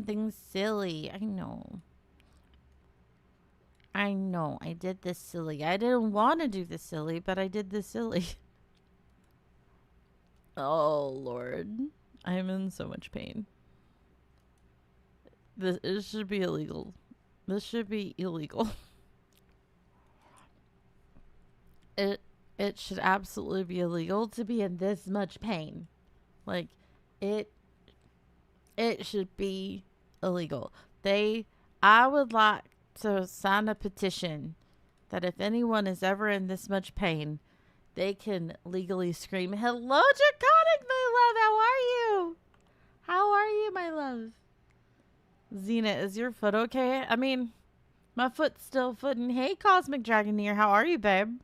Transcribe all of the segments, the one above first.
something silly. I know. I did this silly. I didn't want to do this silly, but I did this silly. Oh, Lord. I'm in so much pain. It should be illegal. This should be illegal. It should absolutely be illegal to be in this much pain. Like, it should be illegal. I would like to sign a petition that if anyone is ever in this much pain, they can legally scream, "Hello, Draconic, my love, how are you? How are you, my love?" Xena, is your foot okay? I mean, my foot's still footing. Hey, Cosmic Dragoneer, how are you, babe?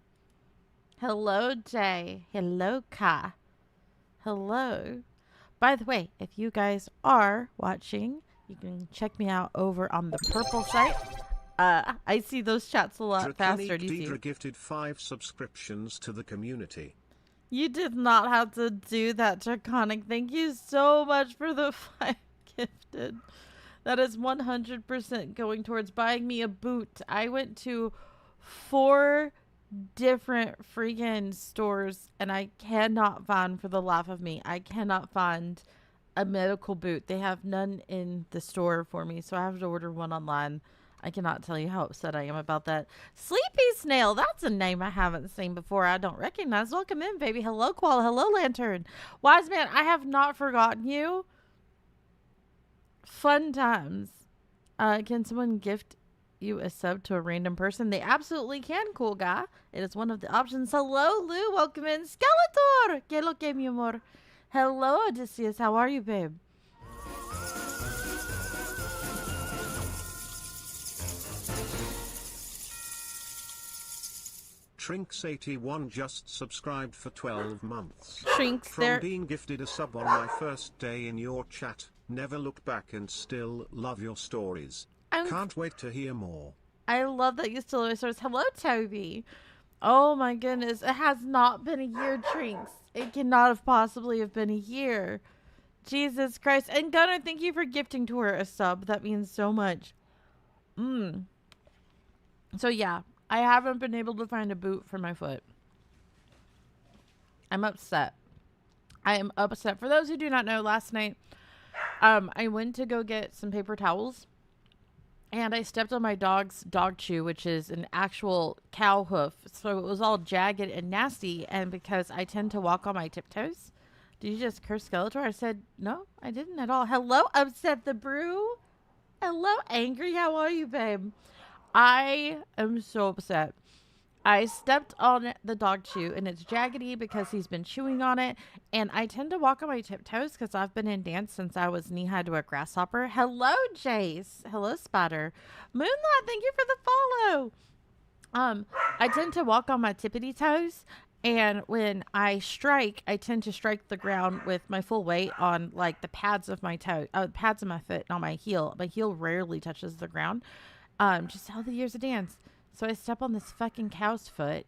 Hello, Jay. Hello, Ka. Hello. By the way, if you guys are watching, you can check me out over on the purple site. I see those chats a lot faster. Deidre gifted 5 subscriptions to the community. You did not have to do that, Draconic. Thank you so much for the 5 gifted. That is 100% going towards buying me a boot. I went to 4 different freaking stores and I cannot find, for the life of me, I cannot find a medical boot. They have none in the store for me, so I have to order one online. I cannot tell you how upset I am about that. Sleepy Snail, that's a name I haven't seen before. I don't recognize. Welcome in, baby. Hello, Koala. Hello, Lantern. Wise Man, I have not forgotten you. Fun times. Can someone gift you a sub to a random person? They absolutely can, cool guy. It is one of the options. Hello, Lou. Welcome in. Skeletor. Que lo que, mi amor. Hello, Odysseus. How are you, babe? Trinks81 just subscribed for 12 months. Trinks, From being gifted a sub on my first day in your chat, never looked back and still love your stories. Can't wait to hear more. I love that you still love stories. Hello, Toby. Oh my goodness. It has not been a year, Trinks. It cannot have possibly have been a year. Jesus Christ. And Gunnar, thank you for gifting to her a sub. That means so much. So yeah, I haven't been able to find a boot for my foot. I'm upset. I am upset. For those who do not know, last night, I went to go get some paper towels. And I stepped on my dog's dog chew, which is an actual cow hoof. So it was all jagged and nasty. And because I tend to walk on my tiptoes. Did you just curse Skeletor? I said, no, I didn't at all. Hello, Upset the Brew. Hello, Angry. How are you, babe? I am so upset. I stepped on the dog chew and it's jaggedy because he's been chewing on it. And I tend to walk on my tiptoes because I've been in dance since I was knee-high to a grasshopper. Hello, Jace. Hello, Spider. Moonlight, thank you for the follow. I tend to walk on my tippity toes. And when I strike, I tend to strike the ground with my full weight on like the pads of my toe, pads of my foot, not my heel. My heel rarely touches the ground. Just how the years of dance. So I step on this fucking cow's foot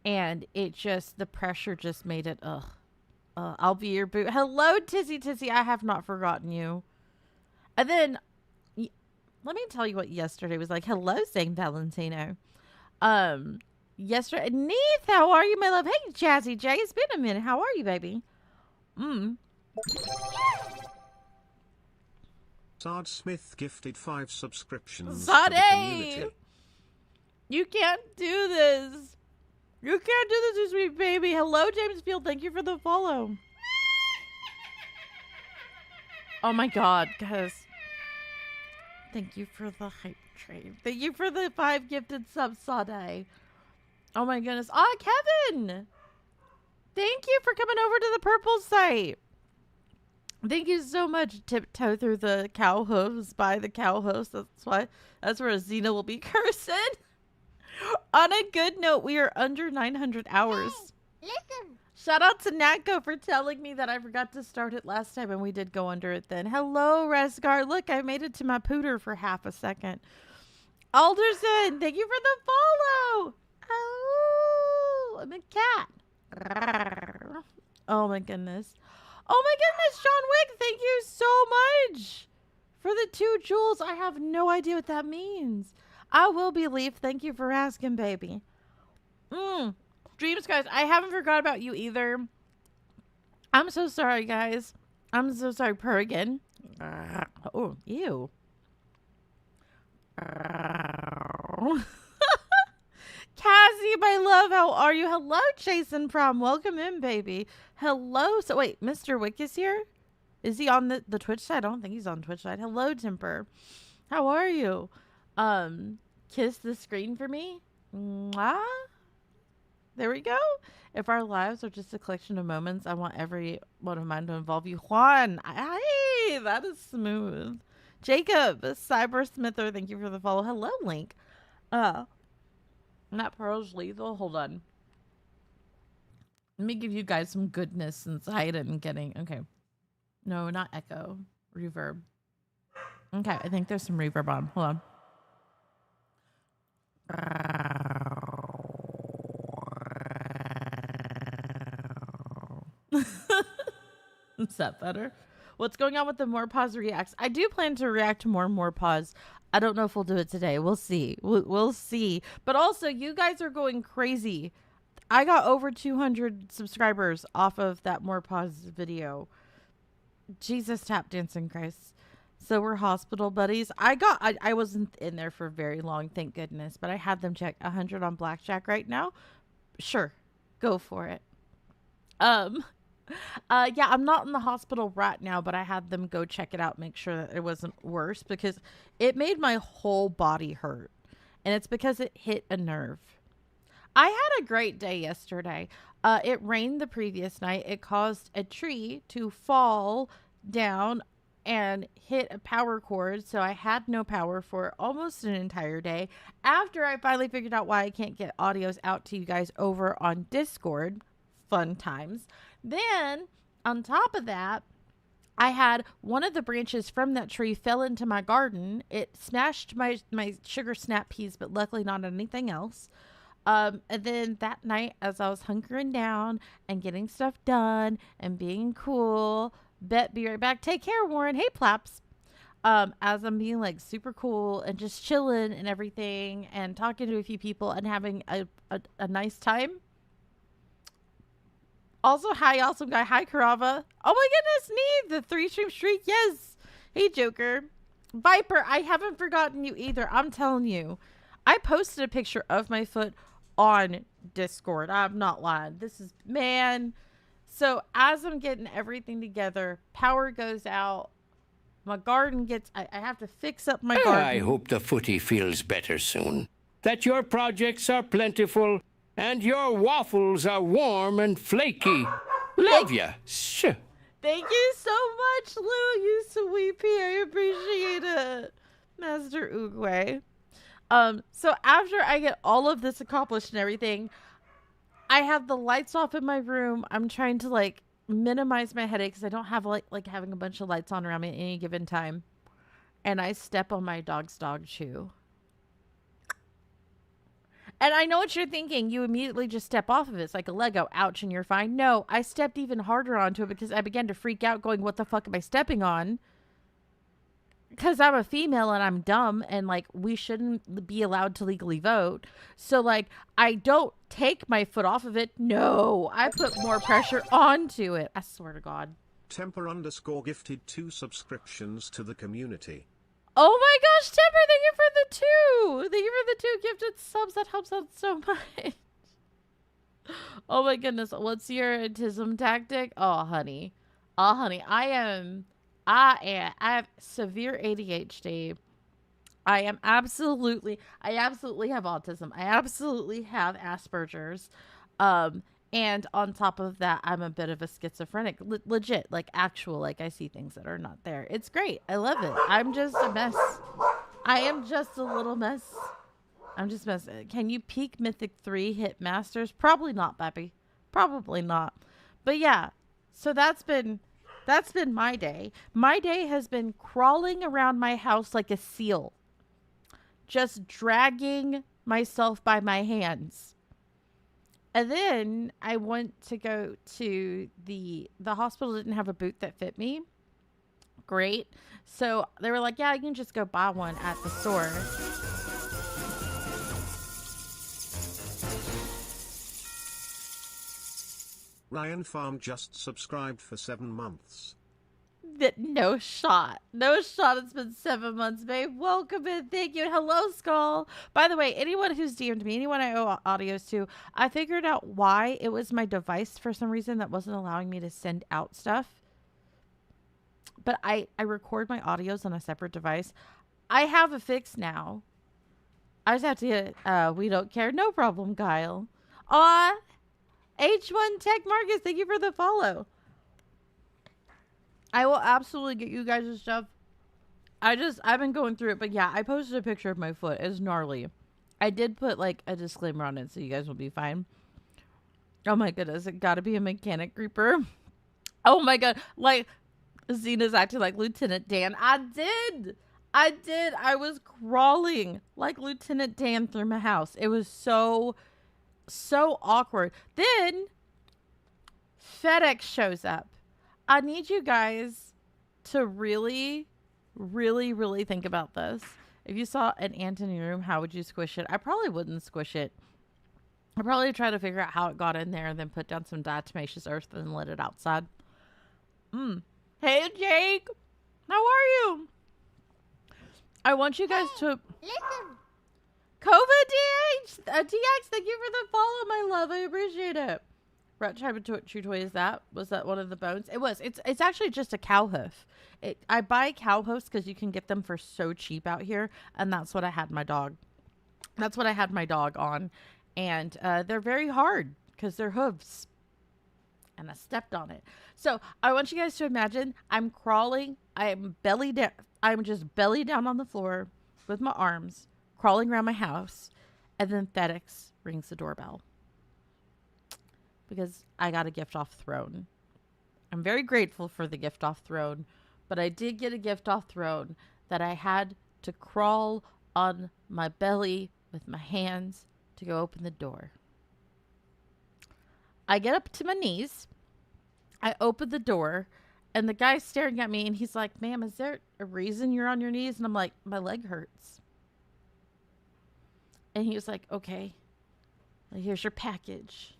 and the pressure just made it, I'll be your boot. Hello, Tizzy. I have not forgotten you. And then, let me tell you what yesterday was like. Hello, St. Valentino. Yesterday, Neith, how are you, my love? Hey, Jazzy J, it's been a minute. How are you, baby? Sard Smith gifted 5 subscriptions Sade! to the community. You can't do this. You can't do this to me, baby. Hello, James Field. Thank you for the follow. Oh my God, guys. Thank you for the hype train. Thank you for the 5 gifted subs, Sade. Oh my goodness. Oh, Kevin. Thank you for coming over to the purple site. Thank you so much. Tiptoe through the cow hooves by the cow hooves. That's where Xena will be cursing. On a good note, we are under 900 hours. Hey, listen. Shout out to Natko for telling me that I forgot to start it last time and we did go under it then. Hello, Resgar. Look, I made it to my pooter for half a second. Alderson, thank you for the follow. Oh, I'm a cat. Oh my goodness. Oh my goodness, Sean Wick, thank you so much For the 2 jewels, I have no idea what that means. I will believe. Thank you for asking, baby. Dreams, guys, I haven't forgot about you either. I'm so sorry, guys. I'm so sorry, purr again. Oh, ew. Cassie, my love, how are you? Hello, Jason Prom. Welcome in, baby. Hello. So, wait, Mr. Wick is here? Is he on the Twitch side? I don't think he's on Twitch side. Hello, Temper. How are you? Kiss the screen for me. Mwah. There we go. If our lives are just a collection of moments, I want every one of mine to involve you. Juan, hey, that is smooth. Jacob, Cybersmither, thank you for the follow. Hello, Link. Not Pearl's lethal. Hold on. Let me give you guys some goodness since I didn't getting. Okay. No, not echo. Reverb. Okay, I think there's some reverb on. Hold on. Is that better? What's going on with the More Pause reacts? I do plan to react to more pause. I don't know if we'll do it today. We'll see. We'll see. But also, you guys are going crazy. I got over 200 subscribers off of that More Pause video. Jesus, tap dancing Christ. So we're hospital buddies. I wasn't in there for very long, thank goodness. But I had them check 100 on Blackjack right now. Sure. Go for it. Yeah, I'm not in the hospital right now, but I had them go check it out, make sure that it wasn't worse because it made my whole body hurt. And it's because it hit a nerve. I had a great day yesterday. It rained the previous night. It caused a tree to fall down and hit a power cord. So I had no power for almost an entire day. After I finally figured out why I can't get audios out to you guys over on Discord. Fun times. Then, on top of that, I had one of the branches from that tree fell into my garden. It smashed my sugar snap peas, but luckily not anything else. And then that night, as I was hunkering down and getting stuff done and being cool, be right back. Take care, Warren. Hey, Plaps. As I'm being like super cool and just chilling and everything and talking to a few people and having a nice time. Also, hi, awesome guy. Hi, Karava. Oh my goodness, me, the 3-stream streak. Yes. Hey, Joker. Viper, I haven't forgotten you either. I'm telling you. I posted a picture of my foot on Discord. I'm not lying. This is, man. So as I'm getting everything together, power goes out. My garden gets, I have to fix up my garden. I hope the footy feels better soon. That your projects are plentiful. And your waffles are warm and flaky. Love ya. Sure. Thank you so much, Lou, you sweet pea. I appreciate it. Master Oogway. So after I get all of this accomplished and everything, I have the lights off in my room. I'm trying to like minimize my headache because I don't have like having a bunch of lights on around me at any given time. And I step on my dog's dog chew. And I know what you're thinking. You immediately just step off of it. It's like a Lego. Ouch, and you're fine. No, I stepped even harder onto it because I began to freak out going, what the fuck am I stepping on? Because I'm a female and I'm dumb and, like, we shouldn't be allowed to legally vote. So, like, I don't take my foot off of it. No, I put more pressure onto it. I swear to God. Temper _ gifted 2 subscriptions to the community. Oh my gosh, Temper, thank you for the 2. Thank you for the 2 gifted subs. That helps out so much. Oh my goodness. What's your autism tactic? Oh, honey. Oh, honey. I have severe ADHD. I absolutely have autism. I absolutely have Asperger's. And on top of that, I'm a bit of a schizophrenic, legit, like actual, like I see things that are not there. It's great. I love it. I'm just a mess. I am just a little mess. I'm just a mess. Can you peak Mythic 3 hit Masters? Probably not, Bappy. Probably not. But yeah, so that's been my day. My day has been crawling around my house like a seal. Just dragging myself by my hands. And then I went to go to the hospital didn't have a boot that fit me. Great. So they were like, yeah, you can just go buy one at the store. Ryan Farm just subscribed for 7 months. No shot. No shot. It's been 7 months, babe. Welcome in. Thank you. And hello, Skull. By the way, anyone who's DM'd me, anyone I owe audios to, I figured out why it was my device for some reason that wasn't allowing me to send out stuff. But I record my audios on a separate device. I have a fix now. I just have to get we don't care. No problem, Kyle. H1 Tech Marcus, thank you for the follow. I will absolutely get you guys' stuff. I've been going through it, but yeah, I posted a picture of my foot. It's gnarly. I did put like a disclaimer on it so you guys will be fine. Oh my goodness, it gotta be a mechanic creeper. Oh my god, like Zena's acting like Lieutenant Dan. I did. I was crawling like Lieutenant Dan through my house. It was so awkward. Then FedEx shows up. I need you guys to really, really, really think about this. If you saw an ant in your room, how would you squish it? I probably wouldn't squish it. I'd probably try to figure out how it got in there and then put down some diatomaceous earth and let it outside. Hey, Jake. How are you? I want you guys to... Listen. COVID DX, thank you for the follow, my love. I appreciate it. What type of chew toy is that? Was that one of the bones? It was. It's actually just a cow hoof. I buy cow hoofs because you can get them for so cheap out here, and that's what I had my dog. That's what I had my dog on, and they're very hard because they're hooves, and I stepped on it. So I want you guys to imagine I'm crawling. I'm belly down. I'm just belly down on the floor with my arms, crawling around my house, and then FedEx rings the doorbell. Because I got a gift off Throne. I'm very grateful for the gift off Throne, but I did get a gift off Throne that I had to crawl on my belly with my hands to go open the door. I get up to my knees. I open the door, and the guy's staring at me, and he's like, ma'am, is there a reason you're on your knees? And I'm like, my leg hurts. And he was like, okay, well, here's your package.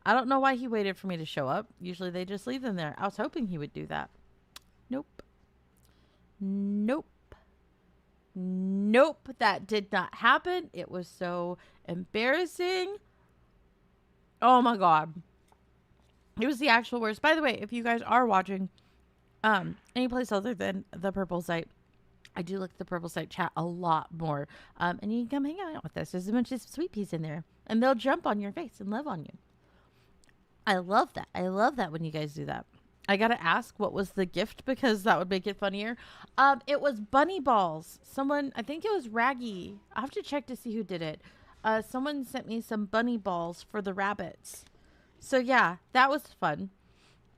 I don't know why he waited for me to show up. Usually they just leave them there. I was hoping he would do that. Nope. That did not happen. It was so embarrassing. Oh my god. It was the actual worst. By the way, if you guys are watching any place other than the Purple Site, I do look at the Purple Site chat a lot more. And you can come hang out with us. There's a bunch of sweet peas in there. And they'll jump on your face and love on you. I love that. I love that when you guys do that. I gotta ask, what was the gift? Because that would make it funnier. It was bunny balls. Someone, I think it was Raggy. I have to check to see who did it. Someone sent me some bunny balls for the rabbits. So yeah, that was fun.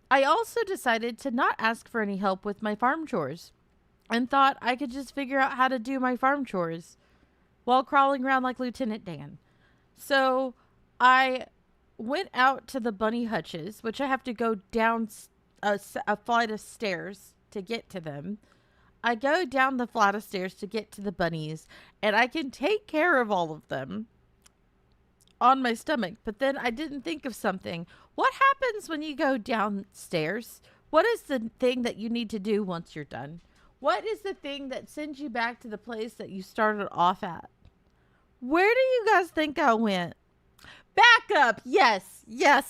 I also decided to not ask for any help with my farm chores and thought I could just figure out how to do my farm chores while crawling around like Lieutenant Dan. So I went out to the bunny hutches, which I have to go down a flight of stairs to get to them. I go down the flight of stairs to get to the bunnies, and I can take care of all of them on my stomach. But then I didn't think of something. What happens when you go downstairs? What is the thing that you need to do once you're done? What is the thing that sends you back to the place that you started off at? Where do you guys think I went? Back up. Yes.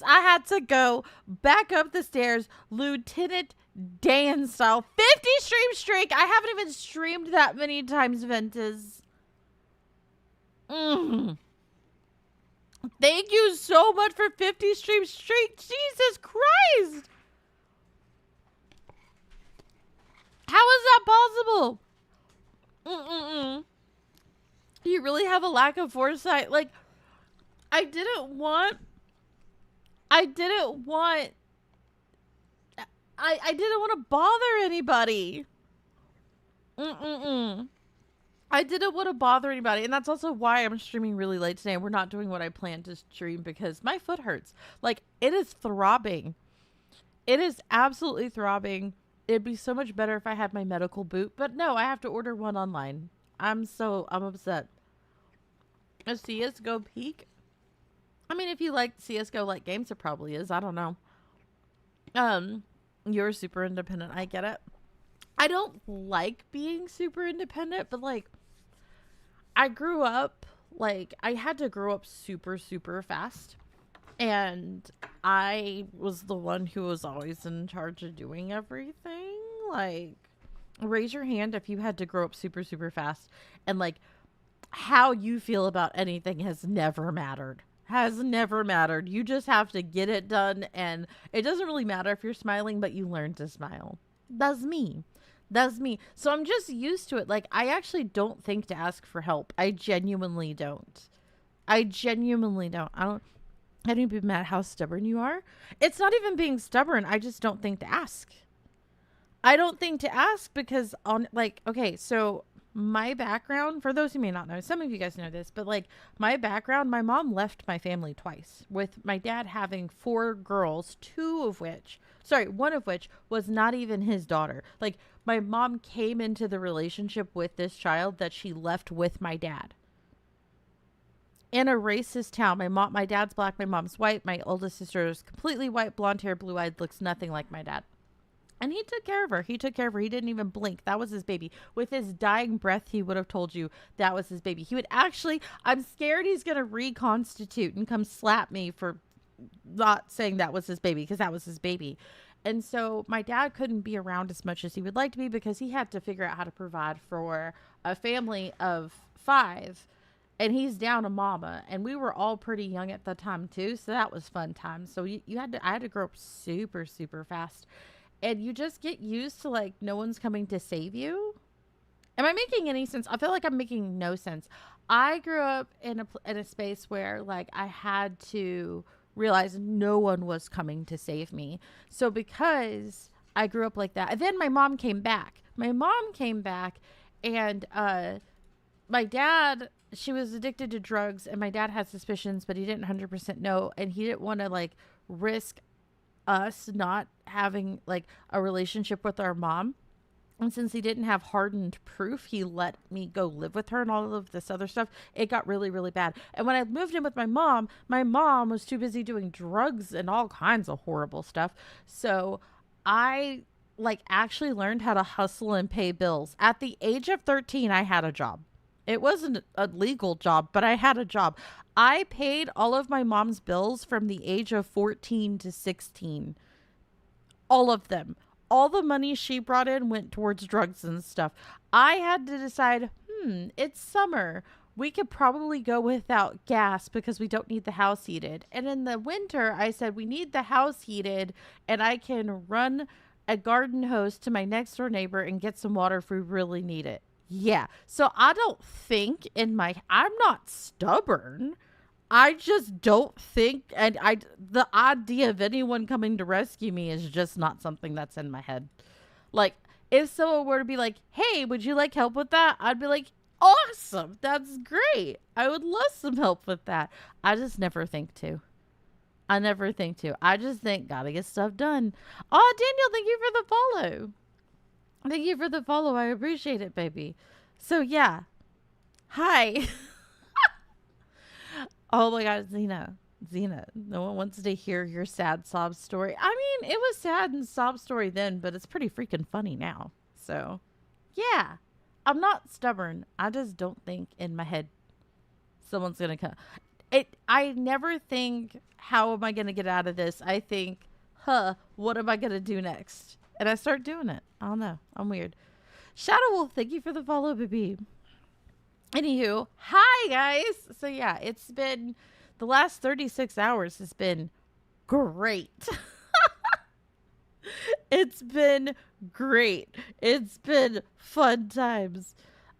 I had to go back up the stairs, Lieutenant Dan style. 50 stream streak. I haven't even streamed that many times, Ventus. Thank you so much for 50 stream streak. Jesus Christ. How is that possible? You really have a lack of foresight. Like, I didn't want to bother anybody. I didn't want to bother anybody. And that's also why I'm streaming really late today. We're not doing what I planned to stream because my foot hurts. Like, it is throbbing. It is absolutely throbbing. It'd be so much better if I had my medical boot, but no, I have to order one online. I'm upset. A CSGO peak? I mean, if you like CSGO like games, it probably is. I don't know. You're super independent. I get it. I don't like being super independent, but like, I grew up, like, I had to grow up super, super fast. And I was the one who was always in charge of doing everything. Like, raise your hand if you had to grow up super, super fast. And, like, how you feel about anything has never mattered. Has never mattered. You just have to get it done. And it doesn't really matter if you're smiling, but you learn to smile. That's me. That's me. So I'm just used to it. Like, I actually don't think to ask for help. I genuinely don't. I genuinely don't. I don't even matter how stubborn you are. It's not even being stubborn. I just don't think to ask. I don't think to ask because okay, so my background, for those who may not know, some of you guys know this, but like my background, my mom left my family twice with my dad having 4 girls, one of which was not even his daughter. Like my mom came into the relationship with this child that she left with my dad. In a racist town. My dad's black, my mom's white. My oldest sister is completely white, blonde hair, blue eyed, looks nothing like my dad. And he took care of her. He didn't even blink. That was his baby. With his dying breath, he would have told you that was his baby. He would actually, I'm scared he's going to reconstitute and come slap me for not saying that was his baby, because that was his baby. And so my dad couldn't be around as much as he would like to be because he had to figure out how to provide for a family of 5. And he's down a mama, and we were all pretty young at the time too, so that was fun times. So I had to grow up super, super fast, and you just get used to like no one's coming to save you. Am I making any sense? I feel like I'm making no sense. I grew up in a space where like I had to realize no one was coming to save me. So because I grew up like that, then my mom came back. And my dad, she was addicted to drugs, and my dad had suspicions, but he didn't 100% know, and he didn't want to like risk us not having like a relationship with our mom. And since he didn't have hardened proof, he let me go live with her and all of this other stuff. It got really, really bad. And when I moved in with my mom was too busy doing drugs and all kinds of horrible stuff. So I like actually learned how to hustle and pay bills. At the age of 13, I had a job. It wasn't a legal job, but I had a job. I paid all of my mom's bills from the age of 14 to 16. All of them. All the money she brought in went towards drugs and stuff. I had to decide, it's summer. We could probably go without gas because we don't need the house heated. And in the winter, I said, we need the house heated, and I can run a garden hose to my next door neighbor and get some water if we really need it. Yeah. So I don't think I'm not stubborn. I just don't think, and the idea of anyone coming to rescue me is just not something that's in my head. Like, if someone were to be like, hey, would you like help with that? I'd be like, awesome. That's great. I would love some help with that. I just never think to. I just think, gotta get stuff done. Oh, Daniel, thank you for the follow. Thank you for the follow. I appreciate it, baby. So, yeah. Hi. Oh, my God, Zena. No one wants to hear your sad sob story. I mean, it was sad and sob story then, but it's pretty freaking funny now. So, yeah. I'm not stubborn. I just don't think in my head someone's going to come. I never think, how am I going to get out of this? I think, what am I going to do next? And I start doing it. I don't know. I'm weird. Shadow Wolf, thank you for the follow, baby. Anywho, hi, guys. So, yeah, it's been, the last 36 hours has been great. It's been great. It's been fun times.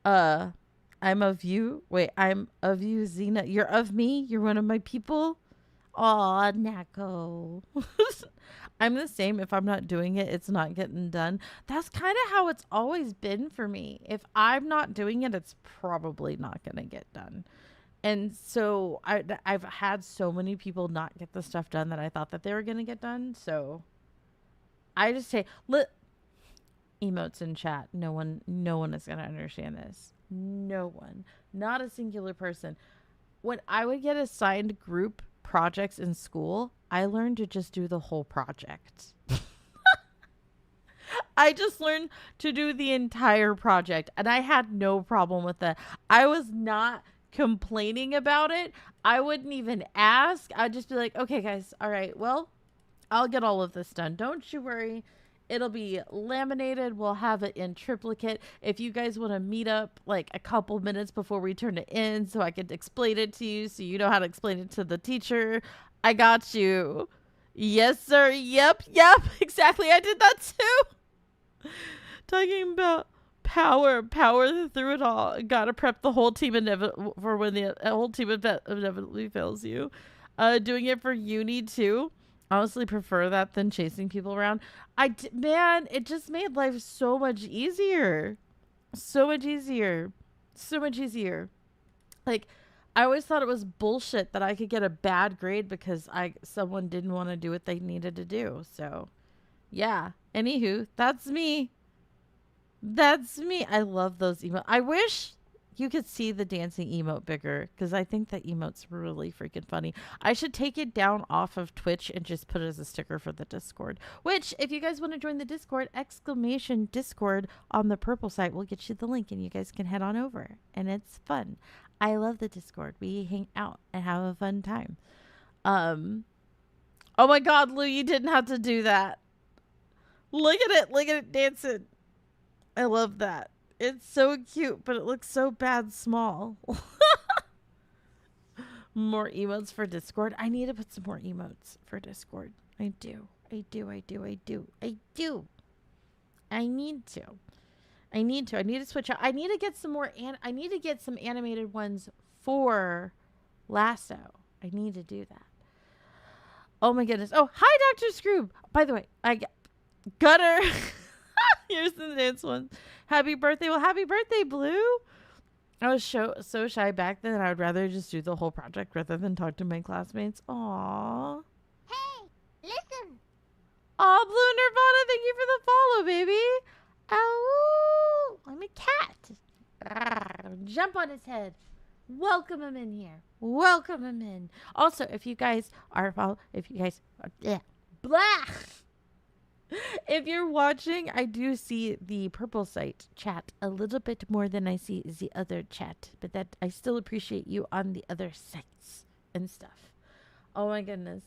I'm of you. Wait, I'm of you, Zena. You're of me? You're one of my people? Aw, Nako. I'm the same. If I'm not doing it, it's not getting done. That's kind of how it's always been for me. If I'm not doing it, it's probably not going to get done. And so I've had so many people not get the stuff done that I thought that they were going to get done. So I just say, emotes in chat. No one is going to understand this. No one. Not a singular person. When I would get assigned group projects in school, I learned to just do the whole project. I just learned to do the entire project, and I had no problem with that. I was not complaining about it. I wouldn't even ask. I'd just be like, okay, guys, all right, well, I'll get all of this done. Don't you worry. It'll be laminated. We'll have it in triplicate. If you guys want to meet up like a couple minutes before we turn it in so I can explain it to you so you know how to explain it to the teacher, I got you. Yes, sir. Yep. Exactly. I did that too. Talking about power through it all. Gotta prep the whole team for when the whole team inevitably fails you. Doing it for uni too. Honestly prefer that than chasing people around. Man, it just made life so much easier. So much easier. Like, I always thought it was bullshit that I could get a bad grade because someone didn't want to do what they needed to do. So, yeah. Anywho, that's me. I love those emotes. I wish you could see the dancing emote bigger because I think that emote's really freaking funny. I should take it down off of Twitch and just put it as a sticker for the Discord. Which, if you guys want to join the Discord, exclamation Discord on the purple site will get you the link and you guys can head on over. And it's fun. I love the Discord. We hang out and have a fun time. Oh my God, Lou, you didn't have to do that. Look at it dancing. I love that. It's so cute, but it looks so bad small. More emotes for Discord. I need to put some more emotes for Discord. I do. I need to switch out. I need to get some more I need to get some animated ones for Lasso. I need to do that. Oh my goodness. Oh, hi Dr. Scroob. By the way, I got Gutter. Here's the dance one. Happy birthday. Well, happy birthday, Blue. I was so shy back then. I would rather just do the whole project rather than talk to my classmates. Aww. Hey, listen. Aw, Blue Nirvana, thank you for the follow, baby. Ow. I'm a cat. Jump on his head. Welcome him in here. Welcome him in. Also, if you guys are blah. If you're watching, I do see the purple site chat a little bit more than I see the other chat, but that I still appreciate you on the other sites and stuff. Oh my goodness.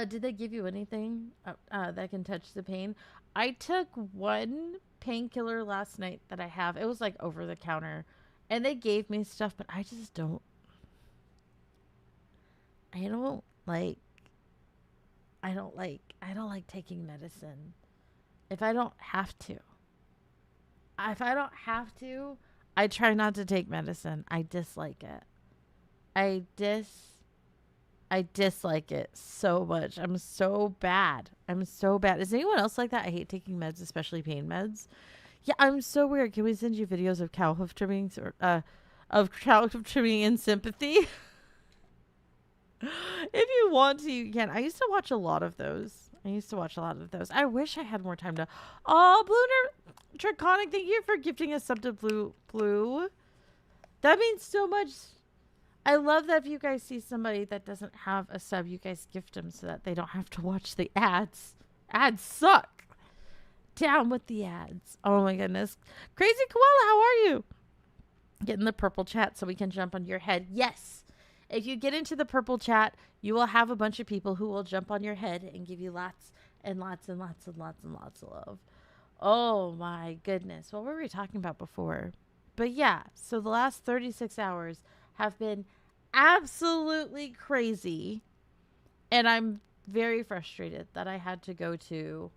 Did they give you anything that can touch the pain? I took one painkiller last night that I have. It was like over the counter, and they gave me stuff, but I just don't. I don't like taking medicine if I don't have to. I try not to take medicine. I dislike it. I dislike it so much. I'm so bad. Is anyone else like that? I hate taking meds, especially pain meds. Yeah, I'm so weird. Can we send you videos of cow hoof trimmings or of cow hoof trimming in sympathy? If you want to, you can. I used to watch a lot of those. I wish I had more time to. Oh, Blue Draconic, thank you for gifting us sub to Blue. That means so much. I love that if you guys see somebody that doesn't have a sub, you guys gift them so that they don't have to watch the ads. Ads suck. Down with the ads. Oh my goodness. Crazy Koala, how are you? Get in the purple chat so we can jump on your head. Yes. If you get into the purple chat, you will have a bunch of people who will jump on your head and give you lots and lots and lots and lots and lots of love. Oh my goodness. What were we talking about before? But yeah, so the last 36 hours have been absolutely crazy. And I'm very frustrated that I had to go to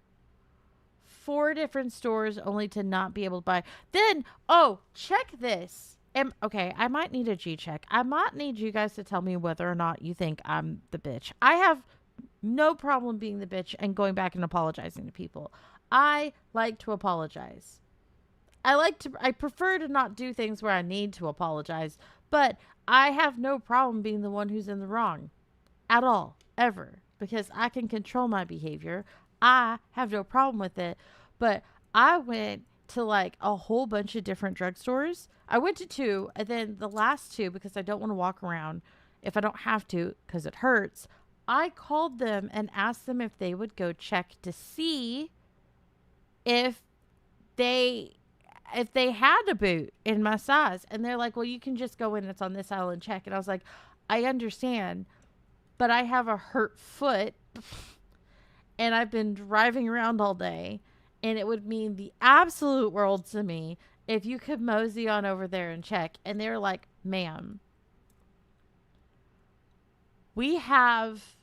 4 different stores only to not be able to buy. Then, oh, check this. Okay, I might need a G-check. I might need you guys to tell me whether or not you think I'm the bitch. I have no problem being the bitch and going back and apologizing to people. I like to apologize. I prefer to not do things where I need to apologize, but I have no problem being the one who's in the wrong at all, ever, because I can control my behavior. I have no problem with it, but I went to like a whole bunch of different drugstores. I went to two, and then the last two, because I don't want to walk around if I don't have to, because it hurts. I called them and asked them if they would go check to see if they had a boot in my size. And they're like, well, you can just go in, it's on this aisle, and check. And I was like, I understand, but I have a hurt foot and I've been driving around all day, and it would mean the absolute world to me if you could mosey on over there and check. And they're like, ma'am, we have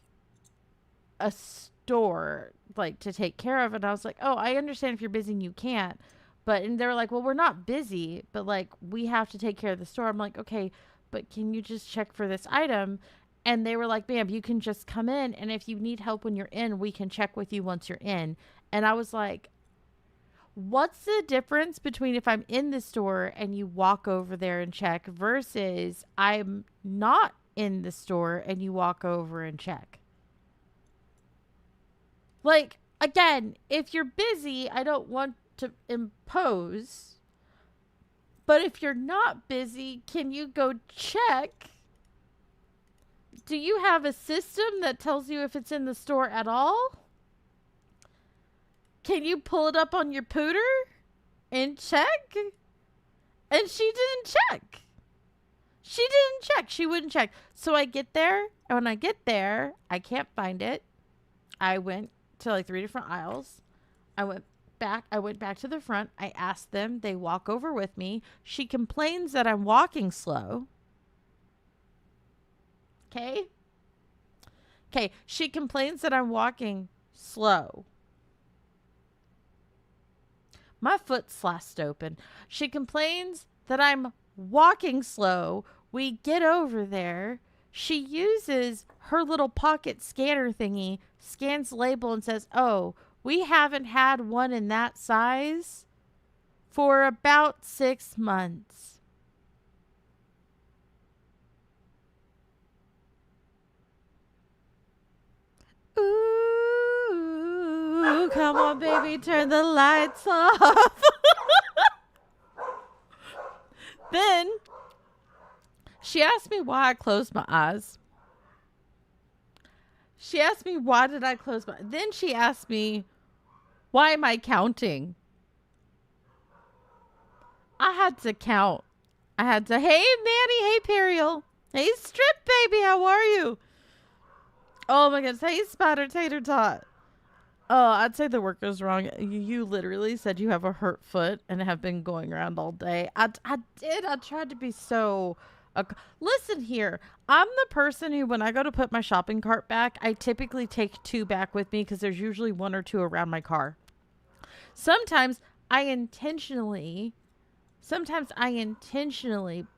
a store like to take care of. And I was like, oh, I understand if you're busy and you can't. But, and they were like, well, we're not busy, but like we have to take care of the store. I'm like, okay, but can you just check for this item? And they were like, ma'am, you can just come in, and if you need help when you're in, we can check with you once you're in. And I was like, what's the difference between if I'm in the store and you walk over there and check versus I'm not in the store and you walk over and check? Like, again, if you're busy, I don't want to impose. But if you're not busy, can you go check? Do you have a system that tells you if it's in the store at all? Can you pull it up on your pooter and check? And she didn't check. She didn't check. She wouldn't check. So I get there, and when I get there, I can't find it. I went to like 3 different aisles. I went back to the front. I asked them. They walk over with me. She complains that I'm walking slow. Okay. She complains that I'm walking slow. My foot's slashed open. She complains that I'm walking slow. We get over there. She uses her little pocket scanner thingy, scans the label, and says, oh, we haven't had one in that size for about 6 months. Ooh, come on, baby, turn the lights off. Then she asked me why I closed my eyes. She asked me why did I close my. Then she asked me, why am I counting? I had to count. I had to, hey, Manny, hey, Periel. Hey, Strip, baby, how are you? Oh, my goodness. Hey, Spider Tater Tot. Oh, I'd say the worker's wrong. You literally said you have a hurt foot and have been going around all day. I did. I tried to be so... listen here. I'm the person who, when I go to put my shopping cart back, I typically take 2 back with me because there's usually 1 or 2 around my car. Sometimes I intentionally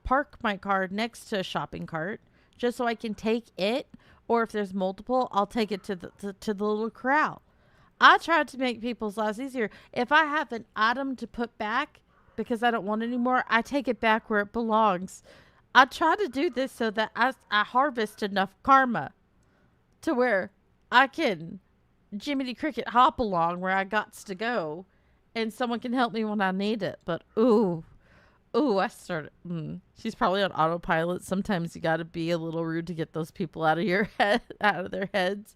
park my car next to a shopping cart just so I can take it. Or if there's multiple, I'll take it to the little corral. I try to make people's lives easier. If I have an item to put back because I don't want it anymore, I take it back where it belongs. I try to do this so that I harvest enough karma to where I can Jiminy Cricket hop along where I gots to go and someone can help me when I need it. But ooh, I started. She's probably on autopilot. Sometimes you got to be a little rude to get those people out of your head, out of their heads.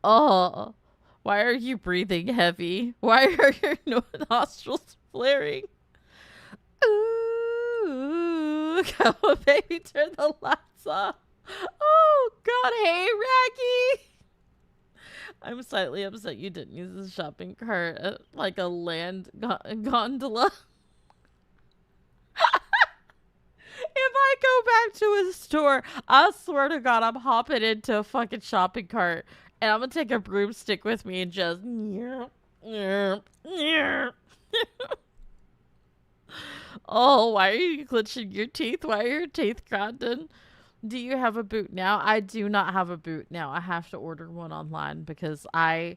Oh, why are you breathing heavy? Why are your nostrils flaring? Ooh, come on, baby, turn the lights off. Oh God, hey, Raggy. I'm slightly upset you didn't use the shopping cart like a land gondola. If I go back to a store, I swear to God, I'm hopping into a fucking shopping cart and I'm gonna take a broomstick with me and just oh, why are you clenching your teeth? Why are your teeth grinding? Do you have a boot now? I do not have a boot now. I have to order one online because if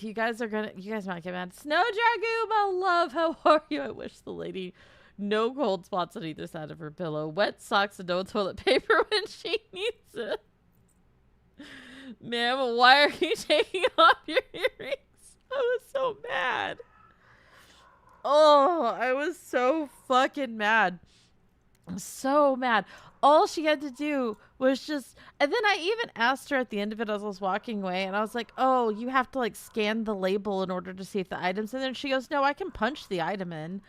you guys are gonna, you guys might get mad. Snow Dragoon, my love, how are you? I wish the lady no cold spots on either side of her pillow, wet socks, and no toilet paper when she needs it. Ma'am, why are you taking off your earrings? I was so mad. Oh, I was so fucking mad. So mad. All she had to do was just, and then I even asked her at the end of it as I was walking away, and I was like, oh, you have to like scan the label in order to see if the item's in there. And she goes, no, I can punch the item in.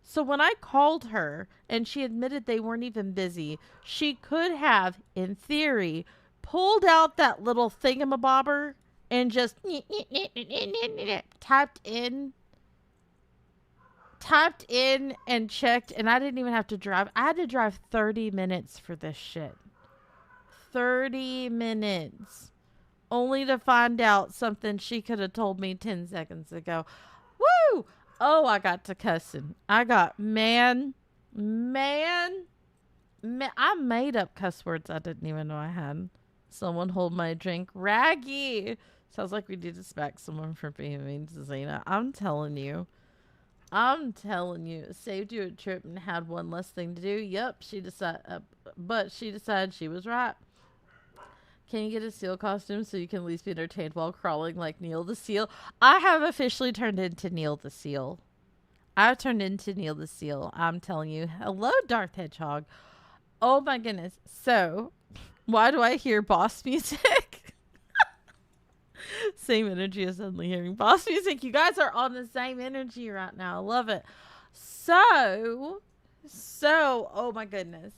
So when I called her and she admitted they weren't even busy, she could have, in theory, pulled out that little thingamabobber and just typed in and checked, and I didn't even have to drive. I had to drive 30 minutes for this shit. 30 minutes. Only to find out something she could have told me 10 seconds ago. Woo! Oh, I got to cussing. I got man. I made up cuss words I didn't even know I had. Someone hold my drink. Raggy. Sounds like we need to smack someone for being mean to Zena. I'm telling you. It saved you a trip and had one less thing to do. Yep, but she decided she was right. Can you get a seal costume so you can at least be entertained while crawling like Neil the Seal? I have officially turned into Neil the Seal. I've turned into Neil the Seal. I'm telling you. Hello, Darth Hedgehog. Oh my goodness. So, why do I hear boss music? Same energy as suddenly hearing boss music. You guys are on the same energy right now. I love it. So, oh my goodness.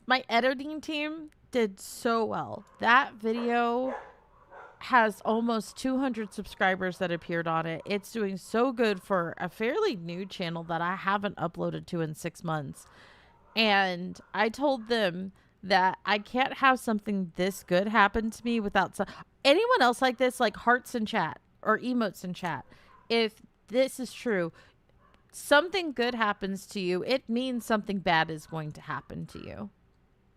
My editing team did so well. That video has almost 200 subscribers that appeared on it. It's doing so good for a fairly new channel that I haven't uploaded to in 6 months. And I told them that I can't have something this good happen to me without anyone else like this, like hearts in chat or emotes in chat. If this is true, something good happens to you, it means something bad is going to happen to you.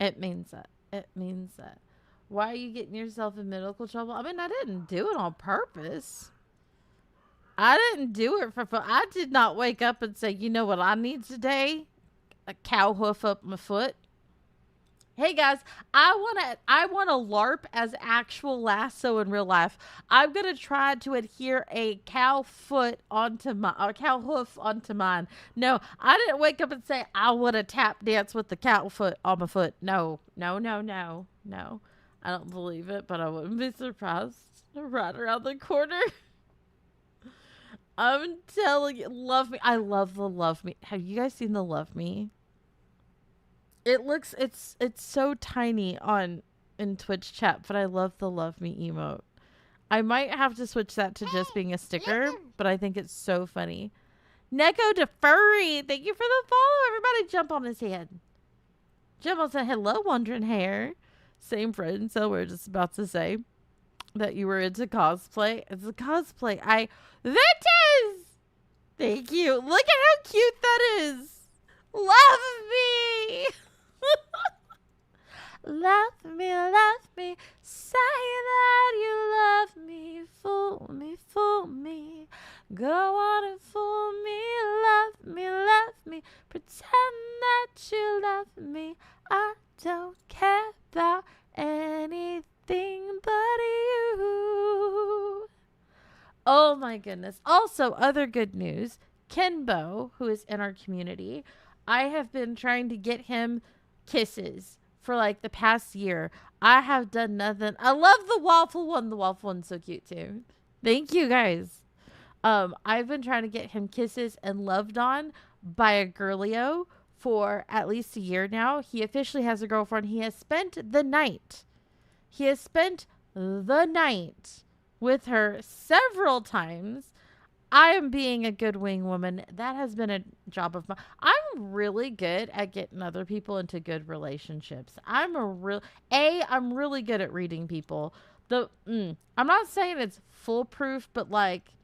It means that. It means that. Why are you getting yourself in medical trouble? I mean, I didn't do it on purpose. I didn't do it for fun. I did not wake up and say, you know what I need today? A cow hoof up my foot. Hey guys, I want to LARP as actual lasso in real life. I'm gonna try to adhere a cow hoof onto mine. No, I didn't wake up and say I want to tap dance with the cow foot on my foot. No. I don't believe it, but I wouldn't be surprised. Right around the corner. I'm telling you, love me. I love the love me. Have you guys seen the love me? It's so tiny in Twitch chat, but I love the love me emote. I might have to switch that to just being a sticker, but I think it's so funny. Neko to Furry, thank you for the follow. Everybody jump on his head. Jump on, say hello, wandering hair. Same friend, so we're just about to say that you were into cosplay. It's a cosplay. Vintage! Thank you. Look at how cute that is. Love me. Love me, say that you love me, fool me, go on and fool love me, pretend that you love me, I don't care about anything but you. Oh my goodness. Also, other good news, Kenbo, who is in our community, I have been trying to get him kisses for like the past year. I have done nothing. I love the waffle one. The waffle one's so cute too. Thank you guys. I've been trying to get him kisses and loved on by a girlio for at least a year now. He officially has a girlfriend. He has spent the night with her several times. I am being a good wing woman. That has been a job of mine. I'm really good at getting other people into good relationships. I'm really good at reading people. I'm not saying it's foolproof, but like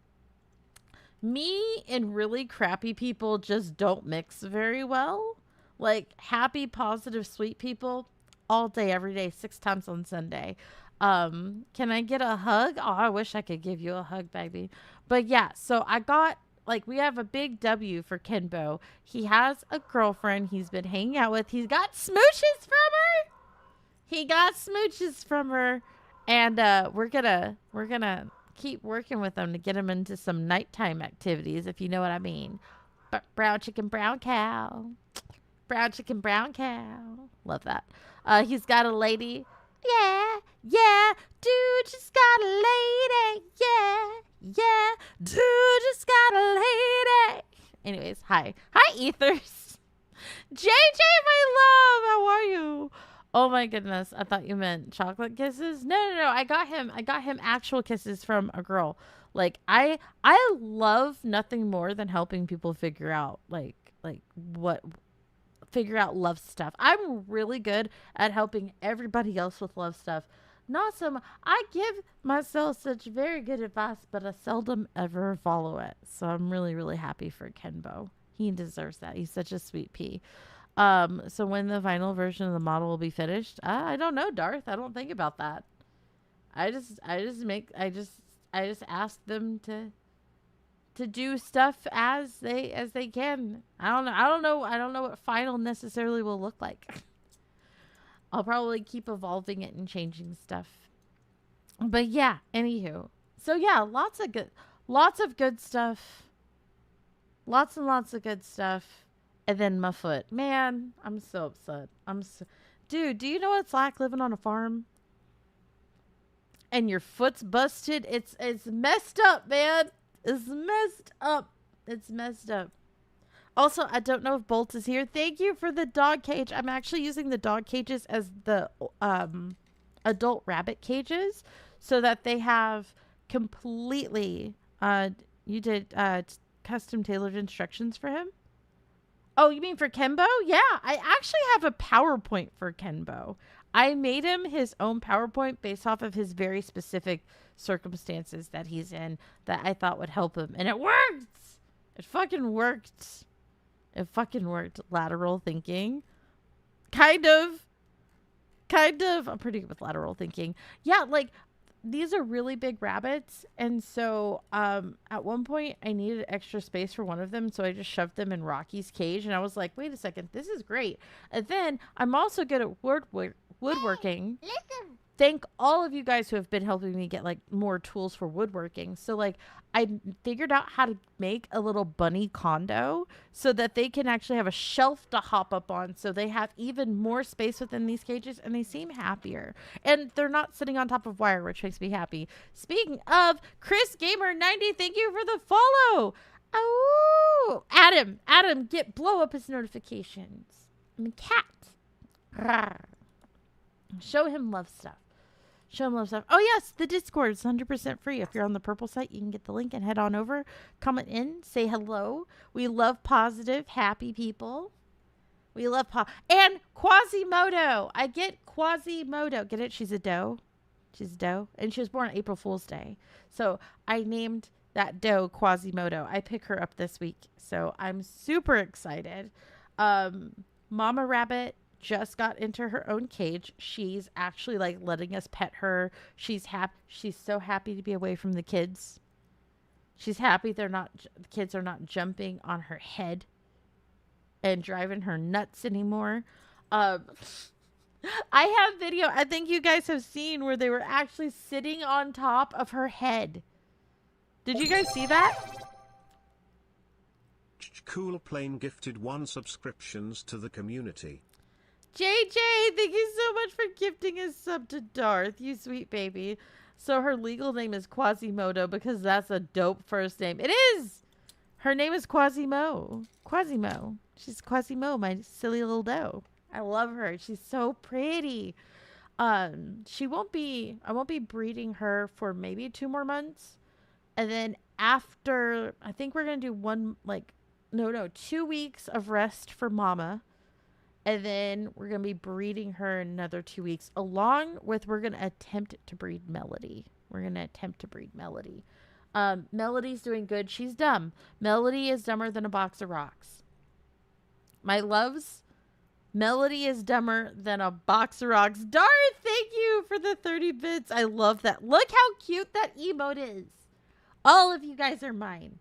me and really crappy people just don't mix very well. Like happy, positive, sweet people all day, every day, 6 times on Sunday. Can I get a hug? Oh, I wish I could give you a hug, baby. But yeah, so I got, like, we have a big W for Kenbo. He has a girlfriend he's been hanging out with. He's got smooches from her. And we're gonna keep working with him to get him into some nighttime activities, if you know what I mean. Brown chicken, brown cow. Brown chicken, brown cow. Love that. He's got a lady. Yeah, yeah. Dude just got a lady. Yeah, yeah. Dude just got a lady. Anyways, hi. Hi, Ethers. JJ, my love. How are you? Oh my goodness. I thought you meant chocolate kisses. No. I got him actual kisses from a girl. Like I love nothing more than helping people figure out figure out love stuff. I'm really good at helping everybody else with love stuff. Not some I give myself such very good advice, but I seldom ever follow it. So I'm really, really happy for Kenbo. He deserves that. He's such a sweet pea. So when the final version of the model will be finished, I don't know, Darth. I don't think about that. I just ask them to do stuff as they can. I don't know what final necessarily will look like. I'll probably keep evolving it and changing stuff. But yeah, anywho. So yeah, lots of good stuff. Lots and lots of good stuff. And then my foot. Man, I'm so upset. Dude, do you know what it's like living on a farm? And your foot's busted? It's messed up, man. It's messed up. It's messed up. Also, I don't know if Bolt is here. Thank you for the dog cage. I'm actually using the dog cages as the adult rabbit cages so that they have completely you did custom tailored instructions for him. Oh, you mean for Kenbo? Yeah, I actually have a PowerPoint for Kenbo. I made him his own PowerPoint based off of his very specific circumstances that he's in that I thought would help him. And it worked! It fucking worked. It fucking worked. Lateral thinking. Kind of. I'm pretty good with lateral thinking. Yeah, like, these are really big rabbits. And so at one point, I needed extra space for one of them. So I just shoved them in Rocky's cage. And I was like, wait a second. This is great. And then I'm also good at woodworking. Hey, listen. Thank all of you guys who have been helping me get like more tools for woodworking. So like I figured out how to make a little bunny condo so that they can actually have a shelf to hop up on. So they have even more space within these cages and they seem happier. And they're not sitting on top of wire, which makes me happy. Speaking of, Chris Gamer 90, thank you for the follow. Oh, Adam, blow up his notifications. I'm a cat. Rawr. Show him love stuff. Oh, yes, the Discord is 100% free. If you're on the purple site, you can get the link and head on over. Comment in. Say hello. We love positive, happy people. We love and Quasimodo. I get Quasimodo. Get it? She's a doe. And she was born on April Fool's Day. So I named that doe Quasimodo. I pick her up this week. So I'm super excited. Mama Rabbit just got into her own cage. She's actually like letting us pet her. She's so happy to be away from the kids. She's happy the kids are not jumping on her head and driving her nuts anymore. I have video I think you guys have seen where they were actually sitting on top of her head. Did you guys see that? Cool Plane gifted 1 subscriptions to the community. JJ, thank you so much for gifting a sub to Darth, you sweet baby. So her legal name is Quasimodo because that's a dope first name. It is! Her name is Quasimo. She's Quasimo, my silly little doe. I love her. She's so pretty. I won't be breeding her for maybe 2 more months. And then after, I think we're going to do 2 weeks of rest for Mama. And then we're going to be breeding her another 2 weeks. Along with, we're going to attempt to breed Melody. Melody's doing good. She's dumb. Melody is dumber than a box of rocks. My loves, Melody is dumber than a box of rocks. Darth, thank you for the 30 bits. I love that. Look how cute that emote is. All of you guys are mine.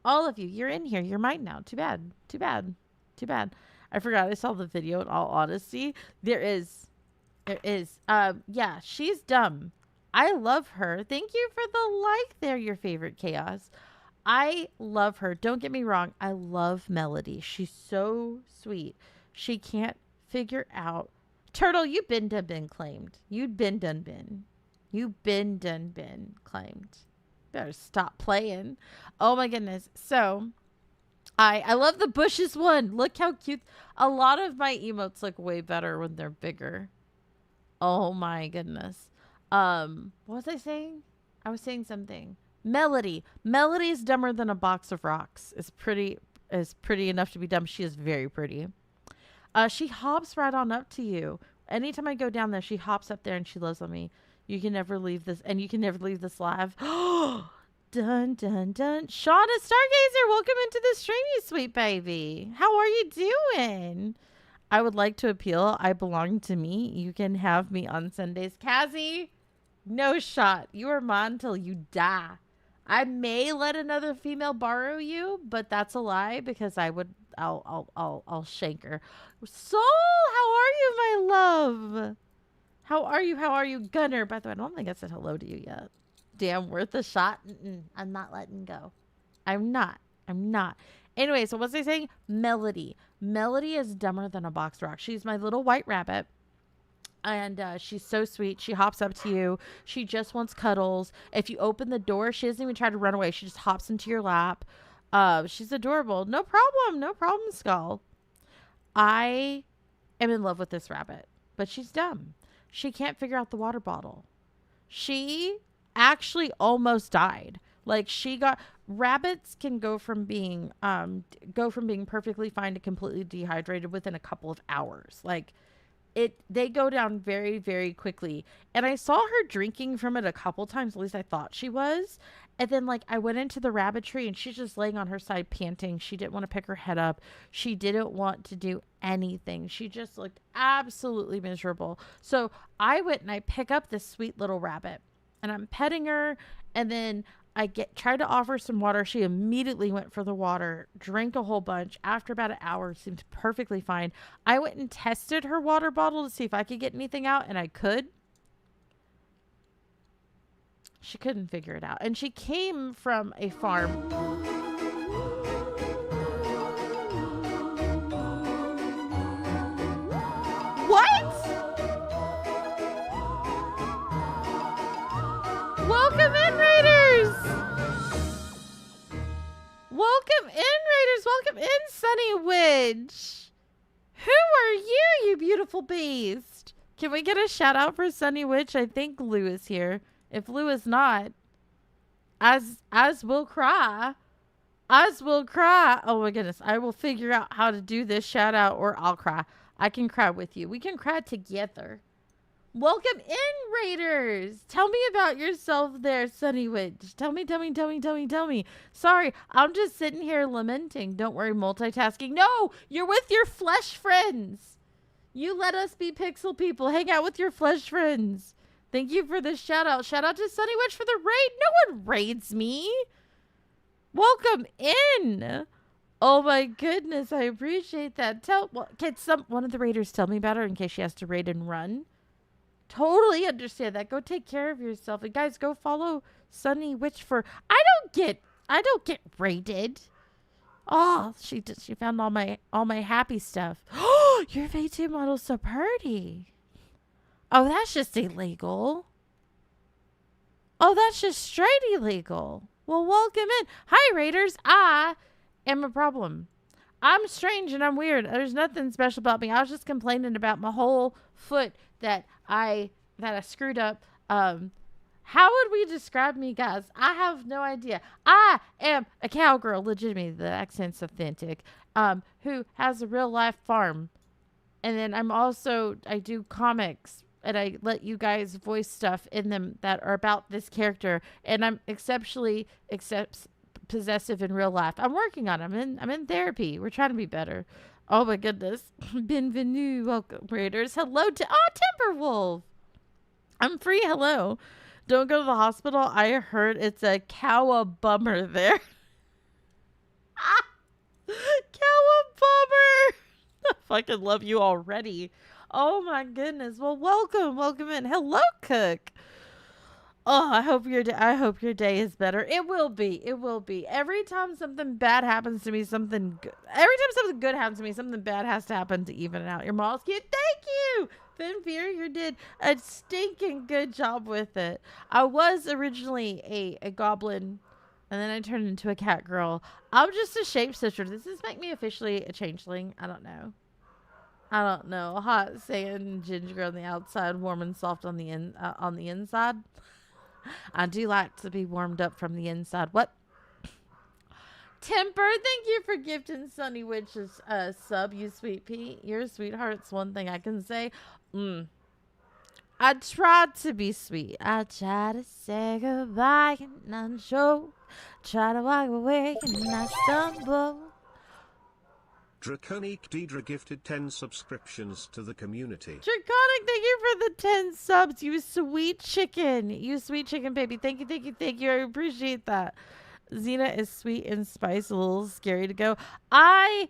All of you. You're in here. You're mine now. Too bad. I forgot I saw the video in all honesty. There is. Yeah, she's dumb. I love her. Thank you for the like there, your favorite chaos. I love her. Don't get me wrong. I love Melody. She's so sweet. She can't figure out. Turtle, you've been done been claimed. You've been done been. You've been done been claimed. Better stop playing. Oh my goodness. So I love the bushes one. Look how cute. A lot of my emotes look way better when they're bigger. Oh my goodness. What was I saying? I was saying something. Melody. Melody is dumber than a box of rocks. Is pretty enough to be dumb. She is very pretty. She hops right on up to you. Anytime I go down there, she hops up there and she loves on me. You can never leave this, and you can never leave this live. Dun dun dun. Shauna Stargazer, welcome into the stream, you sweet baby. How are you doing? I would like to appeal. I belong to me. You can have me on Sundays. Cassie, no shot. You are mine till you die. I may let another female borrow you, but that's a lie because I'll shank her. Soul, how are you, my love? How are you? How are you, Gunner? By the way, I don't think I said hello to you yet. Damn, worth a shot. I'm not letting go. I'm not. Anyway, so what's I saying? Melody. Melody is dumber than a box rock. She's my little white rabbit. And she's so sweet. She hops up to you. She just wants cuddles. If you open the door, she doesn't even try to run away. She just hops into your lap. She's adorable. No problem. No problem, Skull. I am in love with this rabbit, but she's dumb. She can't figure out the water bottle. She actually almost died. Like rabbits can go from being perfectly fine to completely dehydrated within a couple of hours. Like they go down very, very quickly. And I saw her drinking from it a couple times, at least I thought she was. And then I went into the rabbit tree and she's just laying on her side panting. She didn't want to pick her head up. She didn't want to do anything. She just looked absolutely miserable. So I went and I pick up this sweet little rabbit and I'm petting her, and then I tried to offer some water. She immediately went for the water, drank a whole bunch. After about an hour, seemed perfectly fine. I went and tested her water bottle to see if I could get anything out, and I could. She couldn't figure it out. And she came from a farm. What? Welcome in, Raiders! Welcome in, Raiders! Welcome in, Sunny Witch! Who are you, you beautiful beast? Can we get a shout out for Sunny Witch? I think Lou is here. If Lou is not, as will cry. As will cry. Oh my goodness. I will figure out how to do this shout out, or I'll cry. I can cry with you. We can cry together. Welcome in, Raiders. Tell me about yourself there, Sunny Witch. Tell me. Sorry, I'm just sitting here lamenting. Don't worry, multitasking. No, you're with your flesh friends. You let us be pixel people. Hang out with your flesh friends. Thank you for the shout out. Shout out to Sunny Witch for the raid. No one raids me. Welcome in. Oh my goodness, I appreciate that. Can one of the raiders tell me about her in case she has to raid and run? Totally understand that. Go take care of yourself. And guys, go follow Sunny Witch for I don't get raided. Oh, she found all my happy stuff. Oh, your V2 model's so pretty. Oh, that's just illegal. Oh, that's just straight illegal. Well, welcome in. Hi, Raiders. I am a problem. I'm strange and I'm weird. There's nothing special about me. I was just complaining about my whole foot that I screwed up. How would we describe me, guys? I have no idea. I am a cowgirl, legitimately. The accent's authentic. Who has a real life farm. And then I do comics. And I let you guys voice stuff in them that are about this character. And I'm exceptionally possessive in real life. I'm working on it. I'm in therapy. We're trying to be better. Oh my goodness. Bienvenue. Welcome, Raiders. Hello to Timberwolf. I'm free. Hello. Don't go to the hospital. I heard it's a cowabummer there. Cowabummer. I fucking love you already. Oh my goodness. Well, welcome in. Hello, Cook. Oh, I hope your day is better. It will be. It will be. Every time something bad happens to me, every time something good happens to me, something bad has to happen to even it out. Your mom's cute. Thank you. Finfear, you did a stinking good job with it. I was originally a goblin, and then I turned into a cat girl. I'm just a shapeshifter. Does this make me officially a changeling? I don't know. I don't know. Hot sand ginger on the outside, warm and soft on the inside. I do like to be warmed up from the inside. What? Temper, thank you for gifting Sunny Witch's sub, you sweet pea. You're a sweetheart's one thing I can say. I tried to be sweet. I tried to say goodbye and I'm sure. Try to walk away and I stumble. Draconic Deidre gifted 10 subscriptions to the community. Draconic, thank you for the 10 subs. You sweet chicken. You sweet chicken baby. Thank you, thank you, thank you. I appreciate that. Xena is sweet and spicy, a little scary to go. I've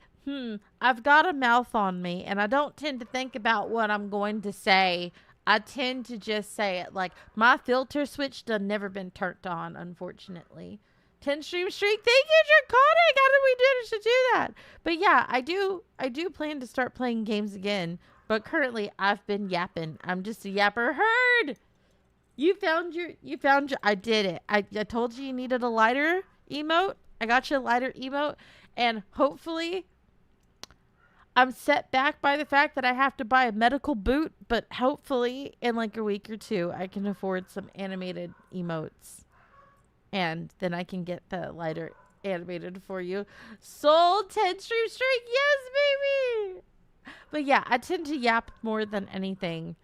got a mouth on me, and I don't tend to think about what I'm going to say. I tend to just say it. Like, my filter switch done never been turned on, unfortunately. 10 stream streak. Thank you, Draconic. How did we do to do that? But yeah, I do plan to start playing games again. But currently, I've been yapping. I'm just a yapper herd. You found your, I did it. I told you needed a lighter emote. I got you a lighter emote. And hopefully, I'm set back by the fact that I have to buy a medical boot. But hopefully, in like a week or two, I can afford some animated emotes. And then I can get the lighter animated for you. Soul 10 stream streak. Yes, baby. But yeah, I tend to yap more than anything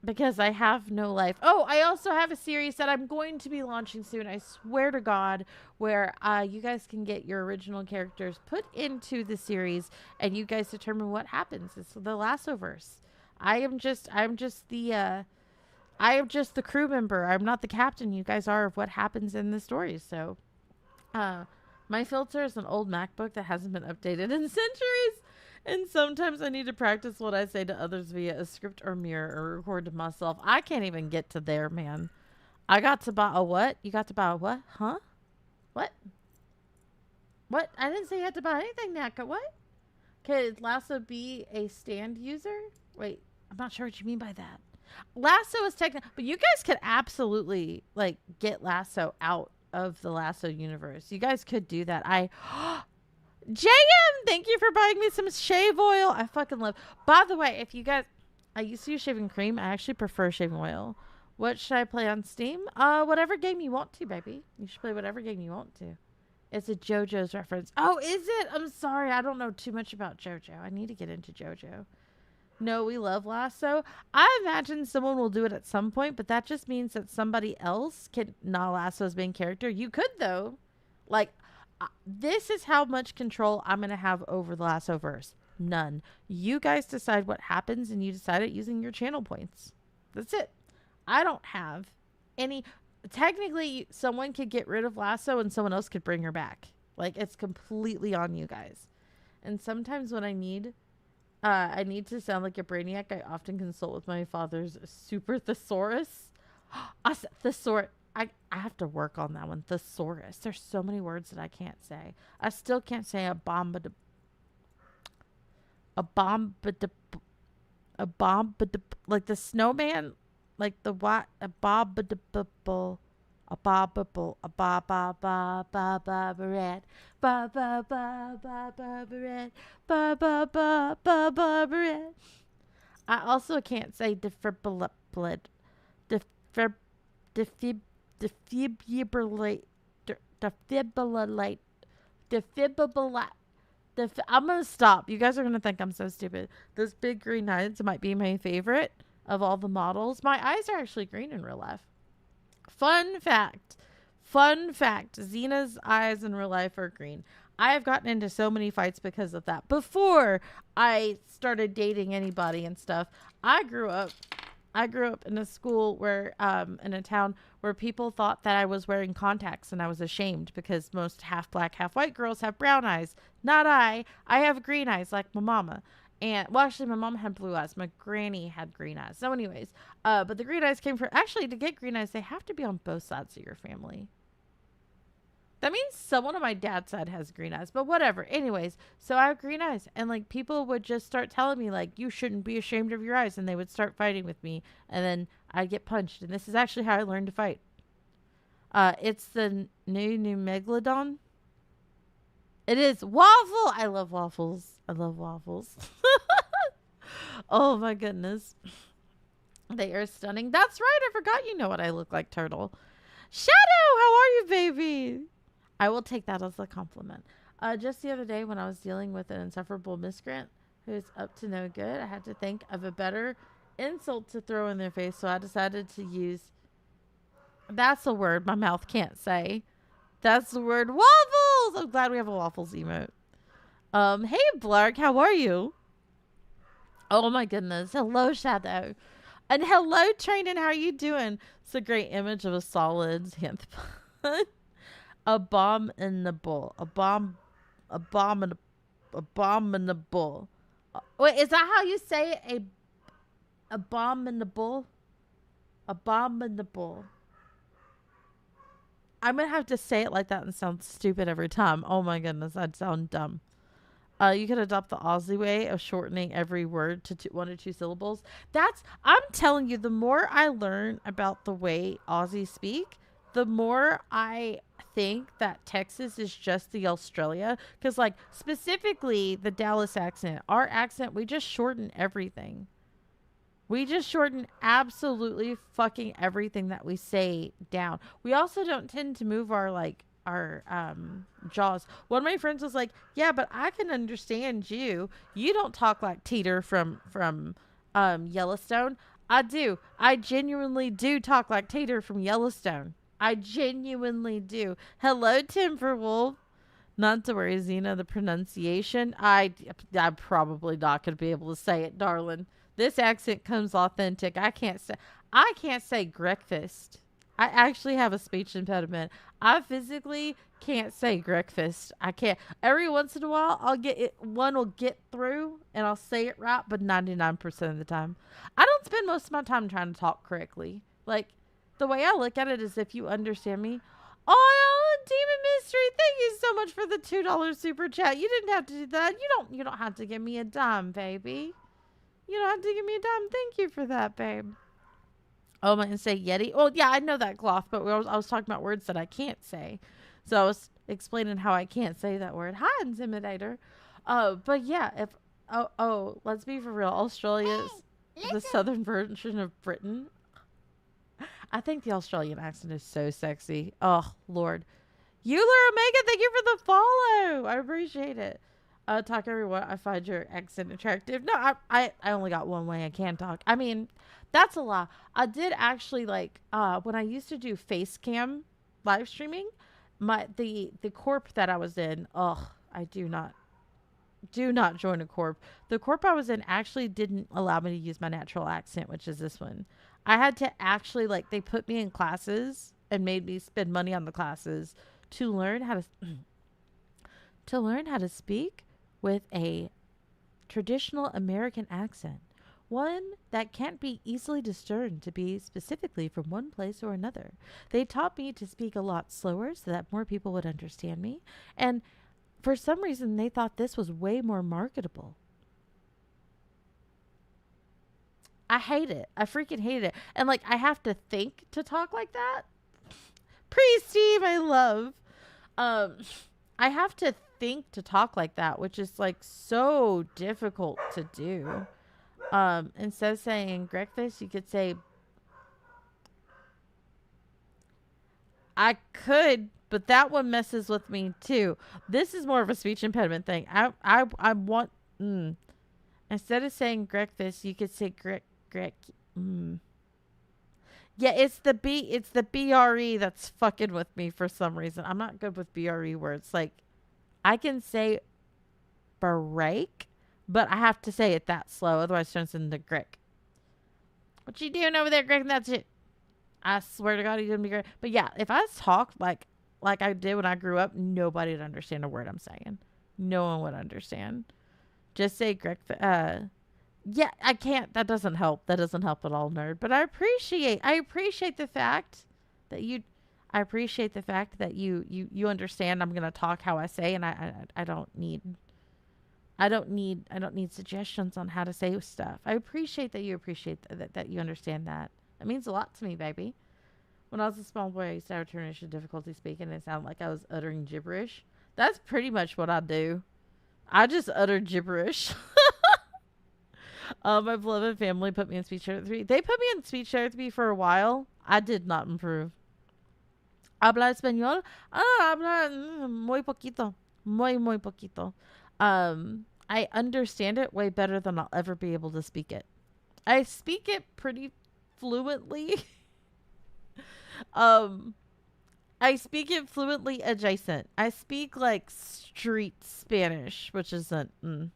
because I have no life. Oh, I also have a series that I'm going to be launching soon. I swear to God, where you guys can get your original characters put into the series and you guys determine what happens. It's the Lassoverse. I'm just the crew member. I'm not the captain. You guys are of what happens in the stories. So, my filter is an old MacBook that hasn't been updated in centuries. And sometimes I need to practice what I say to others via a script or mirror or record to myself. I can't even get to there, man. I got to buy a what? You got to buy a what? Huh? What? What? I didn't say you had to buy anything, Naka. What? Could Lasso be a stand user? Wait, I'm not sure what you mean by that. Lasso is technical, but you guys could absolutely like get Lasso out of the Lasso universe. You guys could do that. JM, thank you for buying me some shave oil. I fucking love. By the way, if you guys, I used to use shaving cream. I actually prefer shaving oil. What should I play on Steam? Whatever game you want to, baby. You should play whatever game you want to. It's a JoJo's reference. Oh, is it? I'm sorry. I don't know too much about JoJo. I need to get into JoJo. No, we love Lasso. I imagine someone will do it at some point, but that just means that somebody else can not Lasso as main character. You could, though. Like, this is how much control I'm going to have over the Lassoverse. None. You guys decide what happens, and you decide it using your channel points. That's it. I don't have any. Technically, someone could get rid of Lasso, and someone else could bring her back. Like, it's completely on you guys. And sometimes when I need to sound like a brainiac, I often consult with my father's super thesaurus. I have to work on that one. Thesaurus. There's so many words that I can't say. I still can't say a bomb, like the snowman, like the what, a bobbable, a bobbable, a ba ba ba ba ba red, ba ba ba ba ba red, ba ba ba ba ba red. I also can't say defibrillate, defibrillate. I'm gonna stop. You guys are gonna think I'm so stupid. Those big green eyes might be my favorite of all the models. My eyes are actually green in real life. Fun fact. Xena's eyes in real life are green. I have gotten into so many fights because of that. Before I started dating anybody and stuff, I grew up in a school where, in a town where people thought that I was wearing contacts, and I was ashamed because most half black, half white girls have brown eyes. Not I. I have green eyes like my mama. And well, actually, my mom had blue eyes. My granny had green eyes. So, anyways, but the green eyes came from actually to get green eyes, they have to be on both sides of your family. That means someone on my dad's side has green eyes, but whatever. Anyways, so I have green eyes, and like people would just start telling me like you shouldn't be ashamed of your eyes, and they would start fighting with me, and then I'd get punched. And this is actually how I learned to fight. It's the new megalodon. It is waffle. I love waffles. I love waffles. Oh my goodness, they are stunning. That's right. I forgot you know what I look like, Turtle. Shadow, how are you, baby? I will take that as a compliment. Just the other day when I was dealing with an insufferable miscreant who's up to no good, I had to think of a better insult to throw in their face, so I decided to use, that's a word my mouth can't say. That's the word waffles. I'm glad we have a waffles emote. Hey, Blark, how are you? Oh my goodness. Hello, Shadow. And hello, Training. How are you doing? It's a great image of a solid Xanth. A bomb in the bowl. A bomb in the bowl. Wait, is that how you say it? A bomb in the bowl? A bomb in the bowl. I'm going to have to say it like that and sound stupid every time. Oh my goodness, I'd sound dumb. You could adopt the Aussie way of shortening every word to 1 or 2 syllables. I'm telling you, the more I learn about the way Aussies speak, the more I think that Texas is just the Australia. Because, like, specifically the Dallas accent, our accent, we just shorten everything. We just shorten absolutely fucking everything that we say down. We also don't tend to move our jaws. One of my friends was like, yeah, but I can understand you. You don't talk like Teeter from Yellowstone. I do. I genuinely do talk like Teeter from Yellowstone. I genuinely do. Hello, Timberwolf. Not to worry, Xena, the pronunciation. I'm probably not going to be able to say it, darling. This accent comes authentic. I can't say breakfast. I actually have a speech impediment. I physically can't say breakfast. I can't. Every once in a while, one will get through and I'll say it right, but 99% of the time, I don't spend most of my time trying to talk correctly. Like, the way I look at it is if you understand me. Oh, Demon Mystery, thank you so much for the $2 super chat. You didn't have to do that. You don't have to give me a dime, baby. You don't have to give me a dime. Thank you for that, babe. Oh, I'm going to say Yeti. Oh, yeah, I know that, Gloth, but I was talking about words that I can't say. So I was explaining how I can't say that word. Hi, Intimidator. But yeah, let's be for real. Australia is the southern version of Britain. I think the Australian accent is so sexy. Oh, Lord. Euler Omega, thank you for the follow. I appreciate it. Talk everyone. I find your accent attractive. No, I only got one way I can talk. I mean, that's a lie. I did actually when I used to do face cam live streaming, the corp that I was in, I do not join a corp. The corp I was in actually didn't allow me to use my natural accent, which is this one. I had to actually they put me in classes and made me spend money on the classes to learn how to speak with a traditional American accent, one that can't be easily discerned to be specifically from one place or another. They taught me to speak a lot slower so that more people would understand me, and for some reason they thought this was way more marketable. I hate it. I freaking hate it. And I have to think to talk like that. Steve, I love. I have to think to talk like that, which is so difficult to do. Instead of saying breakfast, you could say, I could, but that one messes with me too. This is more of a speech impediment thing. I want, instead of saying breakfast, you could say Yeah, it's the BRE that's fucking with me for some reason. I'm not good with BRE words. I can say break, but I have to say it that slow, otherwise it turns into Grick. What you doing over there, Grick? And that's it. I swear to God, he's gonna be great. But yeah, if I talk like I did when I grew up, nobody would understand a word I'm saying. No one would understand. Just say Greg. Yeah, I can't. That doesn't help. That doesn't help at all, nerd. But I appreciate the fact that you. I appreciate the fact that you understand. I'm gonna talk how I say, and I don't need. I don't need suggestions on how to say stuff. I appreciate that you appreciate that you understand that. It means a lot to me, baby. When I was a small boy, I used to have tremendous difficulty speaking, and it sounded like I was uttering gibberish. That's pretty much what I do. I just utter gibberish. My beloved family put me in speech therapy. They put me in speech therapy for a while. I did not improve. Habla español? Habla muy poquito. Muy poquito. I understand it way better than I'll ever be able to speak it. I speak it pretty fluently. I speak it fluently adjacent. I speak like street Spanish, which isn't Your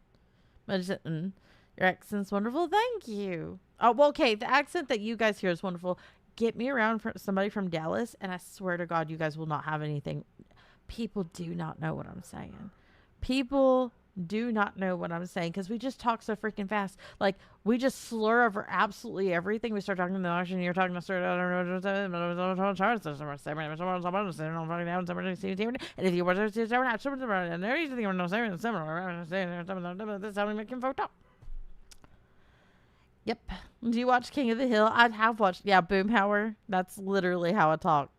accent's wonderful. Thank you. Oh, well, okay. The accent that you guys hear is wonderful. Get me around for somebody from Dallas, and I swear to God, you guys will not have anything. People do not know what I'm saying. People do not know what I'm saying because we just talk so freaking fast. Like, we just slur over absolutely everything. We start talking to the auction, you're talking to and if you were to Yep. Do you watch King of the Hill? I have watched. Yeah, Boomhauer. That's literally how I talk.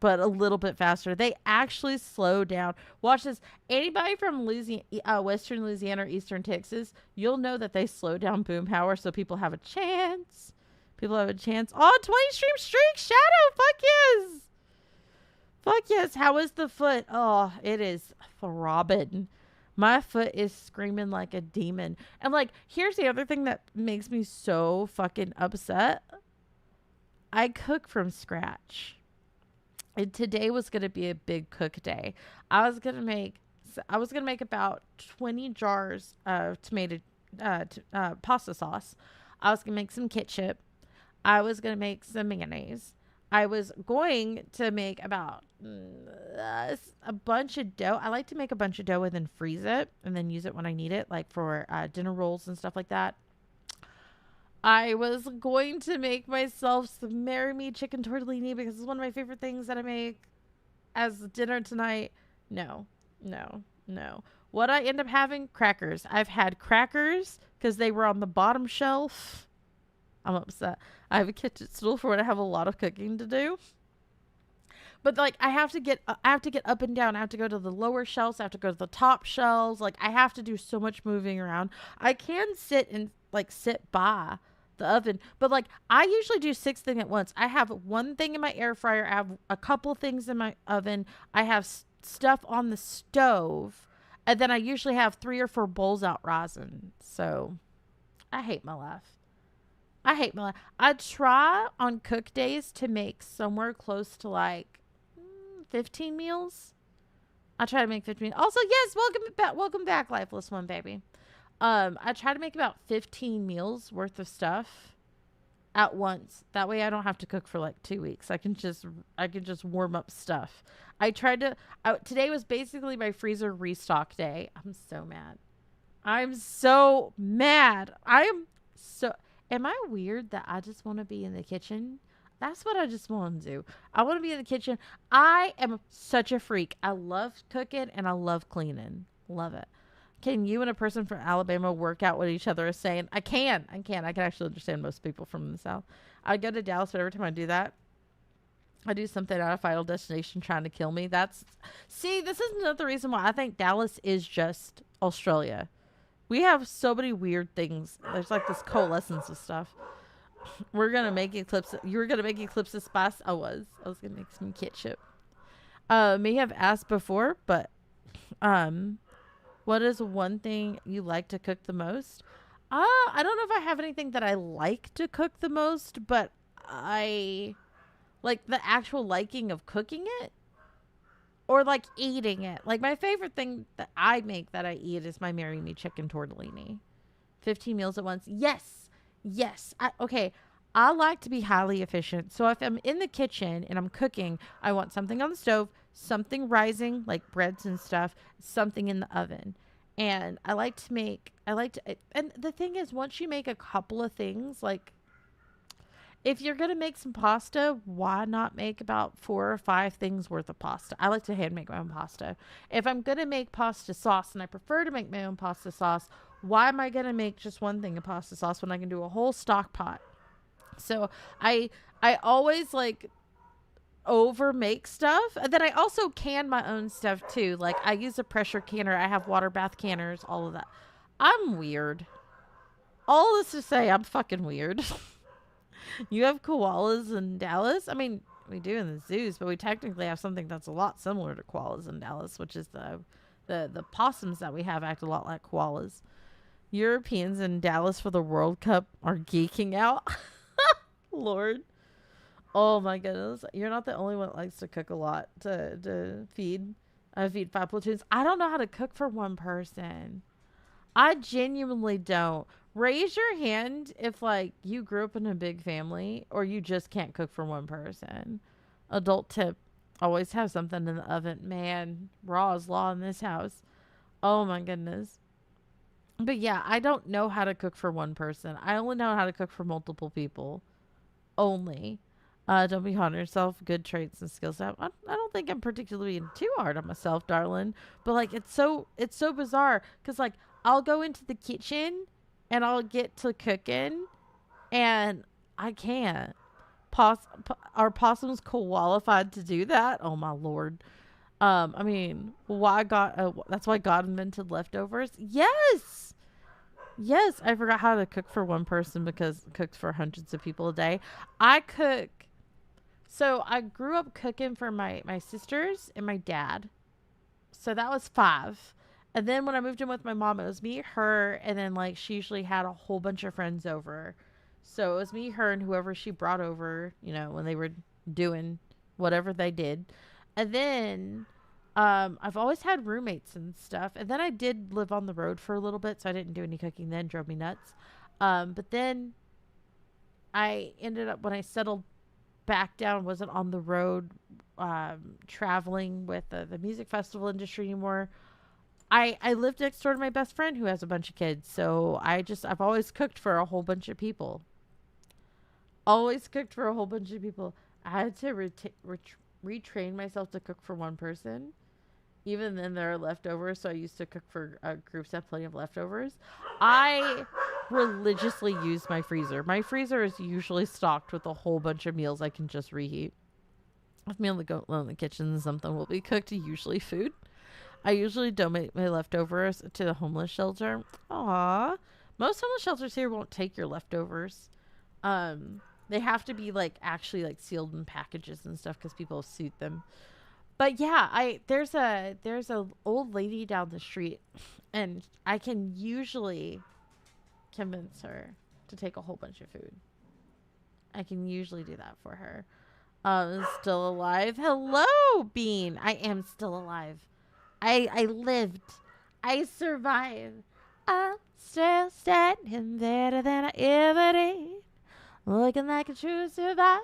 But a little bit faster. They actually slow down. Watch this. Anybody from Louisiana, Western Louisiana or Eastern Texas, you'll know that they slow down Boomhauer so people have a chance. People have a chance. Oh, 20 stream streak. Shadow. Fuck yes. Fuck yes. How is the foot? Oh, it is throbbing. My foot is screaming like a demon. And like, here's the other thing that makes me so fucking upset. I cook from scratch. And today was going to be a big cook day. I was going to make about 20 jars of tomato pasta sauce. I was going to make some ketchup. I was going to make some mayonnaise. I was going to make about a bunch of dough. I like to make a bunch of dough and then freeze it and then use it when I need it, like for dinner rolls and stuff like that. I was going to make myself some Marry Me chicken tortellini because it's one of my favorite things that I make as dinner tonight. No. What I end up having? Crackers. I've had crackers because they were on the bottom shelf. I'm upset. I have a kitchen stool for when I have a lot of cooking to do. But like I have to get up and down. I have to go to the lower shelves. I have to go to the top shelves. Like I have to do so much moving around. I can sit by the oven, but like I usually do 6 things at once. I have one thing in my air fryer. I have a couple things in my oven. I have stuff on the stove, and then I usually have 3 or 4 bowls out rosin. So I hate my life. I try on cook days to make somewhere close to like 15 meals. I try to make 15. Also, yes, welcome back, Lifeless One, baby. I try to make about 15 meals worth of stuff at once. That way I don't have to cook for like 2 weeks. I can just warm up stuff. Today was basically my freezer restock day. I'm so mad. Am I weird that I just want to be in the kitchen? That's what I just want to do. I want to be in the kitchen. I am such a freak. I love cooking and I love cleaning. Love it. Can you and a person from Alabama work out what each other is saying? I can actually understand most people from the South. I go to Dallas, but every time I do that, I do something out of Final Destination trying to kill me. This is another reason why I think Dallas is just Australia. We have so many weird things. There's like this coalescence of stuff. We're going to make eclipse. You were going to make eclipse of spice. I was going to make some ketchup. May have asked before, but what is one thing you like to cook the most? I don't know if I have anything that I like to cook the most, but I like the actual liking of cooking it. Or like eating it. Like my favorite thing that I make that I eat is my Marry Me chicken tortellini. 15 meals at once. Yes. I like to be highly efficient. So if I'm in the kitchen and I'm cooking, I want something on the stove, something rising like breads and stuff, something in the oven. And and the thing is, once you make a couple of things, like if you're going to make some pasta, why not make about 4 or 5 things worth of pasta? I like to hand make my own pasta. If I'm going to make pasta sauce, and I prefer to make my own pasta sauce, why am I going to make just one thing of pasta sauce when I can do a whole stock pot? So I I always like over make stuff. And then I also can my own stuff too. Like I use a pressure canner. I have water bath canners, all of that. I'm weird. All this to say, I'm fucking weird. You have koalas in Dallas? I mean, we do in the zoos, but we technically have something that's a lot similar to koalas in Dallas, which is the possums that we have act a lot like koalas. Europeans in Dallas for the World Cup are geeking out. Lord. Oh my goodness. You're not the only one that likes to cook a lot to feed. I feed 5 platoons. I don't know how to cook for one person. I genuinely don't. Raise your hand if like you grew up in a big family or you just can't cook for one person. Adult tip, always have something in the oven. Man, raw is law in this house. Oh my goodness. But yeah, I don't know how to cook for one person. I only know how to cook for multiple people. Only. Don't be hard on yourself. Good traits and skills. I don't think I'm particularly being too hard on myself, darling. But like, it's so bizarre because like I'll go into the kitchen and I'll get to cooking, and I can't. Are possums qualified to do that? Oh my lord. I mean, why God? That's why God invented leftovers. Yes. Yes, I forgot how to cook for one person because it cooks for hundreds of people a day. I cook. So I grew up cooking for my sisters and my dad. So that was 5. And then when I moved in with my mom, it was me, her, and then like she usually had a whole bunch of friends over. So it was me, her, and whoever she brought over, when they were doing whatever they did. And then I've always had roommates and stuff. And then I did live on the road for a little bit, so I didn't do any cooking then, drove me nuts. But then I ended up, when I settled back down, wasn't on the road traveling with the music festival industry anymore. I lived next door to my best friend who has a bunch of kids. So I've always cooked for a whole bunch of people. Always cooked for a whole bunch of people. I had to retrain myself to cook for one person. Even then, there are leftovers, so I used to cook for groups that have plenty of leftovers. I religiously use my freezer. My freezer is usually stocked with a whole bunch of meals I can just reheat. If me go alone in the kitchen, something will be cooked, usually food. I usually donate my leftovers to the homeless shelter. Aw. Most homeless shelters here won't take your leftovers. They have to be like actually like sealed in packages and stuff because people suit them. But yeah, there's a old lady down the street, and I can usually convince her to take a whole bunch of food. I can usually do that for her. Still alive. Hello, Bean. I am still alive. I lived. I survived. I'm still standing better than I ever did. Looking like a true survivor.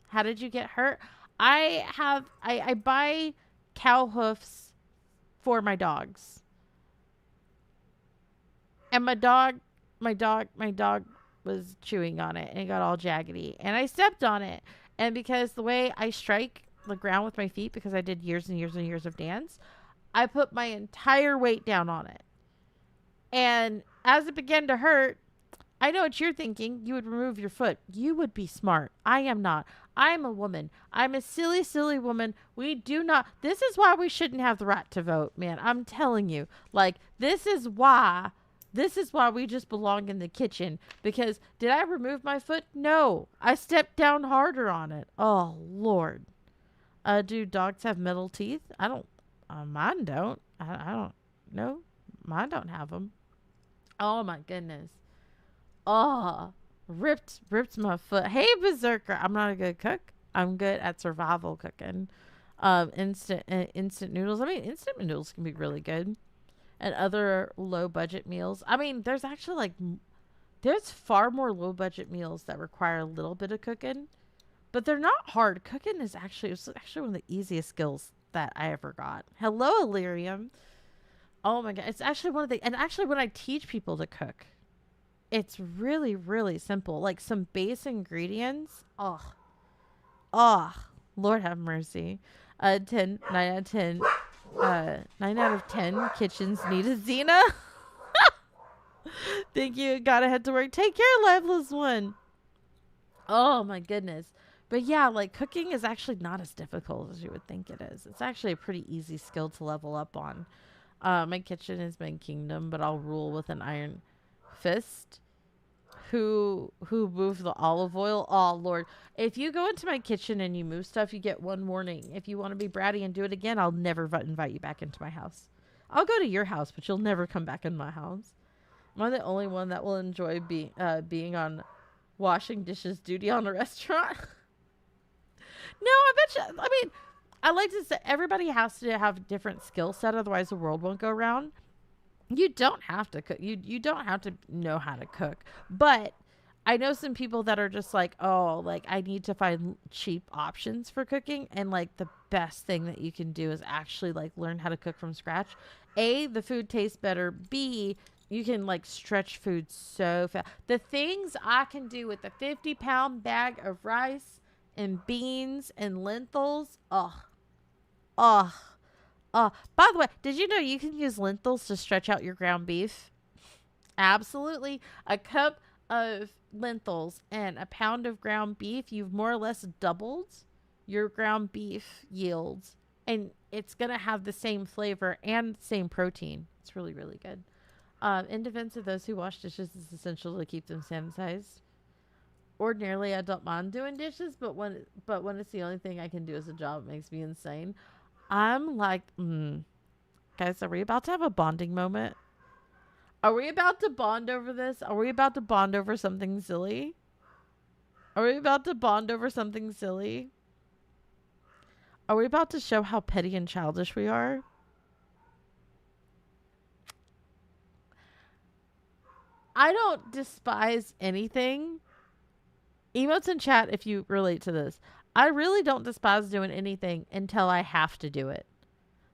How did you get hurt? I buy cow hoofs for my dogs. And my dog was chewing on it and it got all jaggedy. And I stepped on it. And because the way I strike the ground with my feet, because I did years and years and years of dance, I put my entire weight down on it. And as it began to hurt, I know what you're thinking. You would remove your foot. You would be smart. I am not. I'm a woman. I'm a silly, silly woman. We do not. This is why we shouldn't have the right to vote, man. I'm telling you. Like, this is why we just belong in the kitchen. Because did I remove my foot? No. I stepped down harder on it. Oh, Lord. Do dogs have metal teeth? I don't. Mine don't. I don't know. Mine don't have them. Oh, my goodness. Oh, ripped my foot. Hey, Berserker. I'm not a good cook. I'm good at survival cooking. Instant noodles. I mean, instant noodles can be really good. And other low budget meals. I mean, there's actually there's far more low budget meals that require a little bit of cooking, but they're not hard. Cooking is actually one of the easiest skills that I ever got. Hello, Illyrium. Oh my god, it's actually one of the, and actually when I teach people to cook, it's really, really simple. Like some base ingredients. Oh, Lord have mercy. 9 out of 10. 9 out of 10 kitchens need a Xena. Thank you. Gotta head to work. Take care, lifeless one. Oh my goodness. But yeah, like cooking is actually not as difficult as you would think it is. It's actually a pretty easy skill to level up on. My kitchen is my kingdom, but I'll rule with an iron fist. Who moved the olive oil? Oh Lord. If you go into my kitchen and you move stuff, you get one warning. If you want to be bratty and do it again, I'll never invite you back into my house. I'll go to your house, but you'll never come back in my house. Am I the only one that will enjoy being on washing dishes duty on a restaurant? No, I bet you. I mean, I like to say everybody has to have a different skill set, otherwise the world won't go round. You don't have to cook. You don't have to know how to cook. But I know some people that are just like, oh, like I need to find cheap options for cooking, and like the best thing that you can do is actually like learn how to cook from scratch. A, the food tastes better. B, you can like stretch food so fast. The things I can do with a 50-pound bag of rice and beans and lentils. Oh, oh. By the way, did you know you can use lentils to stretch out your ground beef? Absolutely. A cup of lentils and a pound of ground beef, you've more or less doubled your ground beef yields. And it's going to have the same flavor and same protein. It's really, really good. In defense of those who wash dishes, it's essential to keep them sanitized. Ordinarily, I don't mind doing dishes, but when it's the only thing I can do as a job, it makes me insane. I'm like, guys, are we about to have a bonding moment? Are we about to bond over this? Are we about to bond over something silly? Are we about to bond over something silly? Are we about to show how petty and childish we are? I don't despise anything. Emotes in chat if you relate to this. I really don't despise doing anything until I have to do it.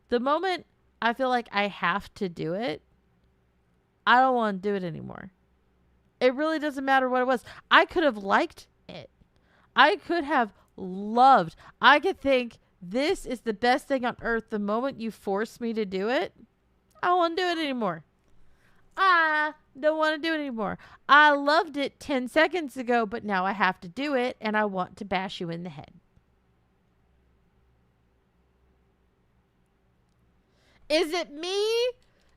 The moment I feel like I have to do it, I don't want to do it anymore. It really doesn't matter what it was. I could have liked it. I could have loved. I could think this is the best thing on earth. The moment you force me to do it, I don't want to do it anymore. I don't want to do it anymore. I loved it 10 seconds ago, but now I have to do it, and I want to bash you in the head. Is it me?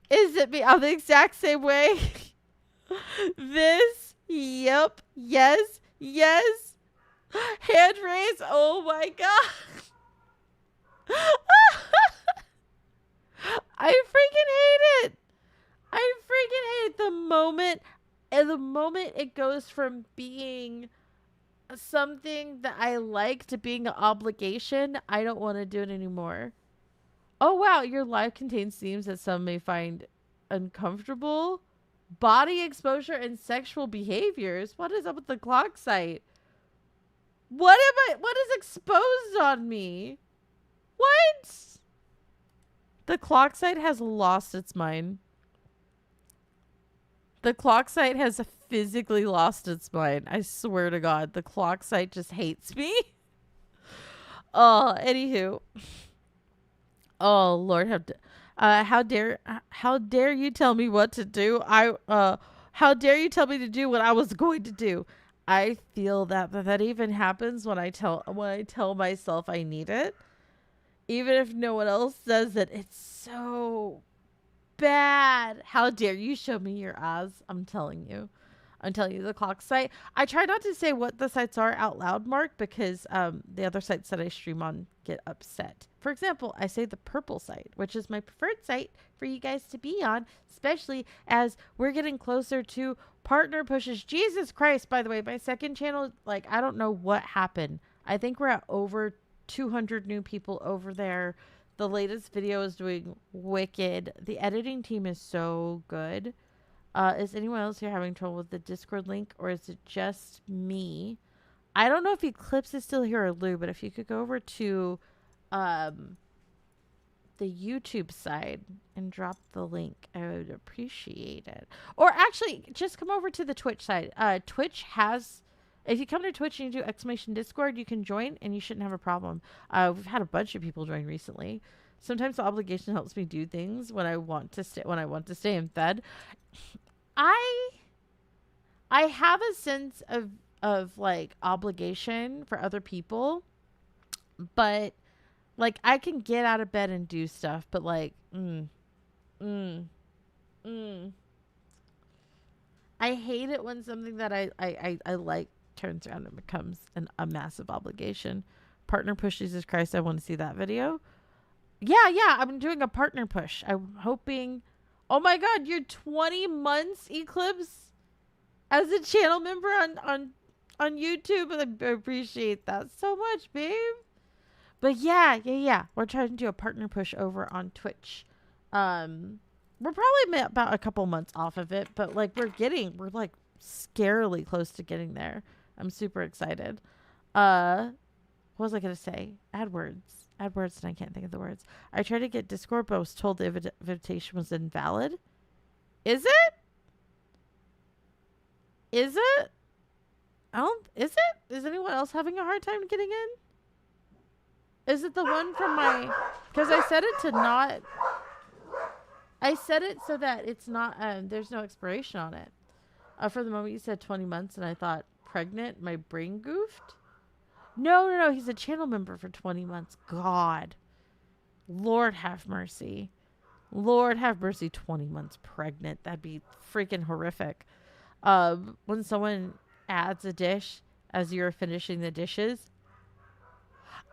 Is it me? I'm the exact same way. This? Yep. Yes. Yes. Hand raise. Oh my God. I freaking hate it. I freaking hate the moment it goes from being something that I like to being an obligation. I don't want to do it anymore. Oh wow, your life contains themes that some may find uncomfortable. Body exposure and sexual behaviors. What is up with the clock site? What is exposed on me? What? The clock site has lost its mind. The clock site has physically lost its mind. I swear to God, the clock site just hates me. Oh, anywho. Oh Lord, how dare you tell me what to do? How dare you tell me to do what I was going to do? I feel that even happens when I tell myself I need it, even if no one else says it. It's so bad. How dare you show me your eyes? I'm telling you the clock site. I try not to say what the sites are out loud, Mark, because the other sites that I stream on get upset. For example, I say the purple site, which is my preferred site for you guys to be on, especially as we're getting closer to partner pushes. Jesus Christ, by the way, my second channel, like, I don't know what happened. I think we're at over 200 new people over there. The latest video is doing wicked. The editing team is so good. Is anyone else here having trouble with the Discord link, or is it just me? I don't know if Eclipse is still here or Lou, but if you could go over to the the YouTube side and drop the link, I would appreciate it. Or actually, just come over to the Twitch side. Twitch has, if you come to Twitch and you do exclamation Discord, you can join and you shouldn't have a problem. We've had a bunch of people join recently. Sometimes the obligation helps me do things when I want to stay in fed. I have a sense of like obligation for other people, but like I can get out of bed and do stuff, but like I hate it when something that I like turns around and becomes a massive obligation. Partner push, Jesus Christ, I want to see that video. Yeah, I'm doing a partner push. I'm hoping. Oh my God, you're 20 months, Eclipse, as a channel member on YouTube, and I appreciate that so much, babe. But yeah. We're trying to do a partner push over on Twitch. We're probably about a couple months off of it, but like we're like scarily close to getting there. I'm super excited. What was I gonna say? AdWords, and I can't think of the words. I tried to get Discord, but I was told the invitation was invalid. Is it? Is it? Is anyone else having a hard time getting in? Is it the one from my, because I set it to not, I set it so that it's not, there's no expiration on it. For the moment you said 20 months and I thought pregnant, my brain goofed. No, he's a channel member for 20 months. God. Lord have mercy. 20 months pregnant. That'd be freaking horrific. When someone adds a dish as you're finishing the dishes,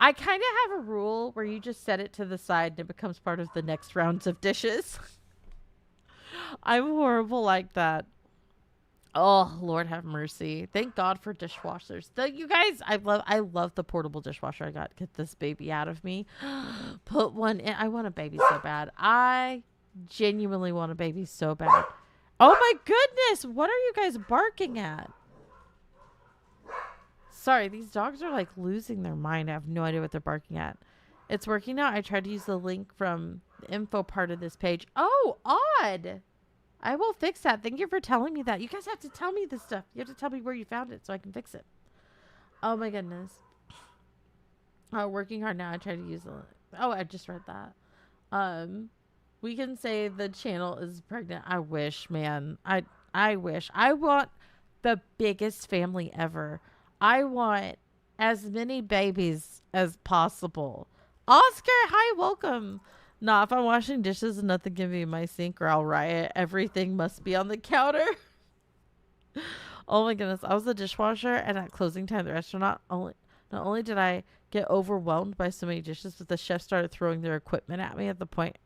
I kind of have a rule where you just set it to the side and it becomes part of the next rounds of dishes. I'm horrible like that. Oh, Lord have mercy. Thank God for dishwashers. You guys, I love the portable dishwasher I got. Get this baby out of me. Put one in. I want a baby so bad. I genuinely want a baby so bad. Oh my goodness. What are you guys barking at? Sorry, these dogs are like losing their mind. I have no idea what they're barking at. It's working now. I tried to use the link from the info part of this page. Oh, odd. I will fix that. Thank you for telling me that. You guys have to tell me this stuff. You have to tell me where you found it so I can fix it. Oh my goodness. Working hard now. I try to use the link. Oh, I just read that. We can say the channel is pregnant. I wish, man. I wish. I want the biggest family ever. I want as many babies as possible. Oscar, hi, welcome. Nah, if I'm washing dishes, nothing can be in my sink or I'll riot. Everything must be on the counter. Oh my goodness. I was a dishwasher, and at closing time, the restaurant, not only did I get overwhelmed by so many dishes, but the chef started throwing their equipment at me at the point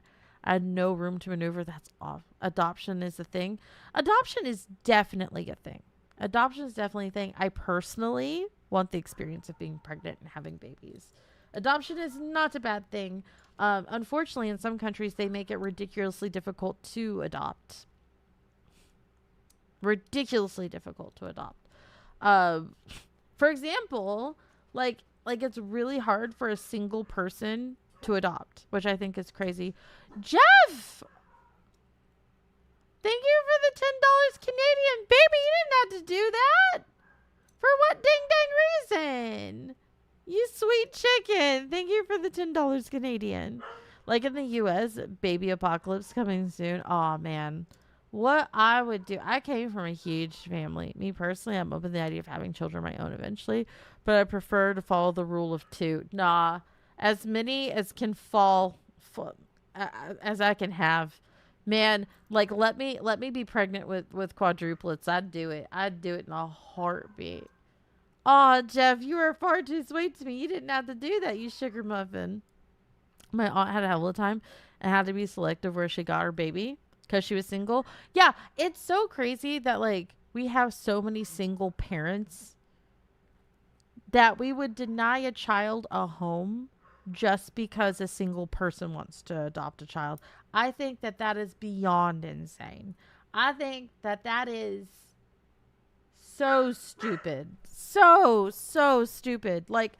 I had no room to maneuver. That's off. Adoption is a thing. Adoption is definitely a thing. I personally want the experience of being pregnant and having babies. Adoption is not a bad thing. Unfortunately, in some countries, they make it ridiculously difficult to adopt. For example, like it's really hard for a single person to adopt, which I think is crazy. Jeff, thank you for the $10 Canadian. Baby, you didn't have to do that. For what ding dang reason? You sweet chicken. Thank you for the $10 Canadian. Like in the U.S., baby apocalypse coming soon. Oh, man. What I would do. I came from a huge family. Me personally, I'm open to the idea of having children of my own eventually. But I prefer to follow the rule of 2. Nah. As many as can fall as I can have. Man, like let me be pregnant with quadruplets. I'd do it. In a heartbeat. Oh, Jeff, you are far too sweet to me. You didn't have to do that, you sugar muffin. My aunt had a hell of a time and had to be selective where she got her baby because she was single. Yeah, it's so crazy that like we have so many single parents that we would deny a child a home just because a single person wants to adopt a child. I think that is beyond insane. I think that is so stupid. So stupid. Like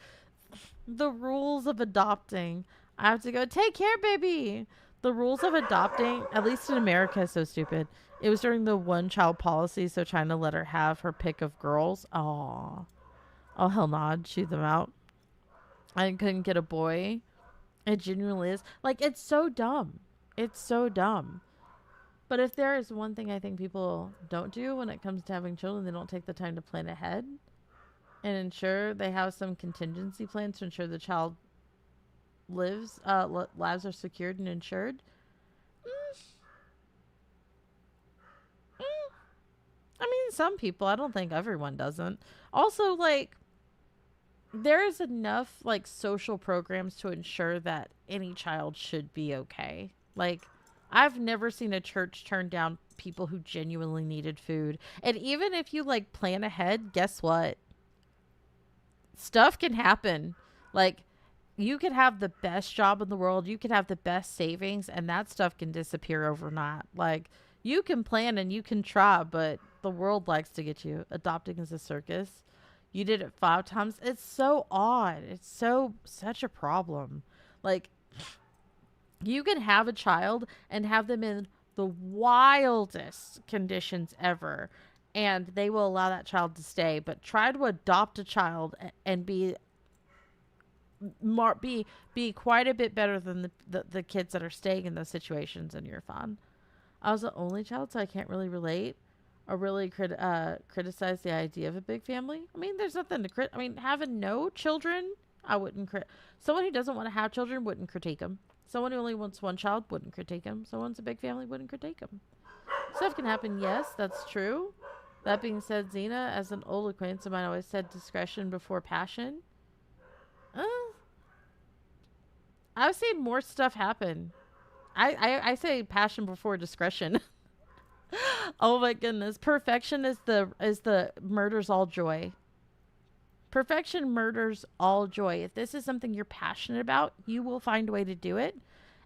the rules of adopting. I have to go, take care, baby. The rules of adopting, at least in America, is so stupid. It was during the one child policy, so China let her have her pick of girls. Oh, hell no, I'd shoot them out. I couldn't get a boy. It genuinely is. Like, it's so dumb. It's so dumb. But if there is one thing I think people don't do when it comes to having children, they don't take the time to plan ahead and ensure they have some contingency plans to ensure the child lives, lives are secured and insured. I mean, some people. I don't think everyone doesn't. Also, like, there is enough like social programs to ensure that any child should be okay. Like, I've never seen a church turn down people who genuinely needed food. And even if you like plan ahead, guess what? Stuff can happen. Like, you could have the best job in the world, you could have the best savings, and that stuff can disappear overnight. Like, you can plan and you can try, but the world likes to get you. Adopting is a circus. You did it 5 times. It's so odd. It's such a problem. Like, you can have a child and have them in the wildest conditions ever, and they will allow that child to stay. But try to adopt a child and be quite a bit better than the kids that are staying in those situations, and you're fine. I was the only child, so I can't really relate or really criticize the idea of a big family. I mean, there's nothing to I mean, having no children, I wouldn't someone who doesn't want to have children wouldn't critique them. Someone who only wants one child wouldn't critique them. Someone who's a big family wouldn't critique them. Stuff can happen. Yes, that's true. That being said, Xena, as an old acquaintance of mine, always said discretion before passion. I've seen more stuff happen. I say passion before discretion. Oh my goodness. Perfection is the murders all joy. Perfection murders all joy. If this is something you're passionate about, you will find a way to do it.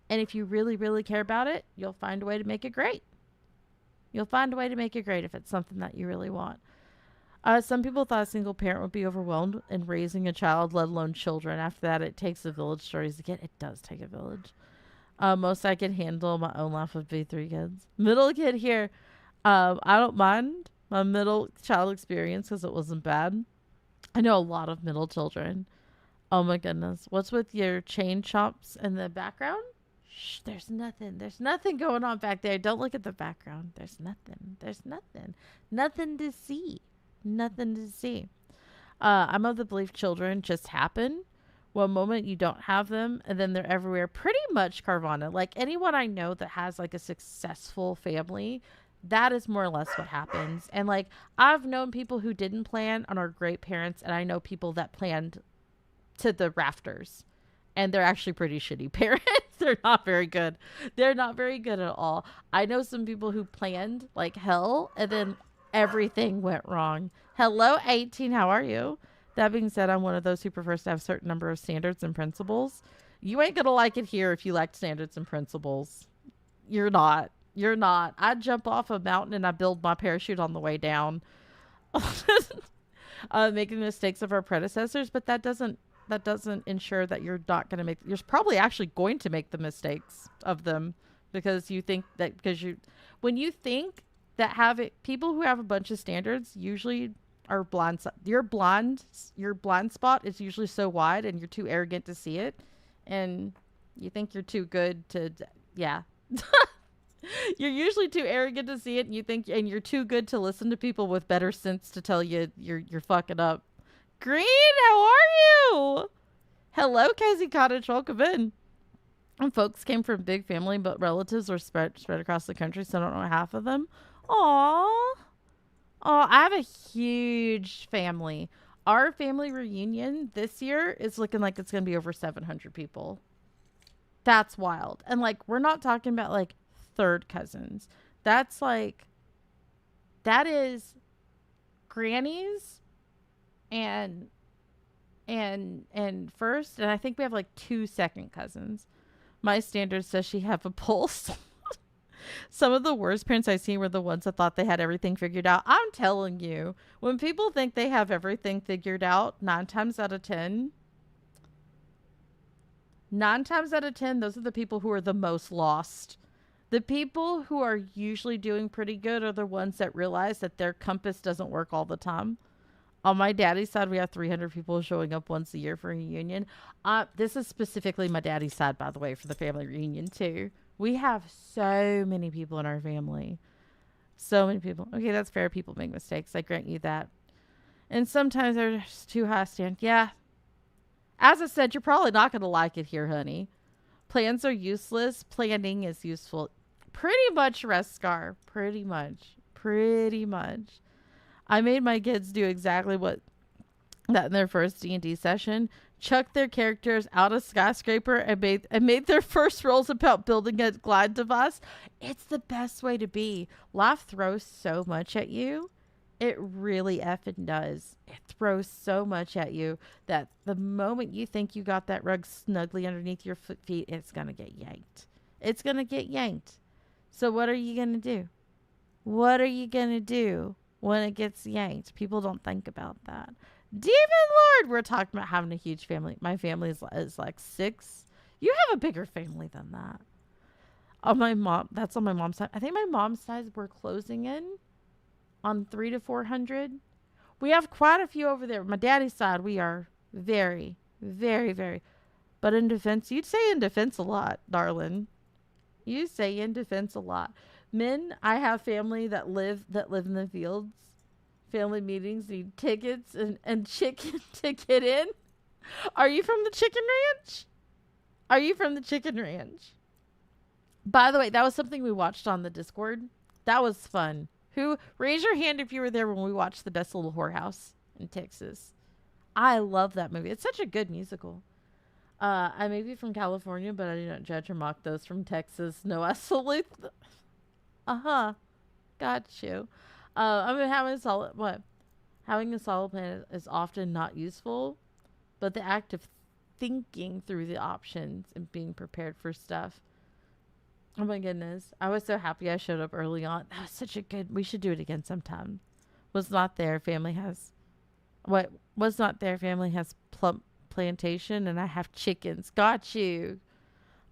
And if you really, really care about it, you'll find a way to make it great. You'll find a way to make it great if it's something that you really want. Some people thought a single parent would be overwhelmed in raising a child, let alone children. After that, it takes a village to raise a kid. It does take a village. Most I can handle my own life would be 3 kids. Middle kid here. I don't mind my middle child experience because it wasn't bad. I know a lot of middle children. Oh my goodness. What's with your chain chomps in the background? Shh, there's nothing. There's nothing going on back there. Don't look at the background. There's nothing. There's nothing. Nothing to see. Nothing to see. I'm of the belief children just happen. One moment you don't have them, and then they're everywhere. Pretty much, Carvana. Like, anyone I know that has like a successful family, that is more or less what happens. And like, I've known people who didn't plan and are great parents, and I know people that planned to the rafters, and they're actually pretty shitty parents. They're not very good. They're not very good at all. I know some people who planned like hell, and then everything went wrong. Hello, 18. How are you? That being said, I'm one of those who prefers to have a certain number of standards and principles. You ain't gonna like it here if you like standards and principles. You're not. You're not. I jump off a mountain and I build my parachute on the way down. Making the mistakes of our predecessors, but that doesn't ensure that you're not going to make. You're probably actually going to make the mistakes of them because you think that when you think that people who have a bunch of standards usually are blind. Your blind spot is usually so wide, and you're too arrogant to see it, and you think you're too good to. Yeah. You're usually too arrogant to see it, and you're too good to listen to people with better sense to tell you you're fucking up. Green, how are you? Hello, Casey Cottage. Welcome in. And folks came from big family, but relatives were spread across the country, so I don't know half of them. Aww. Oh, I have a huge family. Our family reunion this year is looking like it's going to be over 700 people. That's wild. And like, we're not talking about like third cousins. That is grannies and first, and I think we have like 2 second cousins. My standard says she have a pulse. Some of the worst parents I seen were the ones that thought they had everything figured out. I'm telling you, when people think they have everything figured out, 9 times out of 10, 9 times out of 10, those are the people who are the most lost. The people who are usually doing pretty good are the ones that realize that their compass doesn't work all the time. On my daddy's side, we have 300 people showing up once a year for a reunion. This is specifically my daddy's side, by the way, for the family reunion, too. We have so many people in our family. So many people. Okay, that's fair. People make mistakes. I grant you that. And sometimes they're just too high stand. Yeah. As I said, you're probably not going to like it here, honey. Plans are useless. Planning is useful. Pretty much, Rescar. Pretty much. Pretty much. I made my kids do exactly what that in their first D&D session. Chucked their characters out of skyscraper and made their first rolls about building a glide device. It's the best way to be. Life throws so much at you. It really effing does. It throws so much at you that the moment you think you got that rug snugly underneath your feet, it's going to get yanked. It's going to get yanked. So what are you going to do? What are you going to do when it gets yanked? People don't think about that. Demon Lord, we're talking about having a huge family. My family is like 6. You have a bigger family than that. That's on my mom's side. I think my mom's side we're closing in on 300 to 400. We have quite a few over there. My daddy's side, we are very, very, very. But in defense, you'd say in defense a lot, darling. You say in defense a lot. Men, I have family that live in the fields. Family meetings need tickets and chicken to get in. Are you from the chicken ranch? Are you from the chicken ranch? By the way, that was something we watched on the Discord. That was fun. Raise your hand if you were there when we watched The Best Little Whorehouse in Texas. I love that movie. It's such a good musical. I may be from California, but I do not judge or mock those from Texas. No, I salute them. Got you. I mean, having a solid plan is often not useful, but the act of thinking through the options and being prepared for stuff. Oh my goodness. I was so happy I showed up early on. That was such a good, we should do it again sometime. Was not there, family has plum plantation and I have chickens. Got you.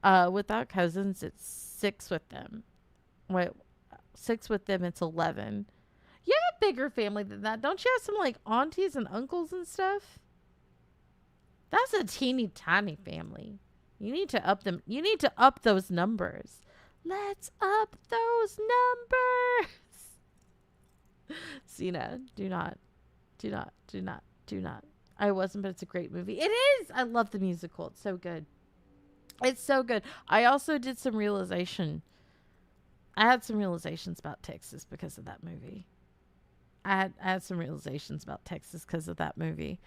Without cousins, it's 6 with them. 6 with them, it's 11. You have a bigger family than that. Don't you have some like aunties and uncles and stuff? That's a teeny tiny family. You need to up them. You need to up those numbers. Let's up those numbers. Cena, do not. I wasn't, but it's a great movie. It is. I love the musical. It's so good. It's so good. I also did some realization. I had some realizations about Texas because of that movie. I had some realizations about Texas because of that movie.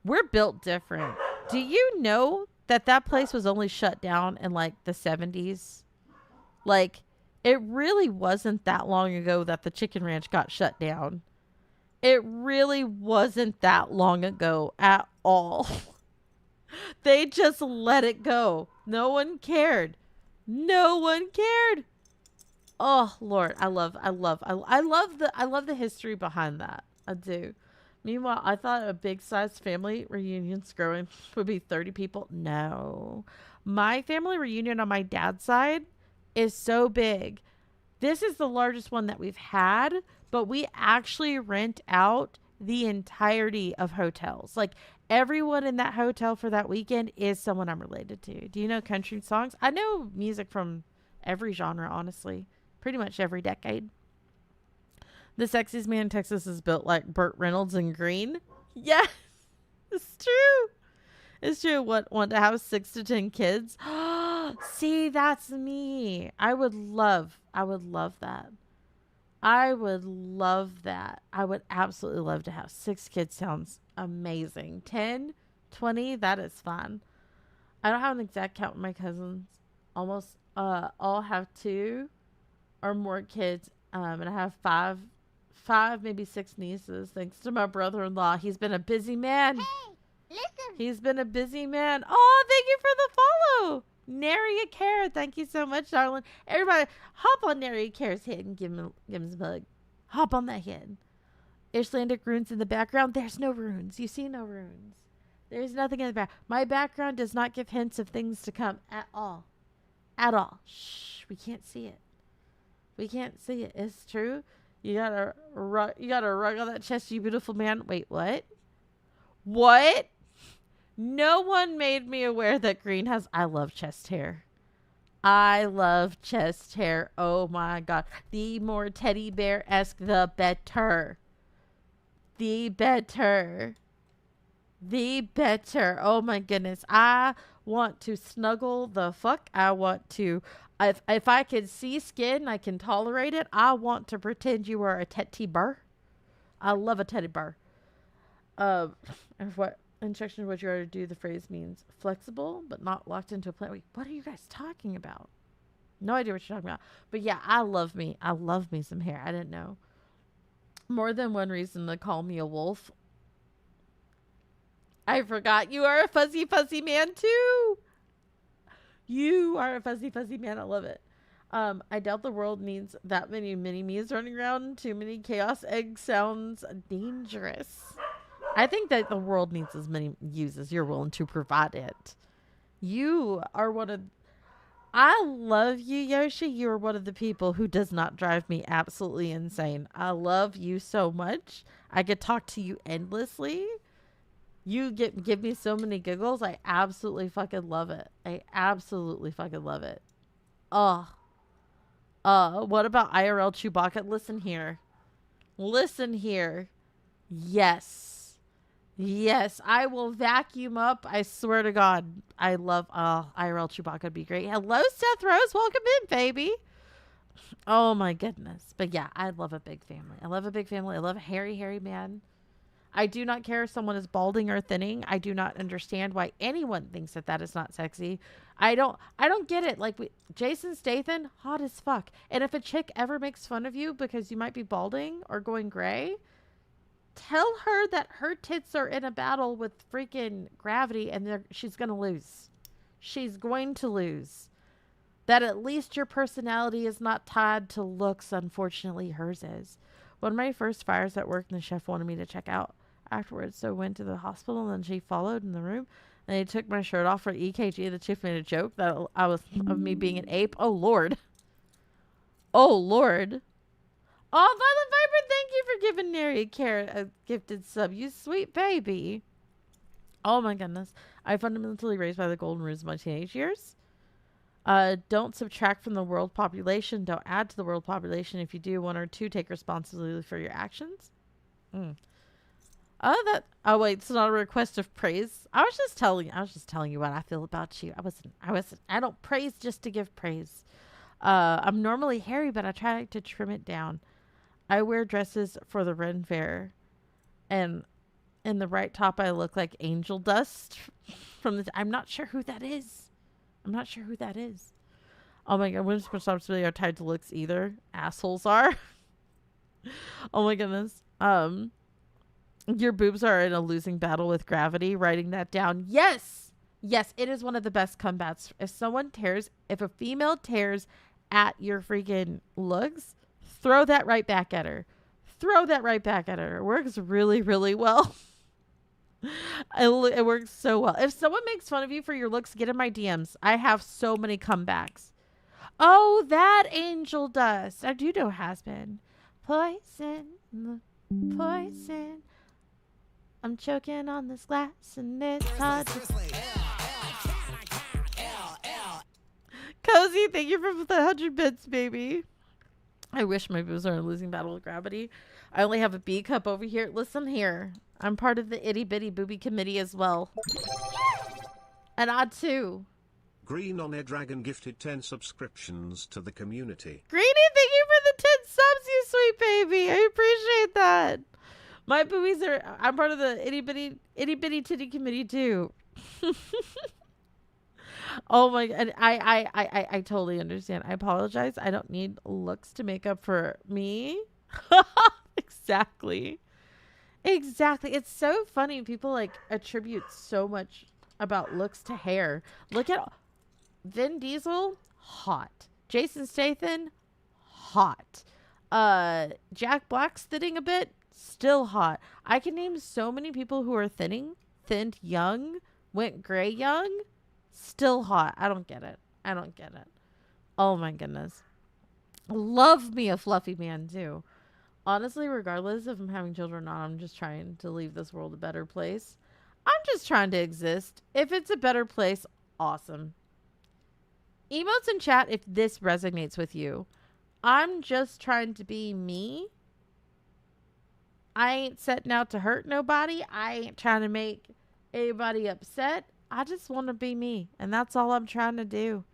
We're built different. Do you know that place was only shut down in like the 70s? Like, it really wasn't that long ago that the chicken ranch got shut down. It really wasn't that long ago at all. They just let it go. No one cared. No one cared. Oh Lord, I love the history behind that. I do. Meanwhile, I thought a big size family reunion growing would be 30 people. No. My family reunion on my dad's side is so big. This is the largest one that we've had, but we actually rent out the entirety of hotels. Like, everyone in that hotel for that weekend is someone I'm related to. Do you know country songs? I know music from every genre, honestly. Pretty much every decade. The sexiest man in Texas is built like Burt Reynolds and Green. Yes, it's true. It's true. Want to have 6 to 10 kids? See, that's me. I would love that. I would love that. I would absolutely love to have 6 kids. Sounds amazing. 10, 20, that is fun. I don't have an exact count with my cousins. Almost all have 2 or more kids. And I have 5, maybe 6 nieces, thanks to my brother-in-law. He's been a busy man. Hey, listen. He's been a busy man. Oh, thank you for the follow. Nary a care. Thank you so much, darling. Everybody, hop on Nary a care's head and give him a hug. Hop on that head. Icelandic runes in the background. There's no runes. You see no runes. There's nothing in the back. My background does not give hints of things to come at all. At all. Shh. We can't see it. We can't see it. It's true. You got a rug on that chest, you beautiful man. Wait, what? What? No one made me aware that green has... I love chest hair. I love chest hair. Oh my god. The more teddy bear-esque, the better. The better. The better. Oh my goodness. I want to snuggle the fuck. I want to... If I can see skin, I can tolerate it. I want to pretend you are a teddy bear. I love a teddy bear. And what instructions would you are to do? The phrase means flexible, but not locked into a plan. Wait, what are you guys talking about? No idea what you're talking about. But yeah, I love me. I love me some hair. I didn't know. More than one reason to call me a wolf. I forgot you are a fuzzy, fuzzy man too. You are a fuzzy, fuzzy man. I love it. I doubt the world needs that many mini-me's running around. Too many chaos egg sounds dangerous. I think that the world needs as many yous as you're willing to provide it. You are one of... I love you, Yoshi. You are one of the people who does not drive me absolutely insane. I love you so much. I could talk to you endlessly. You give me so many giggles. I absolutely fucking love it. I absolutely fucking love it. What about IRL Chewbacca? Listen here. Listen here. Yes. Yes, I will vacuum up. I swear to God. I love IRL Chewbacca would be great. Hello, Seth Rose. Welcome in, baby. Oh my goodness. But yeah, I love a big family. I love a big family. I love a hairy, hairy man. I do not care if someone is balding or thinning. I do not understand why anyone thinks that that is not sexy. I don't get it. Like Jason Statham, hot as fuck. And if a chick ever makes fun of you because you might be balding or going gray, tell her that her tits are in a battle with freaking gravity and she's going to lose. She's going to lose. That at least your personality is not tied to looks. Unfortunately, hers is. One of my first fires at work, and the chef wanted me to check out afterwards, so I went to the hospital, and then she followed in the room, and they took my shirt off for EKG. The chief made a joke that I was of me being an ape. Oh Lord. Oh Lord. Oh, Violet Viper, thank you for giving Neri a gifted sub. You sweet baby. Oh my goodness. I fundamentally raised by the golden rules of my teenage years. Don't subtract from the world population. Don't add to the world population. If you do one or two, take responsibility for your actions. Oh wait, it's not a request of praise. I was just telling you what I feel about you. I don't praise just to give praise. I'm normally hairy, but I try to trim it down. I wear dresses for the Ren Fair, and in the right top, I look like angel dust I'm not sure who that is. I'm not sure who that is. Oh my god, women's responsibility are tied to looks either. Assholes are. Oh my goodness. Your boobs are in a losing battle with gravity. Writing that down. Yes! Yes, it is one of the best comebacks. If a female tears at your freaking looks, throw that right back at her. Throw that right back at her. It works really, really well. It works so well. If someone makes fun of you for your looks, get in my DMs. I have so many comebacks. Oh, that angel dust. I do know has been. Poison. Poison. I'm choking on this glass and it's hard to... Cozy, thank you for the 100 bits, baby. I wish my boobs are in a losing battle with gravity. I only have a B cup over here. Listen here. I'm part of the itty bitty booby committee as well. And I too. Green on Air Dragon gifted 10 subscriptions to the community. Greenie, thank you for the 10 subs, you sweet baby. I appreciate that. My boobies are... I'm part of the itty bitty titty committee too. Oh my god. I totally understand. I apologize. I don't need looks to make up for me. Exactly. It's so funny. People like attribute so much about looks to hair. Look at Vin Diesel, hot. Jason Statham, hot. Jack Black's thinning a bit, still hot. I can name so many people who are thinning thinned young, went gray young, still hot. I don't get it. I don't get it. Oh my goodness. Love me a fluffy man too. Honestly, regardless if I'm having children or not, I'm just trying to leave this world a better place. I'm just trying to exist. If it's a better place, awesome. Emotes in chat if this resonates with you. I'm just trying to be me. I ain't setting out to hurt nobody. I ain't trying to make anybody upset. I just want to be me. And that's all I'm trying to do.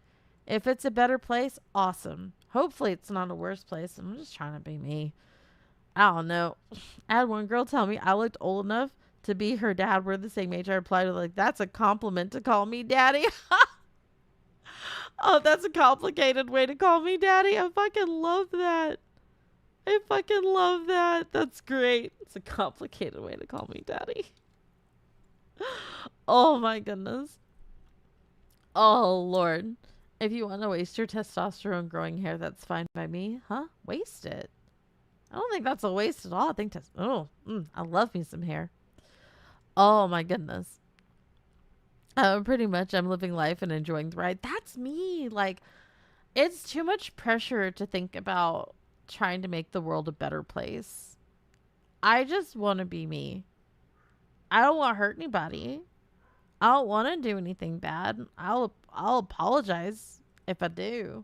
If it's a better place, awesome. Hopefully it's not a worse place. I'm just trying to be me. I don't know. I had one girl tell me I looked old enough to be her dad. We're the same age. I replied with like, that's a compliment to call me daddy. Oh, that's a complicated way to call me daddy. I fucking love that. I fucking love that. That's great. It's a complicated way to call me daddy. Oh my goodness. Oh Lord. If you want to waste your testosterone growing hair, that's fine by me. Huh? Waste it. I don't think that's a waste at all. I think I love me some hair. Oh my goodness. Pretty much I'm living life and enjoying the ride. That's me. Like, it's too much pressure to think about trying to make the world a better place. I just want to be me. I don't want to hurt anybody. I don't want to do anything bad. I'll apologize if I do.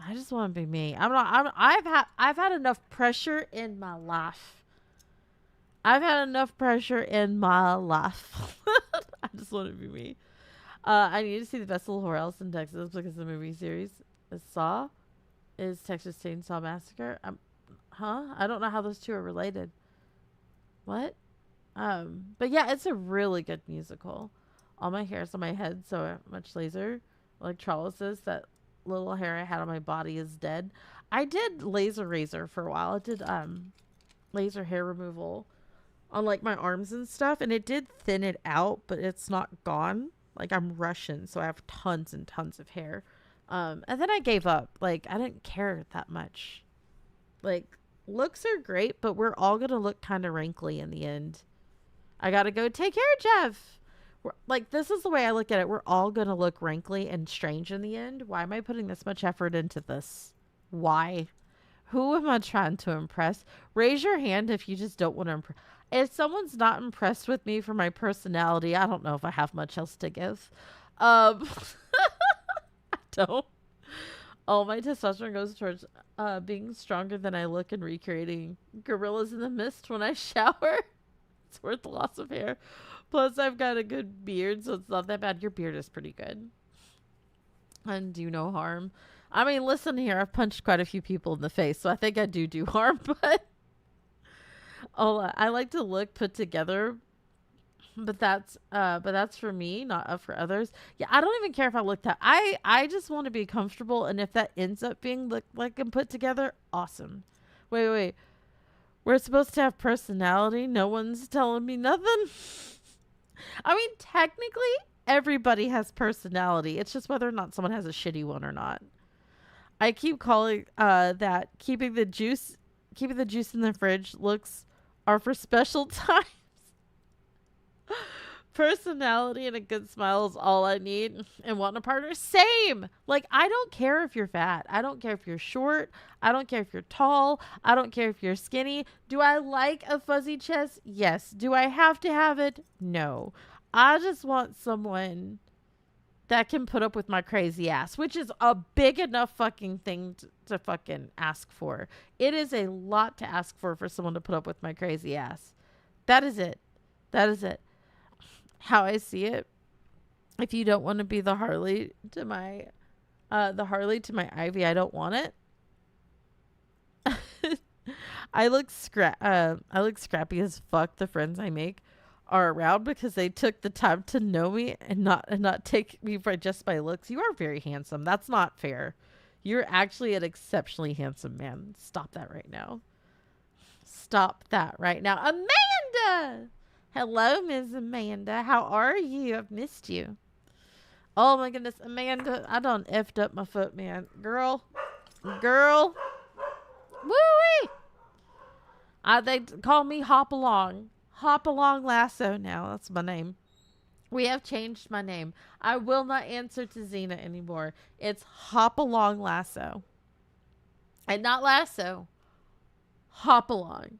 I just want to be me. I've had enough pressure in my life. I've had enough pressure in my life. I just want to be me. I need to see the best little whorehouse in Texas because the movie series is Saw is Texas Chainsaw Massacre. I don't know how those two are related. What? But yeah, it's a really good musical. All my hair's on my head, so much laser electrolysis. That little hair I had on my body is dead. I did laser razor for a while. I did laser hair removal on like my arms and stuff, and it did thin it out, but it's not gone. Like, I'm Russian, so I have tons and tons of hair. And then I gave up. Like, I didn't care that much. Like, looks are great, but we're all gonna look kind of wrinkly in the end. I gotta go take care of Jeff. Like, this is the way I look at it. We're all gonna look wrinkly and strange in the end. Why am I putting this much effort into this? Why? Who am I trying to impress? Raise your hand if you just don't want to impress. If someone's not impressed with me for my personality, I don't know if I have much else to give. I don't. Oh, my testosterone goes towards being stronger than I look and recreating gorillas in the mist when I shower. It's worth the loss of hair. Plus, I've got a good beard, so it's not that bad. Your beard is pretty good. And do no harm. I mean, listen here. I've punched quite a few people in the face, so I think I do harm, but... Oh, I like to look put together, but that's for me, not for others. Yeah, I don't even care if I look that. I just want to be comfortable, and if that ends up being look like I'm put together, awesome. Wait. We're supposed to have personality. No one's telling me nothing. I mean, technically, everybody has personality. It's just whether or not someone has a shitty one or not. I keep calling that keeping the juice in the fridge looks are for special times. Personality and a good smile is all I need, and wanting a partner, same. Like, I don't care if you're fat. I don't care if you're short. I don't care if you're tall. I don't care if you're skinny. Do I like a fuzzy chest? Yes. Do I have to have it? No. I just want someone that can put up with my crazy ass, which is a big enough fucking thing to fucking ask for. It is a lot to ask for someone to put up with my crazy ass. That is it. How I see it. If you don't want to be the Harley to my Ivy, I don't want it. I look scrappy as fuck. The friends I make are around because they took the time to know me and not take me for just my looks. You are very handsome. That's not fair. You're actually an exceptionally handsome man. Stop that right now. Amanda! Hello, Ms. Amanda. How are you? I've missed you. Oh my goodness, Amanda. I done effed up my foot, man. Girl. Woo-wee! They call me Hop Along. Hop Along Lasso now. That's my name. We have changed my name. I will not answer to Xena anymore. It's Hop Along Lasso. And not Lasso. Hop Along.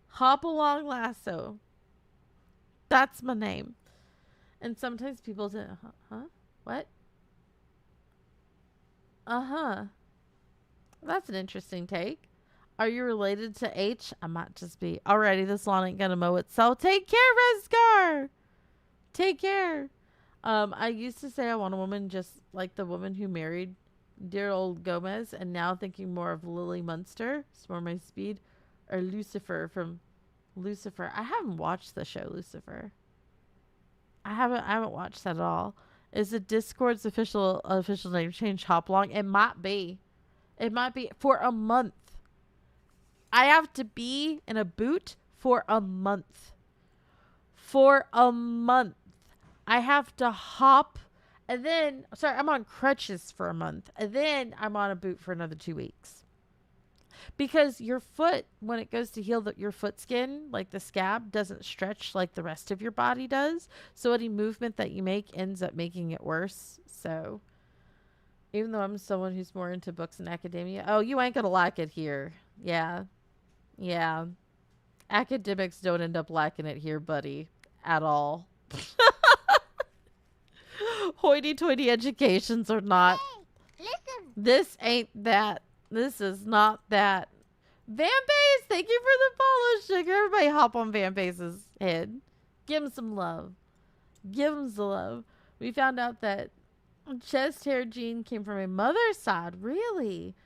Hop Along Lasso. That's my name. And sometimes people say, huh? What? Uh-huh. That's an interesting take. Are you related to H? I might just be. Alrighty, this lawn ain't gonna mow itself. Take care, Resgar! Take care. I used to say I want a woman just like the woman who married dear old Gomez, and now thinking more of Lily Munster, it's more my speed, or Lucifer from Lucifer. I haven't watched the show Lucifer. I haven't watched that at all. Is it Discord's official name change Hoplong? It might be. It might be for a month. I have to be in a boot for a month. For a month. I have to hop, and then, sorry, I'm on crutches for a month, and then I'm on a boot for another 2 weeks. Because your foot, when it goes to heal your foot skin, like the scab, doesn't stretch like the rest of your body does. So any movement that you make ends up making it worse. So even though I'm someone who's more into books and academia, oh, you ain't going to like it here. Yeah. Yeah. Academics don't end up liking it here, buddy, at all. Hoity-toity educations are not. Hey, listen. This ain't that. This is not that. Vampase, thank you for the follow, sugar. Everybody hop on Vampase's head. Give him some love. Give him some love. We found out that chest hair gene came from my mother's side. Really?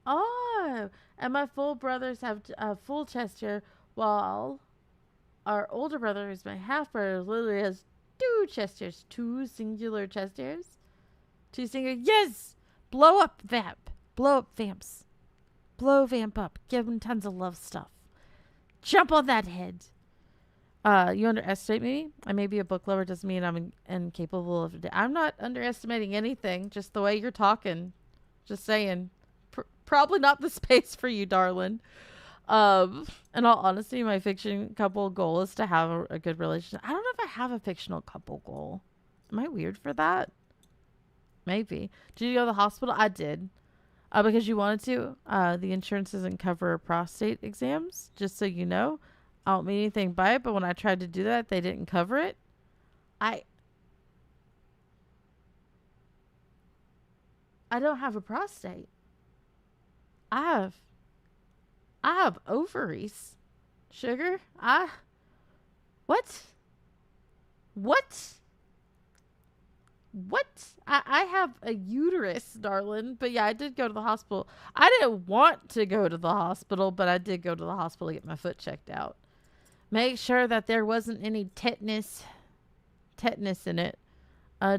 Oh. And my full brothers have full chest hair, while our older brother, who's my half brother, literally has 2 chest hairs. 2 singular chest hairs. 2 singular. Yes! Blow up vamp. Blow up vamps. Blow vamp up. Give him tons of love stuff. Jump on that head. You underestimate me? I may be a book lover, doesn't mean I'm incapable of. I'm not underestimating anything. Just the way you're talking. Just saying. Probably not the space for you, darling. In all honesty, my fiction couple goal is to have a good relationship. I don't know if I have a fictional couple goal. Am I weird for that? Maybe. Did you go to the hospital? I did. Because you wanted to. The insurance doesn't cover prostate exams, just so you know. I don't mean anything by it, but when I tried to do that, they didn't cover it. I don't have a prostate. I have ovaries. Sugar? What? I have a uterus, darling. But yeah, I did go to the hospital. I didn't want to go to the hospital, but I did go to the hospital to get my foot checked out. Make sure that there wasn't any tetanus in it.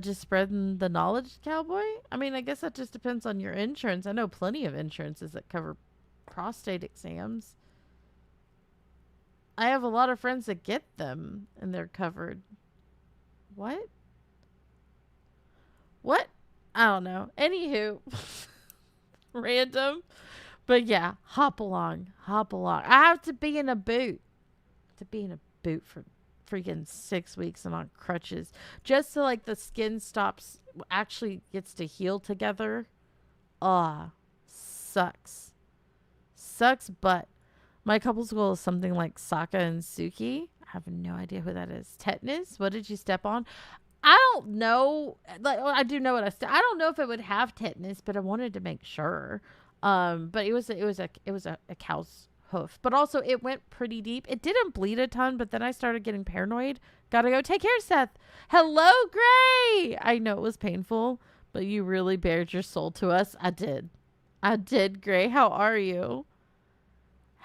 Just spreading the knowledge, cowboy. I mean, I guess that just depends on your insurance. I know plenty of insurances that cover prostate exams. I have a lot of friends that get them and they're covered. What? I don't know. Anywho, random. But yeah, hop along. I have to be in a boot. For freaking 6 weeks and on crutches. Just so like the skin actually gets to heal together. Sucks. Sucks, but my couple's goal is something like Sokka and Suki. I have no idea who that is. Tetanus? What did you step on? I don't know. Like, I do know what I don't know if it would have tetanus, but I wanted to make sure. But it was a cow's hoof. But also it went pretty deep. It didn't bleed a ton, but then I started getting paranoid. Gotta go. Take care, Seth. Hello, Gray. I know it was painful, but you really bared your soul to us. I did, Gray. How are you?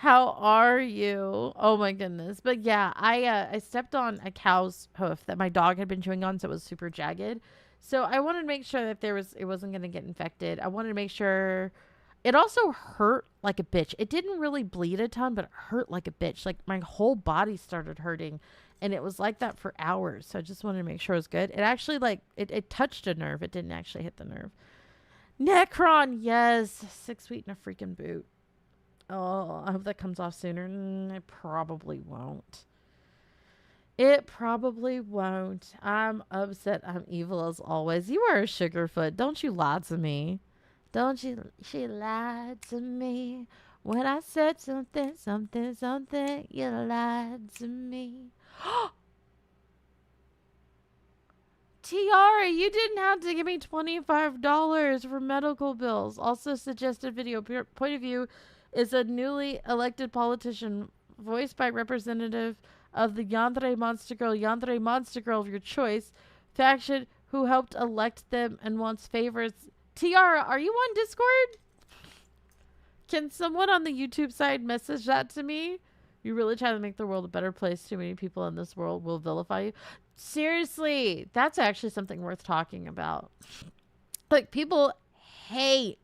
Oh my goodness. But yeah, I stepped on a cow's hoof that my dog had been chewing on, so it was super jagged. So I wanted to make sure that it wasn't going to get infected. I wanted to make sure it also hurt like a bitch. It didn't really bleed a ton, but it hurt like a bitch. Like my whole body started hurting, and it was like that for hours. So I just wanted to make sure it was good. It actually it touched a nerve. It didn't actually hit the nerve. Necron, yes. 6 feet in a freaking boot. Oh, I hope that comes off sooner. It probably won't. It probably won't. I'm upset. I'm evil as always. You are a sugarfoot. Don't you lie to me. Don't you? She lied to me when I said something, something, something. You lied to me. Tiara, you didn't have to give me $25 for medical bills. Also, suggested video point of view is a newly elected politician voiced by representative of the Yandere Monster Girl of your choice faction who helped elect them and wants favors. Tiara, are you on Discord? Can someone on the YouTube side message that to me? You really try to make the world a better place. Too many people in this world will vilify you. Seriously, that's actually something worth talking about. Like, people hate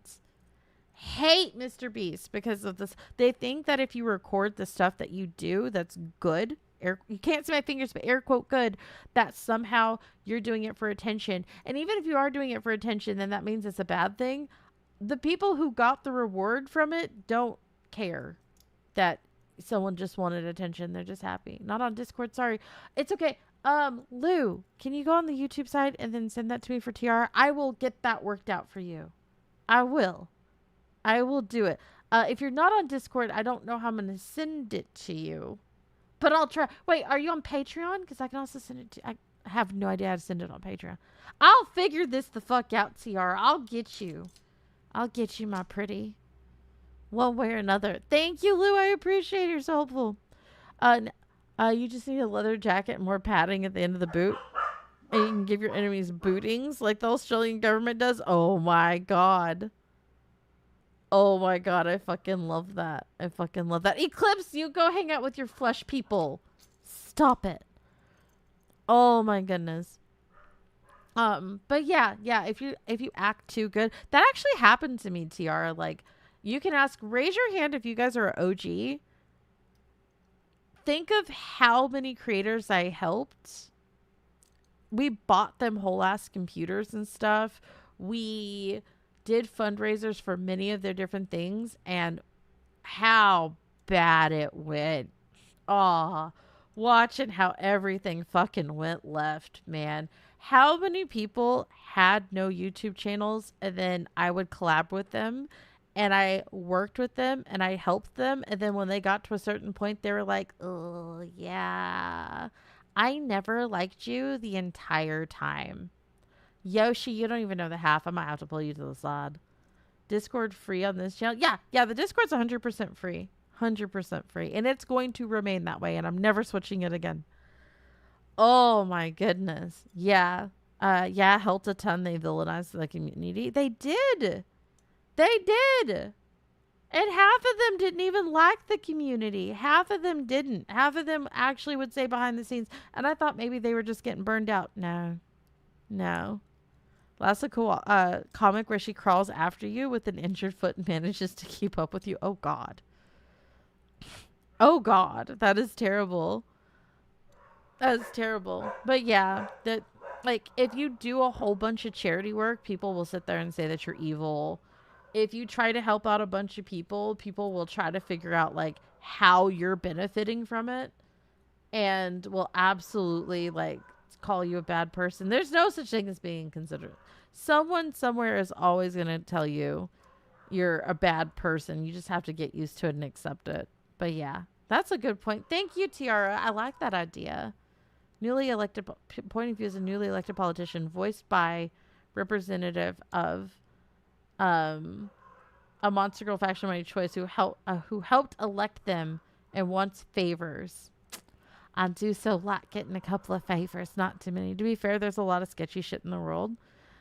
Mr. Beast because of this. They think that if you record the stuff that you do that's good, you can't see my fingers, but air quote good, that somehow you're doing it for attention. And even if you are doing it for attention, then that means it's a bad thing. The people who got the reward from it don't care that someone just wanted attention. They're just happy. Not on Discord, sorry. It's okay. Lou, can you go on the YouTube side and then send that to me for TR? I will get that worked out for you. I will do it. If you're not on Discord, I don't know how I'm going to send it to you, but I'll try. Wait, are you on Patreon? Because I can also send it to, I have no idea how to send it on Patreon. I'll figure this the fuck out, TR. I'll get you, my pretty. One way or another. Thank you, Lou. I appreciate it. You're so helpful. You just need a leather jacket and more padding at the end of the boot. And you can give your enemies bootings like the Australian government does. Oh my god. Oh my god. I fucking love that. Eclipse, you go hang out with your flesh people. Stop it. Oh my goodness. But yeah, if you act too good, that actually happened to me, Tiara. Like, you can raise your hand if you guys are OG. Think of how many creators I helped. We bought them whole ass computers and stuff. We did fundraisers for many of their different things, and how bad it went. Oh, watching how everything fucking went left, man. How many people had no YouTube channels, and then I would collab with them and I worked with them and I helped them, and then when they got to a certain point they were like, oh yeah, I never liked you the entire time. Yoshi, you don't even know the half. I might have to pull you to the side. Discord free on this channel. Yeah, the Discord's 100% free. 100% free, and it's going to remain that way, and I'm never switching it again. Oh my goodness. Yeah, helped a ton. They villainized the community. They did. And half of them didn't even like the community. Half of them didn't. Half of them actually would say behind the scenes. And I thought maybe they were just getting burned out. No. That's a cool comic where she crawls after you with an injured foot and manages to keep up with you. Oh, God. That is terrible. But yeah, that, like, if you do a whole bunch of charity work, people will sit there and say that you're evil. If you try to help out a bunch of people, people will try to figure out, like, how you're benefiting from it, and will absolutely, like, call you a bad person. There's no such thing as being considerate. Someone somewhere is always going to tell you you're a bad person. You just have to get used to it and accept it. But yeah, that's a good point. Thank you, Tiara. I like that idea. Newly elected point of view is a newly elected politician voiced by representative of a Monster Girl faction of my choice who helped elect them and wants favors. I do so like getting a couple of favors, not too many. To be fair, there's a lot of sketchy shit in the world,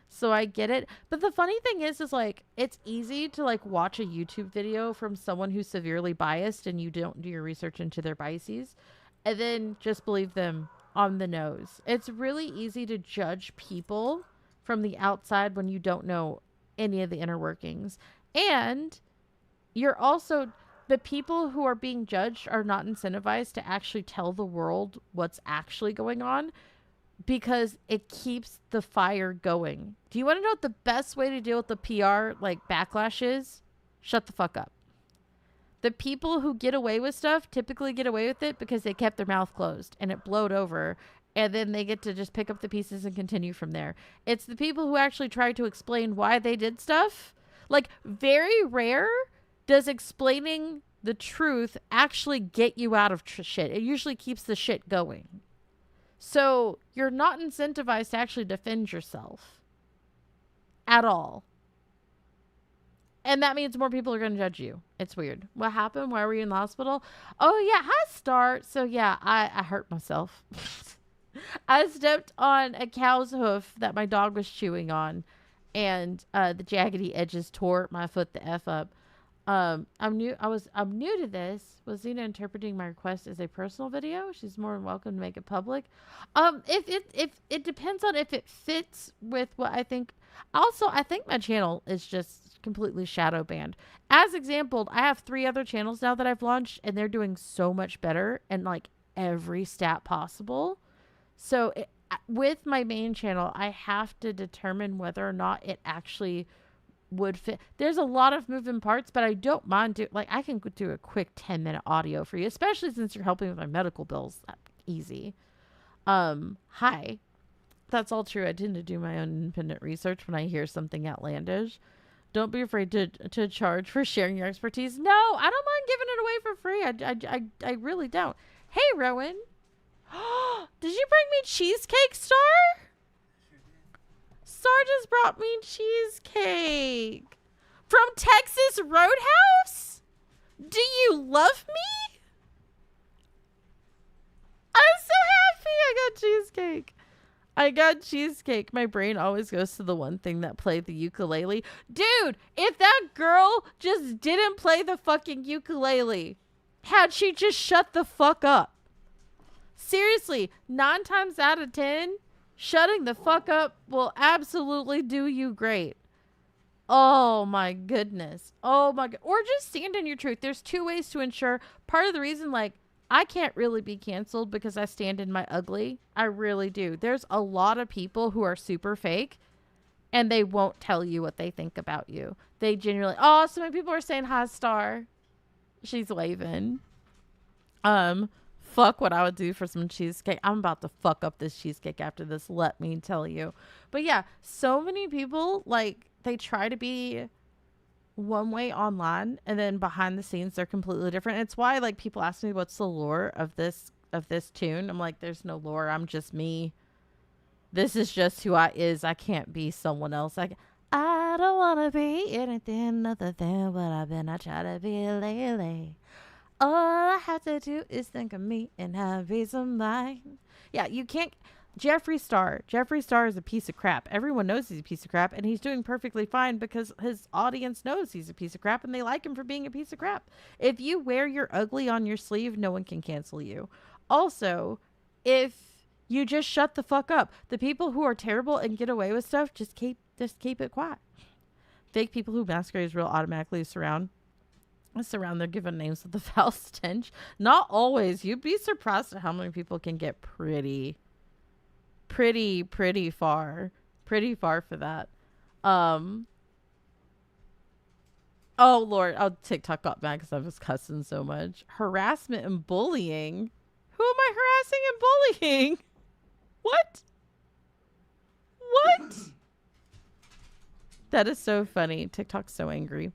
so I get it. But the funny thing is like, it's easy to, like, watch a YouTube video from someone who's severely biased and you don't do your research into their biases and then just believe them on the nose. It's really easy to judge people from the outside when you don't know any of the inner workings. And you're also, the people who are being judged are not incentivized to actually tell the world what's actually going on, because it keeps the fire going. Do you want to know what the best way to deal with the PR, like, backlash is? Shut the fuck up. The people who get away with stuff typically get away with it because they kept their mouth closed and it blowed over. And then they get to just pick up the pieces and continue from there. It's the people who actually try to explain why they did stuff. Like, very rare does explaining the truth actually get you out of shit. It usually keeps the shit going. So you're not incentivized to actually defend yourself at all. And that means more people are going to judge you. It's weird. What happened? Why were you in the hospital? Oh, yeah. Hi, Star. So, yeah, I hurt myself. I stepped on a cow's hoof that my dog was chewing on, and the jaggedy edges tore my foot the F up. I'm new to this. Was Zena interpreting my request as a personal video? She's more than welcome to make it public. If it depends on if it fits with what I think. Also, I think my channel is just completely shadow banned. As example, I have 3 other channels now that I've launched, and they're doing so much better and like every stat possible. So with my main channel, I have to determine whether or not it actually would fit. There's a lot of moving parts, but I don't mind I can do a quick 10-minute audio for you, especially since you're helping with my medical bills. Easy. Hi. That's all true. I tend to do my own independent research when I hear something outlandish. Don't be afraid to charge for sharing your expertise. No, I don't mind giving it away for free. I really don't. Hey, Rowan. Did you bring me cheesecake, Star? Star just brought me cheesecake. From Texas Roadhouse? Do you love me? I'm so happy I got cheesecake. I got cheesecake. My brain always goes to the one thing that played the ukulele. Dude, if that girl just didn't play the fucking ukulele, had she just shut the fuck up? Seriously, 9 times out of 10, shutting the fuck up will absolutely do you great. Oh my goodness. Oh my god. Or just stand in your truth. There's 2 ways to ensure. Part of the reason, like, I can't really be canceled because I stand in my ugly. I really do. There's a lot of people who are super fake and they won't tell you what they think about you. They genuinely, oh, so many people are saying hi, Star. She's waving. Fuck what I would do for some cheesecake. I'm about to fuck up this cheesecake after this, let me tell you. But yeah, so many people, like, they try to be one way online and then behind the scenes they're completely different. It's why, like, people ask me what's the lore of this tune. I'm like, there's no lore. I'm just me. This is just who I is. I can't be someone else. I don't want to be anything other than what I've been. I try to be lately. All I have to do is think of me and have peace of mind. Yeah, you can't. Jeffree Star is a piece of crap. Everyone knows he's a piece of crap, and he's doing perfectly fine because his audience knows he's a piece of crap, and they like him for being a piece of crap. If you wear your ugly on your sleeve, no one can cancel you. Also, if you just shut the fuck up, the people who are terrible and get away with stuff, just keep it quiet. Fake people who masquerade as real automatically surround. They're given names with the foul stench. Not always. You'd be surprised at how many people can get pretty far for that. Oh Lord, TikTok got mad because I was cussing so much. Harassment and bullying. Who am I harassing and bullying? What? That is so funny. TikTok's so angry.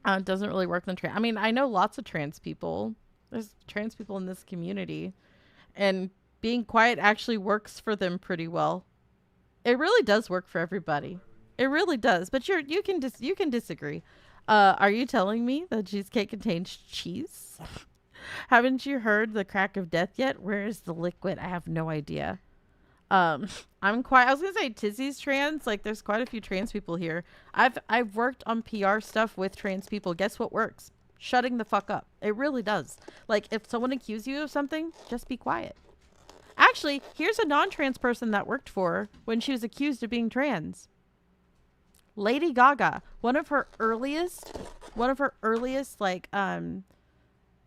It doesn't really work on trans. I mean, I know lots of trans people. There's trans people in this community, and being quiet actually works for them pretty well. It really does work for everybody. It really does. But you can disagree. Are you telling me that cheesecake contains cheese? Haven't you heard the crack of death yet? Where is the liquid? I have no idea. I was gonna say Tizzy's trans. Like, there's quite a few trans people here. I've worked on PR stuff with trans people. Guess what works? Shutting the fuck up. It really does. Like, if someone accuses you of something, just be quiet. Actually, here's a non-trans person that worked for her when she was accused of being trans. Lady Gaga. One of her earliest like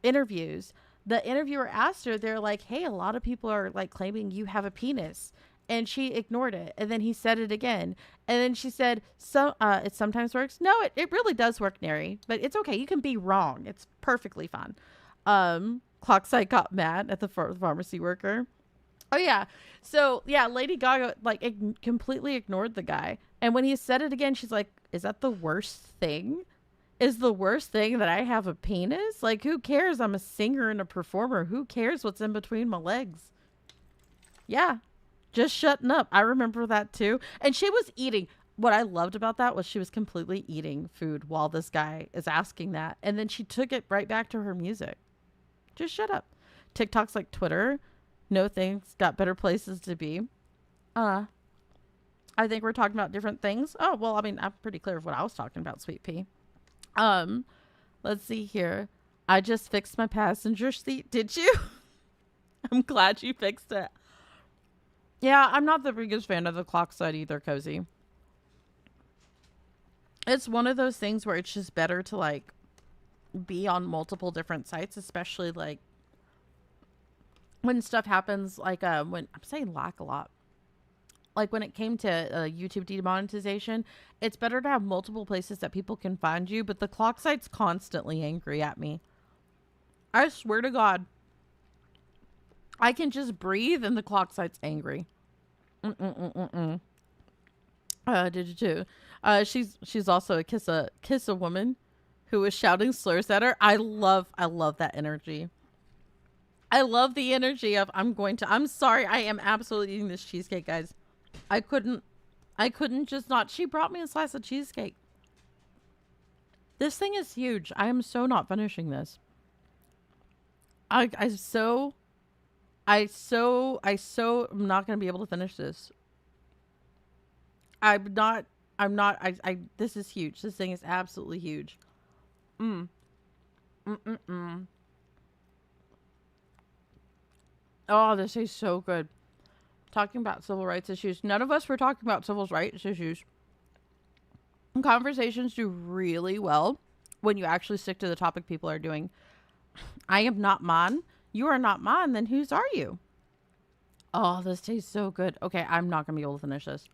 interviews. The interviewer asked her, they're like, hey, a lot of people are like claiming you have a penis. And she ignored it. And then he said it again. And then she said, "So it sometimes works." No, it really does work, Neri. But it's okay. You can be wrong. It's perfectly fine. Clockside got mad at the pharmacy worker. Oh, yeah. So, yeah, Lady Gaga, like, completely ignored the guy. And when he said it again, she's like, "Is that the worst thing? Is the worst thing that I have a penis? Like, who cares? I'm a singer and a performer. Who cares what's in between my legs?" Yeah. Just shutting up. I remember that too. And she was eating. What I loved about that was she was completely eating food while this guy is asking that. And then she took it right back to her music. Just shut up. TikTok's like Twitter. No thanks. Got better places to be. I think we're talking about different things. Oh, well, I mean, I'm pretty clear of what I was talking about, Sweet Pea. Let's see here. I just fixed my passenger seat. Did you? I'm glad you fixed it. Yeah, I'm not the biggest fan of the clock side either, Cozy. It's one of those things where it's just better to, like, be on multiple different sites, especially, like, when stuff happens, like, when, I'm saying lack a lot. Like, when it came to YouTube demonetization, it's better to have multiple places that people can find you, but the clock site's constantly angry at me. I swear to God. I can just breathe and the clock site's angry. Did you too? She's also a kiss a woman who was shouting slurs at her. I love that energy. I love the energy of I'm sorry, I am absolutely eating this cheesecake, guys. I couldn't just not. She brought me a slice of cheesecake. This thing is huge. I am so not finishing this. I so am not going to be able to finish this. This is huge. This thing is absolutely huge. Oh, this is so good. Talking about civil rights issues. None of us were talking about civil rights issues. Conversations do really well when you actually stick to the topic people are doing. I am not mine. You are not mine. Then whose are you? Oh, this tastes so good. Okay, I'm not going to be able to finish this.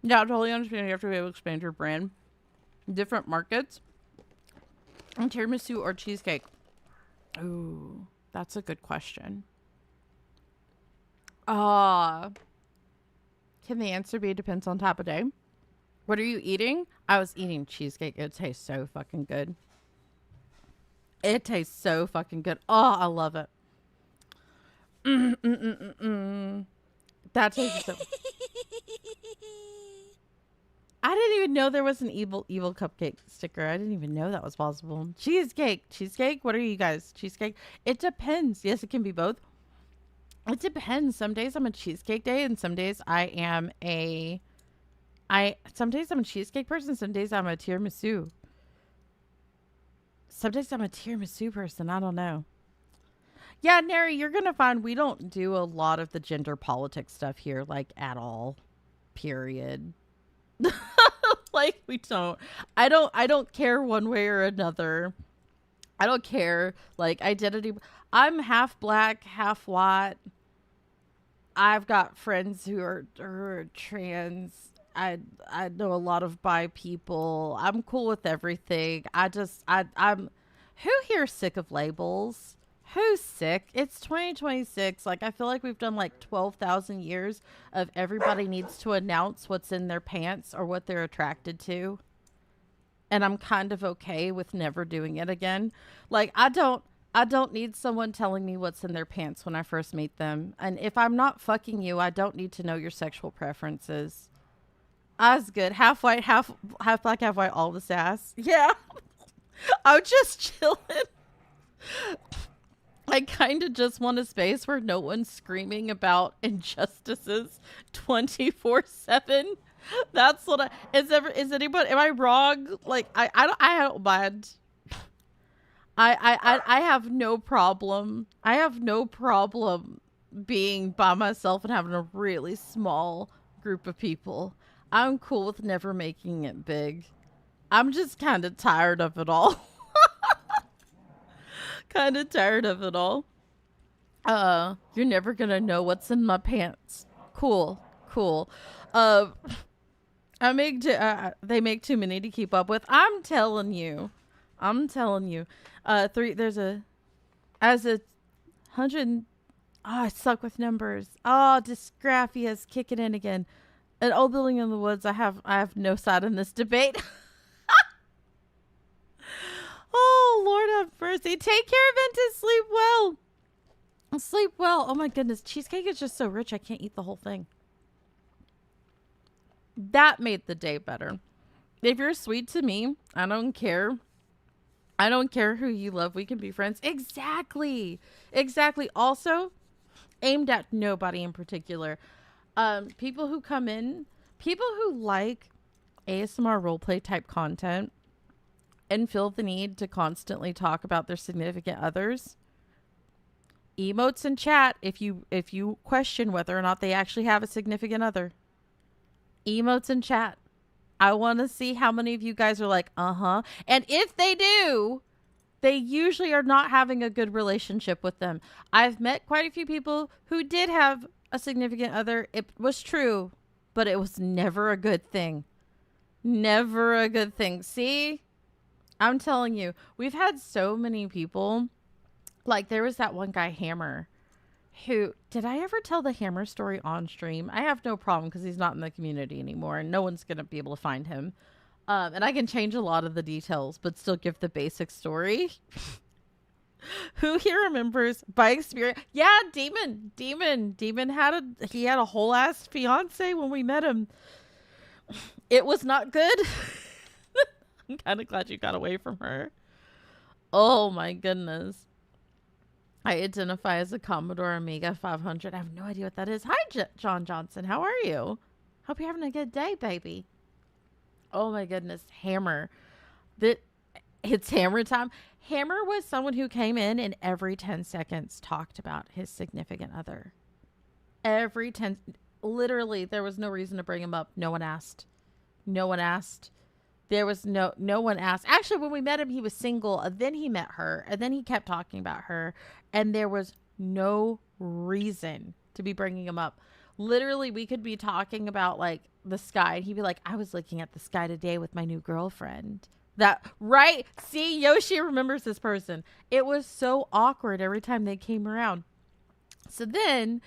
Yeah, I totally understand. You have to be able to expand your brand. Different markets. And tiramisu or cheesecake? Ooh, that's a good question. Can the answer be depends on type of day? What are you eating? I was eating cheesecake. It tastes so fucking good. It tastes so fucking good. Oh, I love it. That tastes so... I didn't even know there was an evil cupcake sticker. I didn't even know that was possible. Cheesecake. What are you guys? Cheesecake? It depends. Yes, it can be both. It depends. Some days I'm a cheesecake day, and some days some days I'm a cheesecake person. Some days I'm a tiramisu. Some days I'm a tiramisu person. I don't know. Yeah, Neri, you're going to find we don't do a lot of the gender politics stuff here, like, at all. Period. Like, we don't. I don't care one way or another. I don't care, like, identity. I'm half black, half white. I've got friends who are trans. I know a lot of bi people. I'm cool with everything. I'm who here's sick of labels? Who's sick? It's 2026. Like, I feel like we've done like 12,000 years of everybody needs to announce what's in their pants or what they're attracted to. And I'm kind of okay with never doing it again. Like, I don't need someone telling me what's in their pants when I first meet them. And if I'm not fucking you, I don't need to know your sexual preferences. I was good. Half white, half black, half white, all the sass. Yeah. I'm just chilling. I kind of just want a space where no one's screaming about injustices 24/7. That's what is anybody, am I wrong? Like, I don't mind. I have no problem. I have no problem being by myself and having a really small group of people. I'm cool with never making it big. I'm just kind of tired of it all. Kind of tired of it all. You're never gonna know what's in my pants. Cool, cool. Uh, they make too many to keep up with. I'm telling you. There's as a hundred. Oh, I suck with numbers. Oh, dysgraphia is kicking in again. An old building in the woods. I have no side in this debate. Oh, Lord have mercy. Take care, Ventus. Sleep well. Sleep well. Oh my goodness. Cheesecake is just so rich. I can't eat the whole thing. That made the day better. If you're sweet to me, I don't care. I don't care who you love. We can be friends. Exactly. Exactly. Also, aimed at nobody in particular. People who come in, people who like ASMR roleplay type content and feel the need to constantly talk about their significant others. Emotes in chat if you question whether or not they actually have a significant other. Emotes in chat. I want to see how many of you guys are like, uh-huh. And if they do, they usually are not having a good relationship with them. I've met quite a few people who did have a significant other. It was true, but it was never a good thing. Never a good thing. See? I'm telling you, we've had so many people. Like, there was that one guy, Hammer, who, did I ever tell the Hammer story on stream? I have no problem because he's not in the community anymore and no one's going to be able to find him. And I can change a lot of the details, but still give the basic story. Who here remembers by experience? Yeah, Demon had a whole ass fiance when we met him. It was not good. I'm kind of glad you got away from her. Oh my goodness. I identify as a Commodore Amiga 500. I have no idea what that is. Hi, John Johnson. How are you? Hope you're having a good day, baby. Oh my goodness. Hammer. It's Hammer time. Hammer was someone who came in and every 10 seconds talked about his significant other. Literally, there was no reason to bring him up. No one asked. There was no one asked. Actually, when we met him, he was single. And then he met her. And then he kept talking about her. And there was no reason to be bringing him up. Literally, we could be talking about like the sky. And he'd be like, I was looking at the sky today with my new girlfriend. That, right? See, Yoshi remembers this person. It was so awkward every time they came around. So then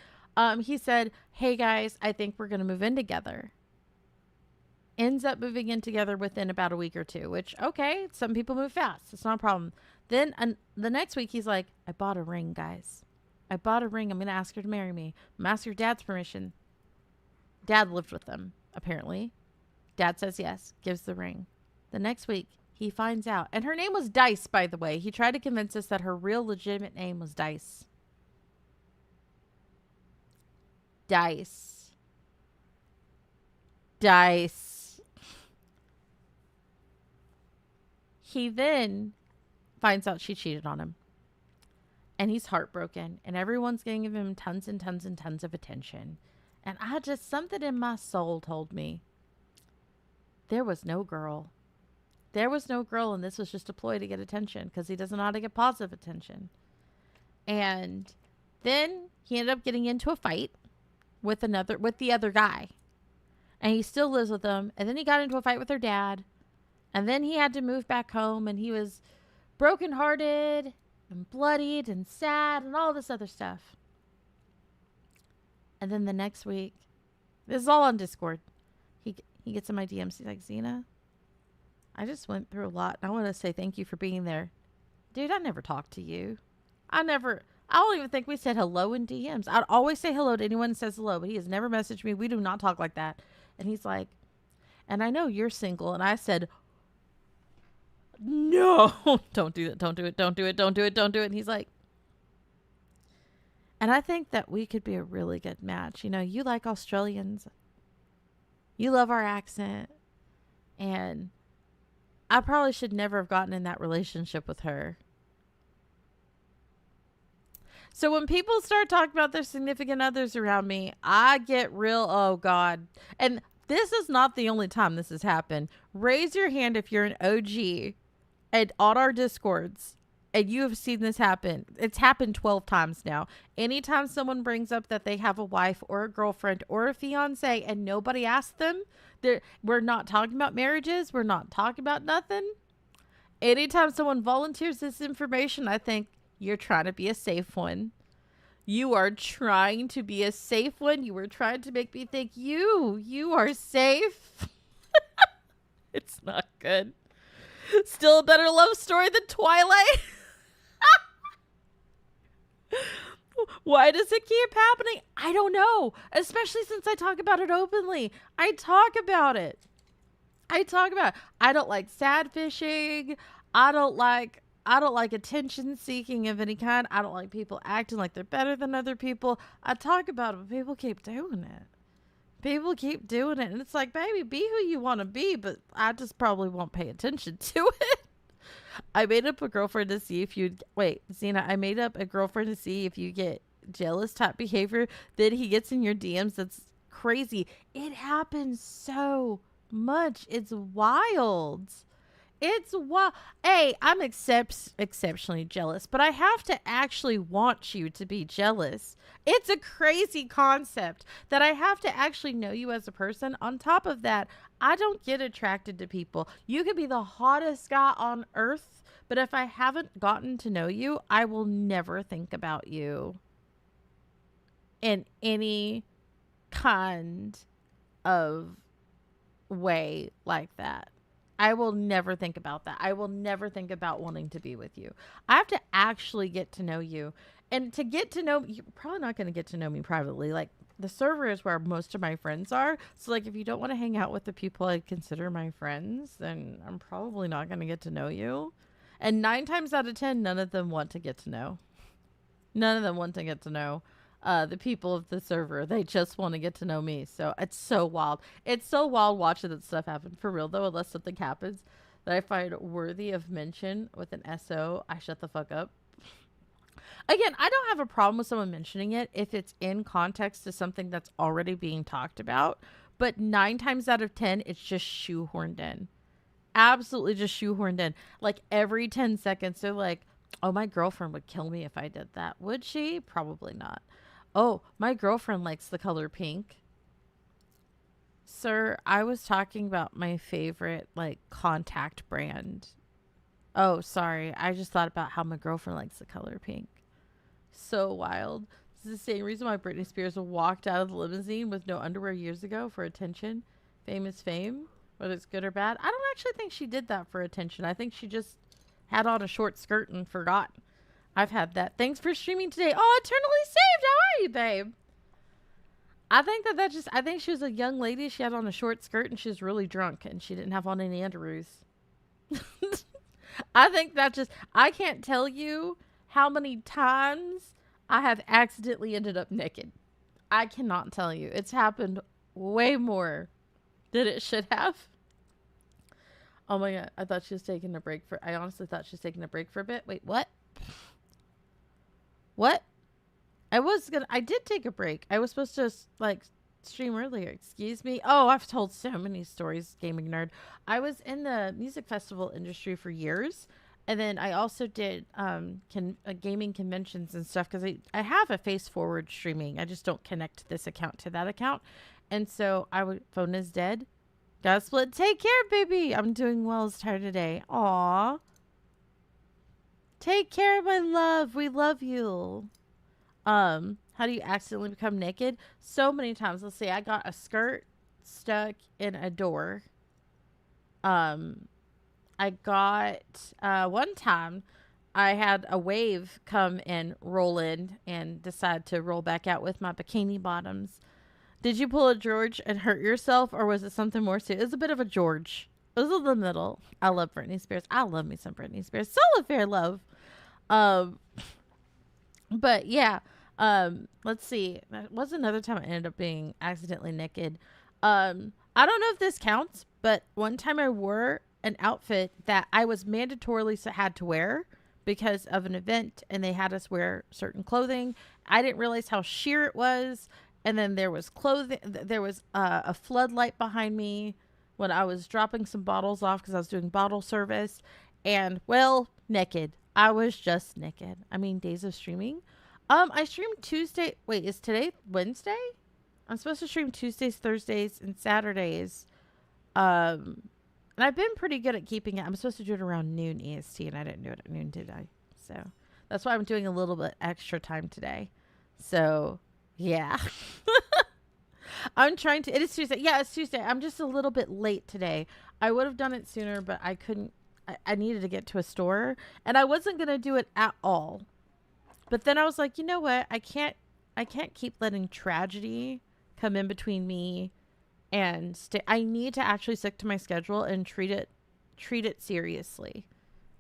he said, hey guys, I think we're going to move in together. Ends up moving in together within about a week or two, which, okay, some people move fast. It's not a problem. Then the next week, he's like, I bought a ring, guys. I bought a ring. I'm going to ask her to marry me. I'm going to ask your dad's permission. Dad lived with them, apparently. Dad says yes, gives the ring. The next week, he finds out. And her name was Dice, by the way. He tried to convince us that her real legitimate name was Dice. Dice. He then finds out she cheated on him. And he's heartbroken. And everyone's giving him tons and tons and tons of attention. And something in my soul told me there was no girl. There was no girl, and this was just a ploy to get attention because he doesn't know how to get positive attention. And then he ended up getting into a fight with the other guy. And he still lives with them. And then he got into a fight with her dad. And then he had to move back home, and he was brokenhearted and bloodied and sad and all this other stuff. And then the next week, this is all on Discord. He gets in my DMs. He's like, Xena, I just went through a lot. I want to say thank you for being there. Dude, I never talked to you. I don't even think we said hello in DMs. I'd always say hello to anyone that says hello, but he has never messaged me. We do not talk like that. And he's like, and I know you're single. And I said, no, don't do it. Don't do it. Don't do it. Don't do it. Don't do it. And he's like, and I think that we could be a really good match. You know, you like Australians. You love our accent. And I probably should never have gotten in that relationship with her. So when people start talking about their significant others around me, I get real, oh God. And this is not the only time this has happened. Raise your hand if you're an OG and on our Discords And you have seen this happen. It's happened 12 times now. Anytime someone brings up that they have a wife or a girlfriend or a fiance and nobody asked them, we're not talking about marriages. We're not talking about nothing. Anytime someone volunteers this information, I think you're trying to be a safe one. You are trying to be a safe one. You were trying to make me think you are safe. It's not good. Still a better love story than Twilight. Why does it keep happening? I don't know. Especially since I talk about it openly. I talk about it. I don't like sad fishing. I don't like attention seeking of any kind. I don't like people acting like they're better than other people. I talk about it, but people keep doing it. And it's like, baby, be who you want to be, but I just probably won't pay attention to it. I made up a girlfriend to see if you'd wait, Zena. I made up a girlfriend to see if you get jealous type behavior that he gets in your DMs. That's crazy. It happens so much. It's wild. It's wild. Hey, I'm exceptionally jealous, but I have to actually want you to be jealous. It's a crazy concept that I have to actually know you as a person. On top of that, I don't get attracted to people. You could be the hottest guy on earth, but if I haven't gotten to know you, I will never think about you in any kind of way like that. I will never think about that. I will never think about wanting to be with you. I have to actually get to know you. And to get to know, you're probably not going to get to know me privately. Like, the server is where most of my friends are. So, like, if you don't want to hang out with the people I consider my friends, then I'm probably not going to get to know you. And 9 times out of 10, none of them want to get to know. None of them want to get to know the people of the server. They just want to get to know me. So it's so wild. It's so wild watching that stuff happen. For real, though, unless something happens that I find worthy of mention with an SO, I shut the fuck up. Again, I don't have a problem with someone mentioning it if it's in context to something that's already being talked about. But 9 times out of 10, it's just shoehorned in. Absolutely just shoehorned in. Like, every 10 seconds, they're like, oh, my girlfriend would kill me if I did that. Would she? Probably not. Oh, my girlfriend likes the color pink. Sir, I was talking about my favorite, like, contact brand. Oh, sorry. I just thought about how my girlfriend likes the color pink. So wild. This is the same reason why Britney Spears walked out of the limousine with no underwear years ago for attention. Fame is fame, whether it's good or bad. I don't actually think she did that for attention. I think she just had on a short skirt and forgot. I've had that. Thanks for streaming today. Oh, Eternally Saved. How are you, babe? I think she was a young lady. She had on a short skirt and she was really drunk and she didn't have on any underoos. I can't tell you how many times I have accidentally ended up naked. I cannot tell you. It's happened way more than it should have. Oh my God. I honestly thought she was taking a break for a bit. Wait, what? What? I did take a break. I was supposed to, like, stream earlier. Excuse me. Oh, I've told so many stories, gaming nerd. I was in the music festival industry for years. And then I also did gaming conventions and stuff because I have a face forward streaming. I just don't connect this account to that account. And so phone is dead. Gotta split. Take care, baby. I'm doing well. As tired today. Aw. Take care, my love. We love you. How do you accidentally become naked? So many times. Let's see. I got a skirt stuck in a door. I got, one time I had a wave come and roll in and decide to roll back out with my bikini bottoms. Did you pull a George and hurt yourself, or was it something more serious? It was a bit of a George. It was in the middle. I love Britney Spears. I love me some Britney Spears. Soul Affair love. But yeah, let's see. That was another time I ended up being accidentally naked. I don't know if this counts, but one time I wore an outfit that I was mandatorily had to wear because of an event, and they had us wear certain clothing. I didn't realize how sheer it was. And then there was clothing. There was a floodlight behind me when I was dropping some bottles off because I was doing bottle service. And, well, naked. I was just naked. I mean, days of streaming. I streamed Tuesday. Wait, is today Wednesday? I'm supposed to stream Tuesdays, Thursdays, and Saturdays. And I've been pretty good at keeping it. I'm supposed to do it around noon EST, and I didn't do it at noon today. So that's why I'm doing a little bit extra time today. So, yeah. I'm trying to. It is Tuesday. Yeah, it's Tuesday. I'm just a little bit late today. I would have done it sooner, but I couldn't. I needed to get to a store, and I wasn't going to do it at all. But then I was like, you know what? I can't keep letting tragedy come in between me and I need to actually stick to my schedule and treat it seriously.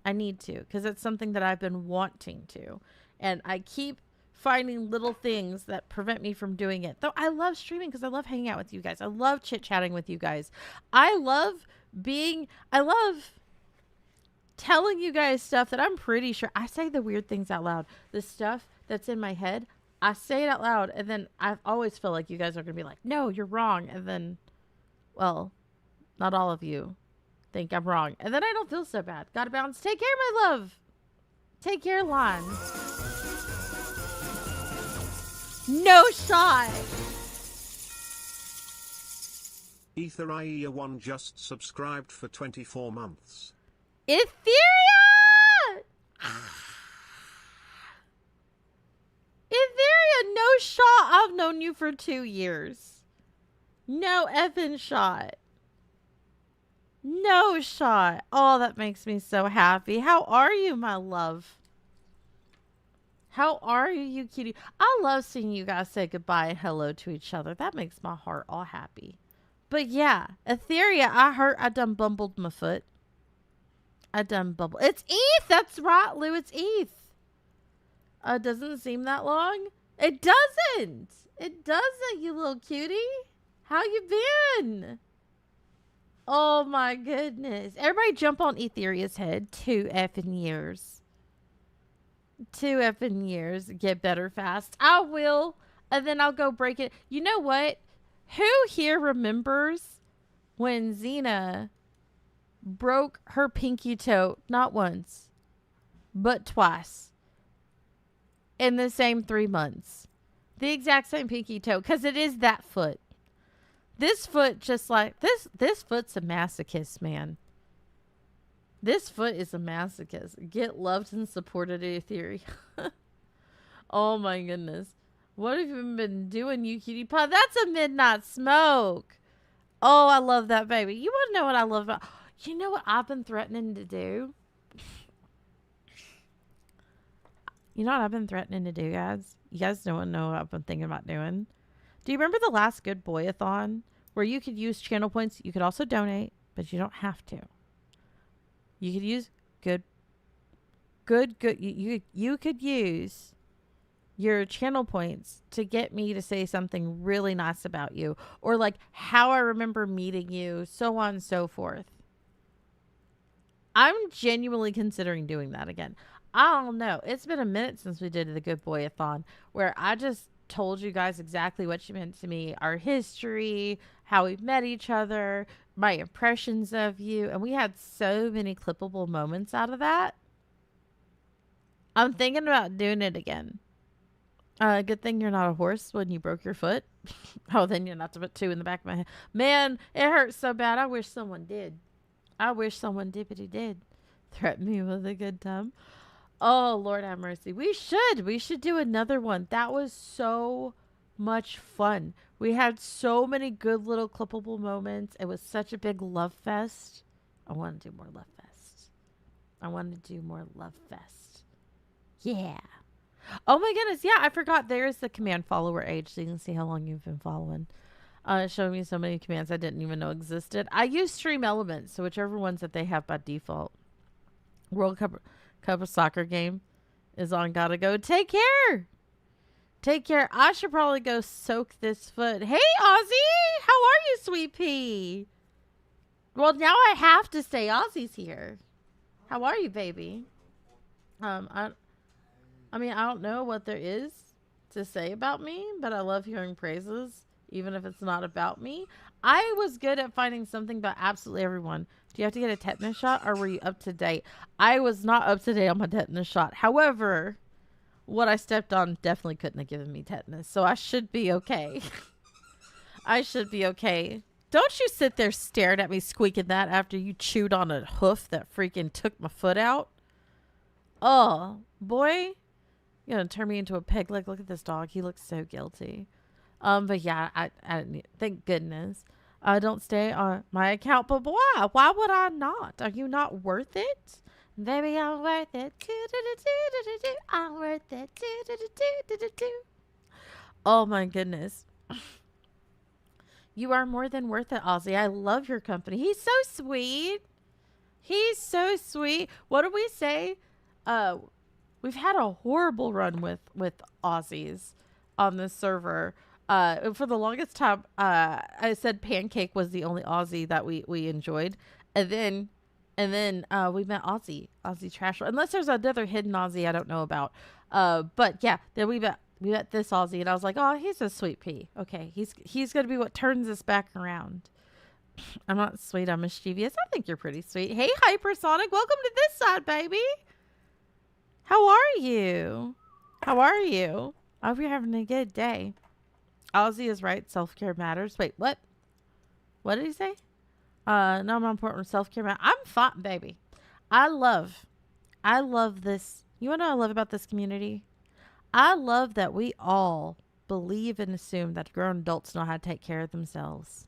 I need to, because it's something that I've been wanting to, and I keep finding little things that prevent me from doing it. Though I love streaming because I love hanging out with you guys. I love chit-chatting with you guys. I love telling you guys stuff that I'm pretty sure I say the weird things out loud. The stuff that's in my head, I say it out loud, and then I always feel like you guys are going to be like, no, you're wrong. And then, well, not all of you think I'm wrong. And then I don't feel so bad. Gotta bounce. Take care, my love. Take care, Lon. No shot. Etheria1 just subscribed for 24 months. Etheria! Etheria, no shot. I've known you for 2 years. No effing shot. No shot. Oh, that makes me so happy. How are you, my love? How are you, cutie? I love seeing you guys say goodbye and hello to each other. That makes my heart all happy. But yeah, Etheria, I done bumbled my foot. I done bubble. It's ETH. That's right, Lou. It's ETH. Doesn't seem that long. It doesn't. It doesn't, you little cutie. How you been? Oh my goodness. Everybody jump on Etheria's head. 2 effing years. 2 effing years. Get better fast. I will. And then I'll go break it. You know what? Who here remembers when Xena broke her pinky toe not once, but twice in the same 3 months? The exact same pinky toe, because it is that foot. This foot, just like this foot's a masochist, man. This foot is a masochist. Get loved and supported, Etheria. Oh my goodness. What have you been doing, you cutie pie? That's a midnight smoke. Oh, I love that baby. You want to know what I love about? You know what I've been threatening to do? You know what I've been threatening to do, guys? You guys don't know what I've been thinking about doing. Do you remember the last Good Boy-a-thon where you could use channel points? You could also donate, but you don't have to. You could use you could use your channel points to get me to say something really nice about you, or like how I remember meeting you, so on and so forth. I'm genuinely considering doing that again. I don't know. It's been a minute since we did the Good Boy-a-thon where I just told you guys exactly what you meant to me, our history, how we met each other, my impressions of you, and we had so many clippable moments out of that. I'm thinking about doing it again. Good thing you're not a horse when you broke your foot. Oh, then you're not to put 2 in the back of my head. Man, it hurts so bad. I wish someone did. I wish someone dippity did threaten me with a good time. Oh, Lord have mercy. We should do another one. That was so much fun. We had so many good little clippable moments. It was such a big love fest. I want to do more love fest. Yeah. Oh my goodness. Yeah, I forgot there is the command follower age, so you can see how long you've been following. Showing me so many commands I didn't even know existed. I use Stream Elements, so whichever ones that they have by default. World Cup of Soccer game is on. Gotta go. Take care. Take care. I should probably go soak this foot. Hey, Ozzy. How are you, sweet pea? Well, now I have to say Ozzy's here. How are you, baby? I mean, I don't know what there is to say about me, but I love hearing praises. even if it's not about me. I was good at finding something about absolutely everyone. Do you have to get a tetanus shot, or were you up to date? I was not up to date on my tetanus shot. However, what I stepped on definitely couldn't have given me tetanus, so I should be okay. I should be okay. Don't you sit there staring at me squeaking that after you chewed on a hoof that freaking took my foot out. Oh, boy. You're going to turn me into a peg leg. Look at this dog. He looks so guilty. But yeah, I thank goodness. Don't stay on my account, but why? Why would I not? Are you not worth it? Baby, I'm worth it. I'm worth it. Oh my goodness. You are more than worth it, Ozzy. I love your company. He's so sweet. He's so sweet. What did we say? We've had a horrible run with Aussies on this server. For the longest time, I said Pancake was the only Aussie that we enjoyed, and then we met Aussie Trash. Unless there's another hidden Aussie I don't know about. But yeah, then we met this Aussie, and I was like, oh, he's a sweet pea. Okay, he's gonna be what turns us back around. I'm not sweet. I'm mischievous. I think you're pretty sweet. Hey, Hypersonic, welcome to this side, baby. How are you? How are you? I hope you're having a good day. Ozzy is right. Self-care matters. Wait, what? What did he say? No more important self-care matters. I'm fine, baby. I love this. You want to know what I love about this community? I love that we all believe and assume that grown adults know how to take care of themselves.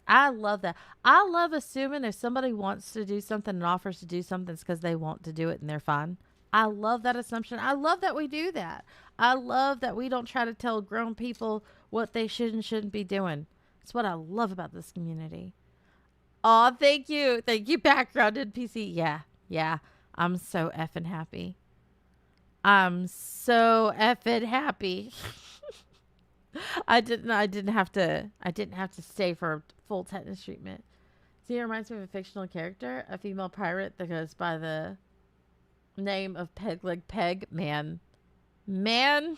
I love that. I love assuming if somebody wants to do something and offers to do something, it's because they want to do it and they're fine. I love that assumption. I love that we do that. I love that we don't try to tell grown people what they should and shouldn't be doing. It's what I love about this community. Oh, thank you. Thank you, background NPC. Yeah. I'm so effing happy. I'm so effing happy. I didn't have to stay for full tetanus treatment. See, it reminds me of a fictional character, a female pirate that goes by the name of Peg Leg Peg. Man, I'm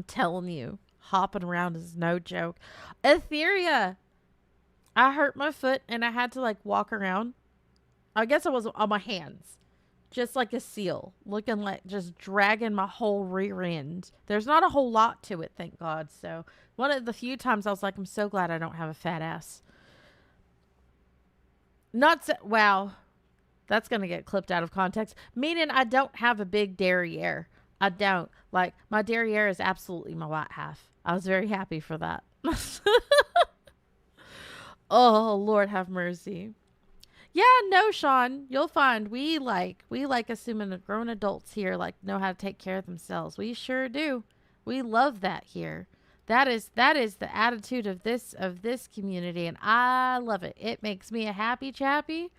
telling you, hopping around is no joke. Etheria, I hurt my foot and I had to like walk around. I guess I was on my hands, just like a seal, looking like just dragging my whole rear end. There's not a whole lot to it, thank God. So one of the few times I was like, I'm so glad I don't have a fat ass. Wow. That's going to get clipped out of context. Meaning I don't have a big derriere. I don't. Like, my derriere is absolutely my white half. I was very happy for that. Oh, Lord have mercy. Yeah, no, Sean. You'll find we like assuming the grown adults here like know how to take care of themselves. We sure do. We love that here. That is the attitude of this community, and I love it. It makes me a happy chappy.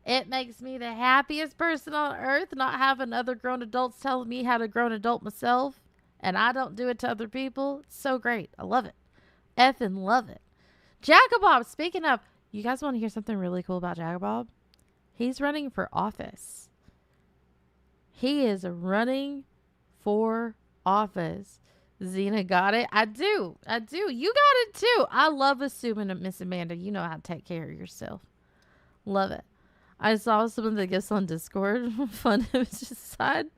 It makes me the happiest person on earth, not having other grown adults telling me how to grow an adult myself, and I don't do it to other people. It's so great. I love it. Effing love it. Jacobob, speaking of, you guys want to hear something really cool about Jacobob? He's running for office. He is running for office. Xena got it. I do. You got it too. I love assuming that Miss Amanda, you know how to take care of yourself. Love it. I saw some of the gifts on Discord. Fun images aside.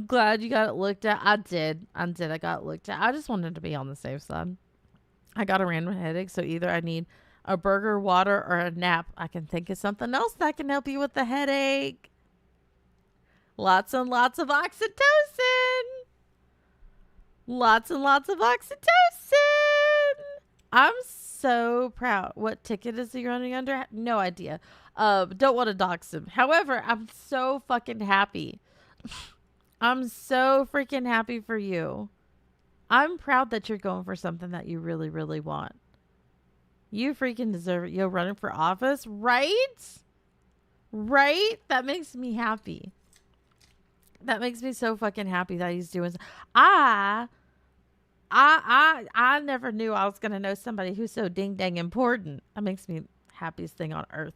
Glad you got it looked at. I did. I got it looked at. I just wanted to be on the safe side. I got a random headache, so either I need a burger, water, or a nap. I can think of something else that can help you with the headache. Lots and lots of oxytocin. Lots and lots of oxytocin. I'm so proud. What ticket is he running under? No idea. Don't want to dox him. However, I'm so fucking happy. I'm so freaking happy for you. I'm proud that you're going for something that you really, really want. You freaking deserve it. You're running for office, right? Right? That makes me happy. That makes me so fucking happy that he's doing. I never knew I was gonna know somebody who's so ding dang important. That makes me happiest thing on earth.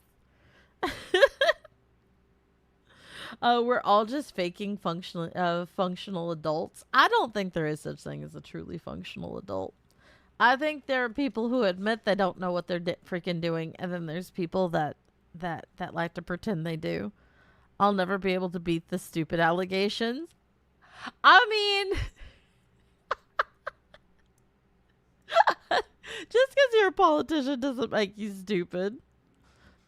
We're all just faking functional adults. I don't think there is such thing as a truly functional adult. I think there are people who admit they don't know what they're freaking doing, and then there's people that like to pretend they do. I'll never be able to beat the stupid allegations. I mean, just because you're a politician doesn't make you stupid.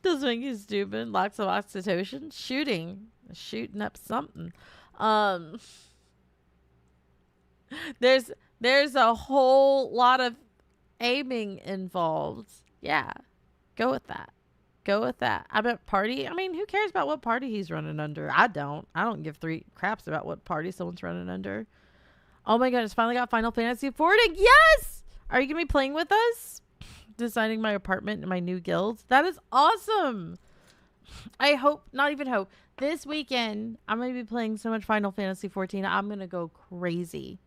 Doesn't make you stupid. Lots of oxytocin, shooting up something. Um, there's a whole lot of aiming involved. Yeah, go with that. Go with that. I bet party. I mean, who cares about what party he's running under? I don't. I don't give three craps about what party someone's running under. Oh my goodness! Finally got Final Fantasy 14. Yes. Are you gonna be playing with us? Designing my apartment and my new guild. That is awesome. I hope, not even hope, this weekend I'm going to be playing so much Final Fantasy 14. I'm going to go crazy.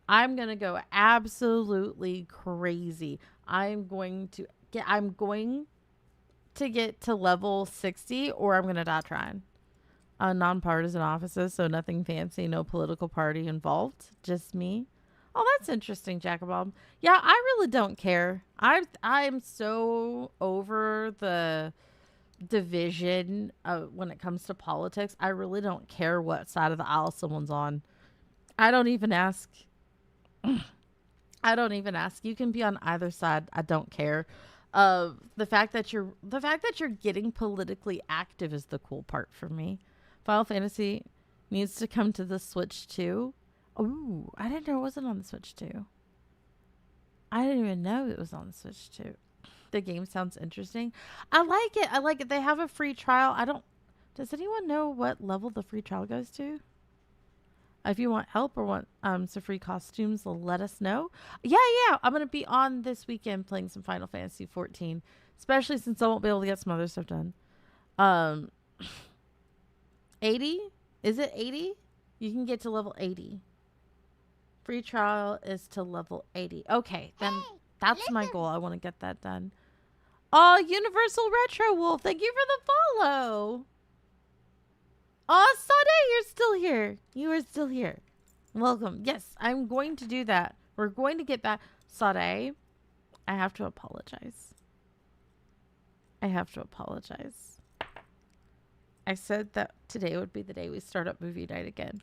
I'm going to go absolutely crazy. I'm going to get to level 60 or I'm going to die trying. Nonpartisan offices, so nothing fancy, no political party involved, just me. Oh, that's interesting, Jacobob. Yeah, I really don't care. I'm so over the division when it comes to politics. I really don't care what side of the aisle someone's on. I don't even ask. I don't even ask. You can be on either side. I don't care. The fact that you're getting politically active is the cool part for me. Final Fantasy needs to come to the Switch too. Ooh, I didn't know it wasn't on the Switch too. I didn't even know it was on the Switch too. The game sounds interesting. I like it. I like it. They have a free trial. Does anyone know what level the free trial goes to? If you want help or want some free costumes, let us know. Yeah. I'm going to be on this weekend playing some Final Fantasy 14, especially since I won't be able to get some other stuff done. 80? Is it 80? You can get to level 80. Free trial is to level 80. Okay, then that's my goal. I want to get that done. Oh, Universal Retro Wolf, thank you for the follow. Oh, Sade, you're still here. You are still here. Welcome. Yes, I'm going to do that. We're going to get back. Sade, I have to apologize. I said that today would be the day we start up movie night again.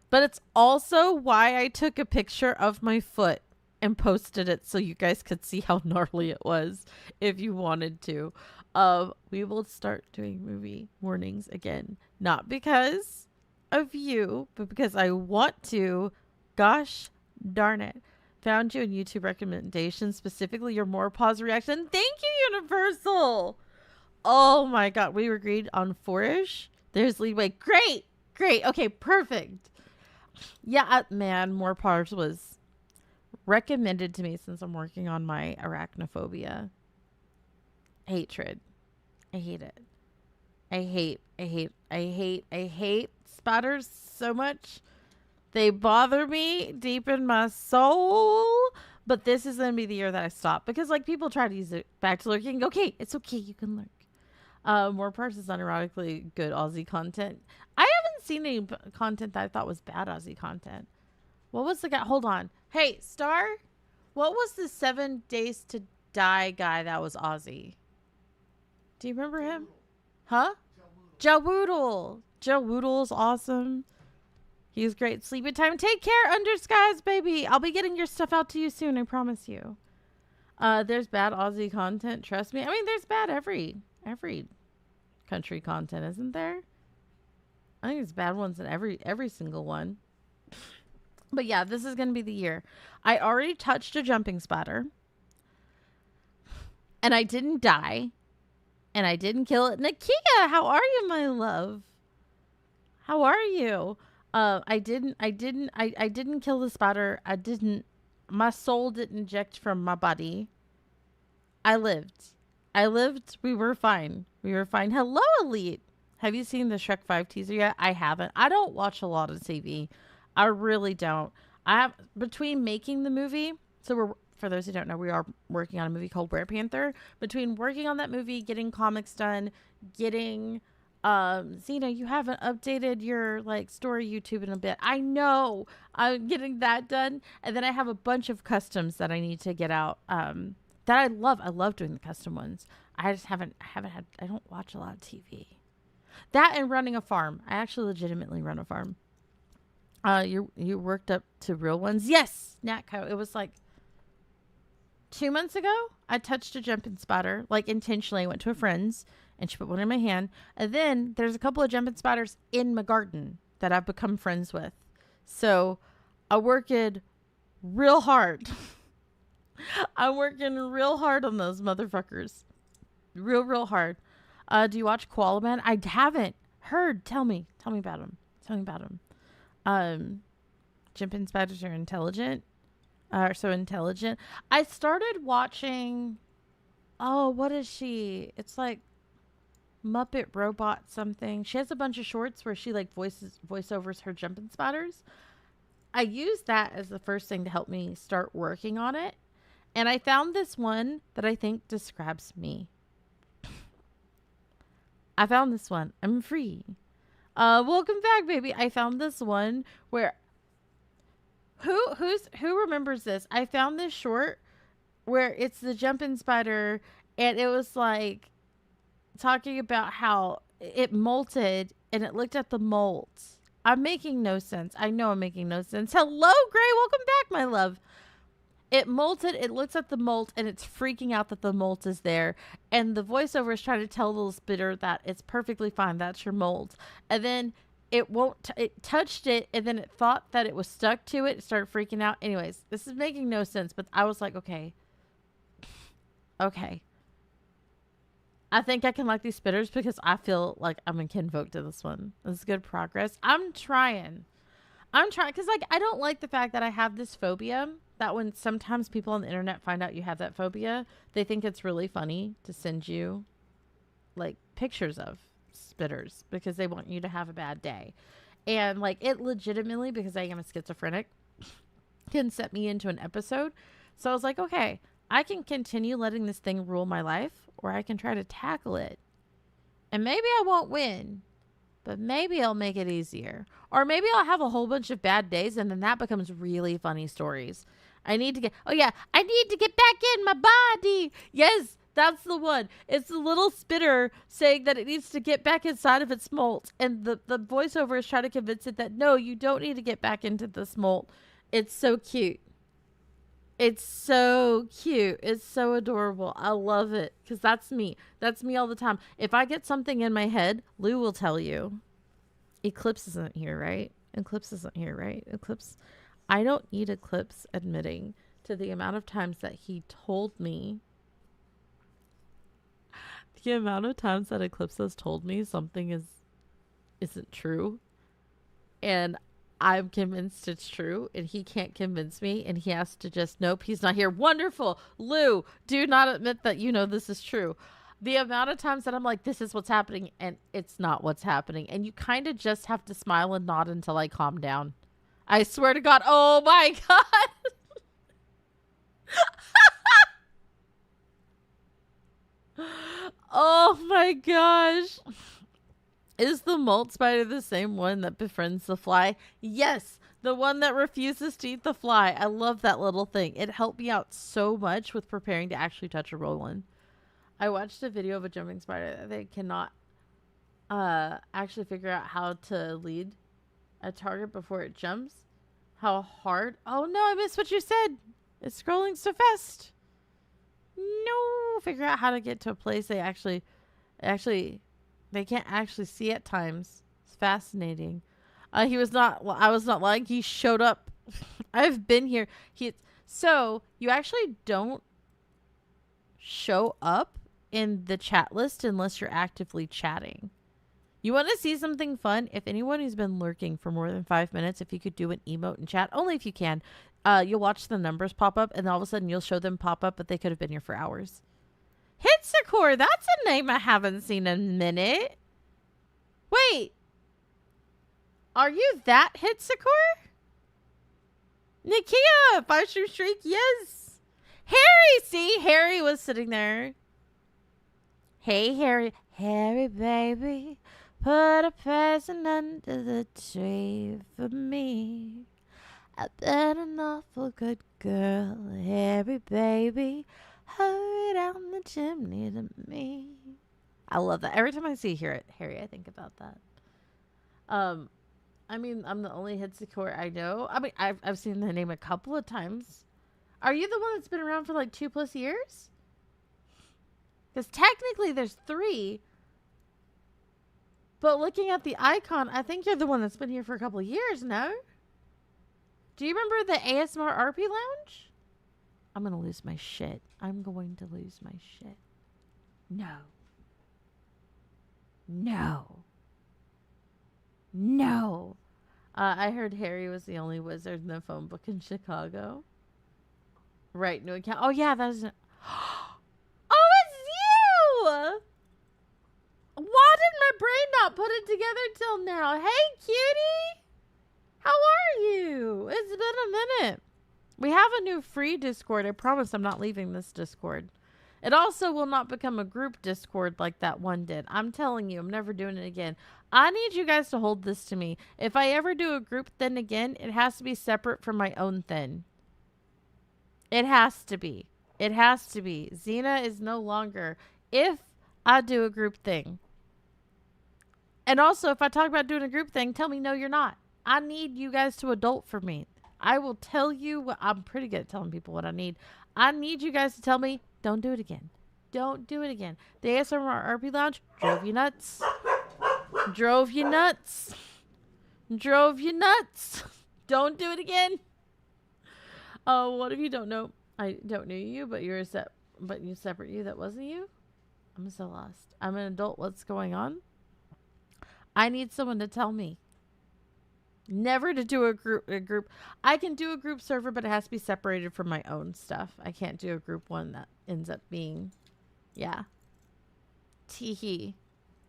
But it's also why I took a picture of my foot and posted it so you guys could see how gnarly it was if you wanted to. We will start doing movie mornings again. Not because of you, but because I want to. Gosh darn it. Found you in YouTube recommendations, specifically your More Pause reaction. Thank you, Universal. Oh my god. We agreed on 4-ish. There's leeway. Great. Okay, perfect. Yeah, man, More Pause was recommended to me since I'm working on my arachnophobia. Hatred. I hate it. I hate spiders so much. They bother me deep in my soul. But this is going to be the year that I stop. Because, like, people try to use it back to lurking. Okay, it's okay. You can lurk. More Parts is unironically good Aussie content. I haven't seen any content that I thought was bad Aussie content. What was the guy? Hold on. Hey, Star, what was the 7 Days to Die guy that was Aussie? Do you remember him? Huh? Joe Woodle. Joe Woodle is awesome. He's great. Sleepy time. Take care, Underskies, baby. I'll be getting your stuff out to you soon. I promise you. There's bad Aussie content. Trust me. I mean, there's bad every country content, isn't there? I think there's bad ones in every single one. But yeah, this is going to be the year. I already touched a jumping spider. And I didn't die. And I didn't kill it. Nakia, how are you, my love? How are you? I didn't kill the spider. My soul didn't eject from my body. I lived. We were fine. Hello, Elite. Have you seen the Shrek 5 teaser yet? I haven't. I don't watch a lot of TV. I really don't. I have, between making the movie, for those who don't know, we are working on a movie called Were Panther. Between working on that movie, getting comics done, getting Zena, you haven't updated your like story YouTube in a bit. I know. I'm getting that done. And then I have a bunch of customs that I need to get out. That I love. I love doing the custom ones. I don't watch a lot of TV. That and running a farm. I actually legitimately run a farm. You worked up to real ones? Yes, Natco. It was like 2 months ago. I touched a jumping spider, like intentionally. I went to a friend's and she put one in my hand. And then there's a couple of jumping spiders in my garden that I've become friends with. So I working real hard. I'm working real hard on those motherfuckers. Real hard. Do you watch Koala Man? I haven't heard. Tell me about him. Jumping spiders are intelligent. Are so intelligent. I started watching. Oh, what is she? It's like Muppet Robot something. She has a bunch of shorts where she like voiceovers her jumping spiders. I used that as the first thing to help me start working on it. And I found this one that I think describes me. I found this one. I'm free. Welcome back, baby. I found this one where who remembers this? I found this short where it's the jumping spider and it was like talking about how it molted and it looked at the molts. I'm making no sense. I know I'm making no sense. Hello, Gray. Welcome back, my love. It molted. It looks at the molt and it's freaking out that the molt is there. And the voiceover is trying to tell the little spitter that it's perfectly fine. That's your molt. And then it won't. It touched it and then it thought that it was stuck to it. It started freaking out. Anyways, this is making no sense. But I was like, okay. I think I can like these spitters because I feel like I'm in kinfolk to this one. This is good progress. I'm trying because like I don't like the fact that I have this phobia that when sometimes people on the internet find out you have that phobia, they think it's really funny to send you like pictures of spitters because they want you to have a bad day. And like it legitimately, because I am a schizophrenic, can set me into an episode. So I was like, okay, I can continue letting this thing rule my life or I can try to tackle it. And maybe I won't win, but maybe I'll make it easier. Or maybe I'll have a whole bunch of bad days and then that becomes really funny stories. I need to get back in my body. Yes, that's the one. It's the little spitter saying that it needs to get back inside of its molt. And the voiceover is trying to convince it that, no, you don't need to get back into this molt. It's so cute. It's so cute. It's so adorable. I love it because that's me. That's me all the time. If I get something in my head, Lou will tell you. Eclipse isn't here, right? Eclipse. I don't need Eclipse admitting to the amount of times that he told me. The amount of times that Eclipse has told me something isn't true. And I'm convinced it's true and he can't convince me and he has to just, nope, he's not here. Wonderful. Lou, do not admit that you know this is true. The amount of times that I'm like, this is what's happening and it's not what's happening. And you kind of just have to smile and nod until I calm down. I swear to God. Oh my God. Oh my gosh. Is the molt spider the same one that befriends the fly? Yes, the one that refuses to eat the fly. I love that little thing. It helped me out so much with preparing to actually touch a real one. I watched a video of a jumping spider that they cannot actually figure out how to lead a target before it jumps. How hard? Oh no, I missed what you said. It's scrolling so fast. No, figure out how to get to a place they actually they can't actually see at times. It's fascinating. I was not lying. He showed up. I've been here. So you actually don't show up in the chat list unless you're actively chatting. You want to see something fun? If anyone who's been lurking for more than 5 minutes, if you could do an emote in chat, only if you can, you'll watch the numbers pop up and all of a sudden you'll show them pop up, but they could have been here for hours. Hitsakor, that's a name I haven't seen in a minute. Wait. Are you that Hitsakor? Nikia, 5-stream streak, yes. Harry, see? Harry was sitting there. Hey, Harry. Harry, baby. Put a present under the tree for me. I've been an awful good girl, Harry baby. Hurry down the chimney to me. I love that. Every time I see Harry, I think about that. I mean, I'm the only Hitsucore I know. I mean, I've seen the name a couple of times. Are you the one that's been around for like 2+ years? Because technically there's 3. But looking at the icon, I think you're the one that's been here for a couple of years, no? Do you remember the ASMR RP Lounge? I'm going to lose my shit. I'm going to lose my shit. No. No. No. I heard Harry was the only wizard in the phone book in Chicago. Right, new account. Oh, yeah, that is... Oh, it's you! Why did my brain not put it together till now? Hey, cutie! How are you? It's been a minute. We have a new free Discord. I promise I'm not leaving this Discord. It also will not become a group Discord like that one did. I'm telling you, I'm never doing it again. I need you guys to hold this to me. If I ever do a group thing again, it has to be separate from my own thing. It has to be. It has to be. Xena is no longer. If I do a group thing. And also, if I talk about doing a group thing, tell me no, you're not. I need you guys to adult for me. I will tell you what. I'm pretty good at telling people what I need. I need you guys to tell me, don't do it again. Don't do it again. The ASMR RP Lounge drove you nuts. Drove you nuts. Drove you nuts. Don't do it again. Oh, what if you don't know? I don't know you, but you're you separate you. That wasn't you. I'm so lost. I'm an adult. What's going on? I need someone to tell me. Never to do a group. I can do a group server, but it has to be separated from my own stuff. I can't do a group one that ends up being, yeah. Teehee.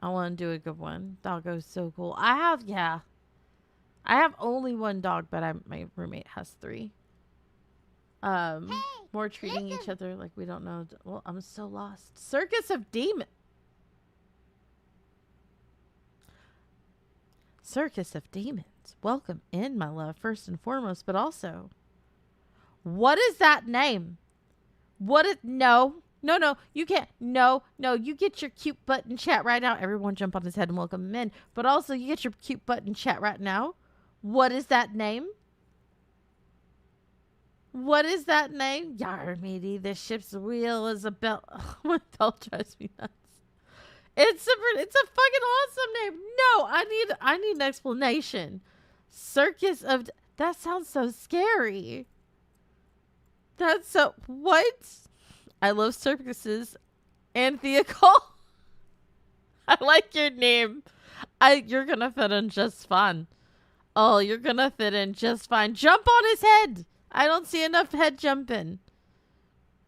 I want to do a good one. Doggo's so cool. I have only one dog, but my roommate has 3. More treating each other like we don't know. Well, I'm so lost. Circus of Demons. Circus of Demons. Welcome in, my love, first and foremost, but also, what is that name? No, you can't. No, you get your cute butt in chat right now. Everyone jump on his head and welcome him in. But also, you get your cute butt in chat right now. What is that name? What is that name? Yar, matey, the ship's wheel is a belt. Oh, my belt drives me nuts. It's a fucking awesome name. No, I need an explanation. Circus of... That sounds so scary. That's so... What? I love circuses and vehicle. I like your name. You're gonna fit in just fine. Oh, you're gonna fit in just fine. Jump on his head. I don't see enough head jumping.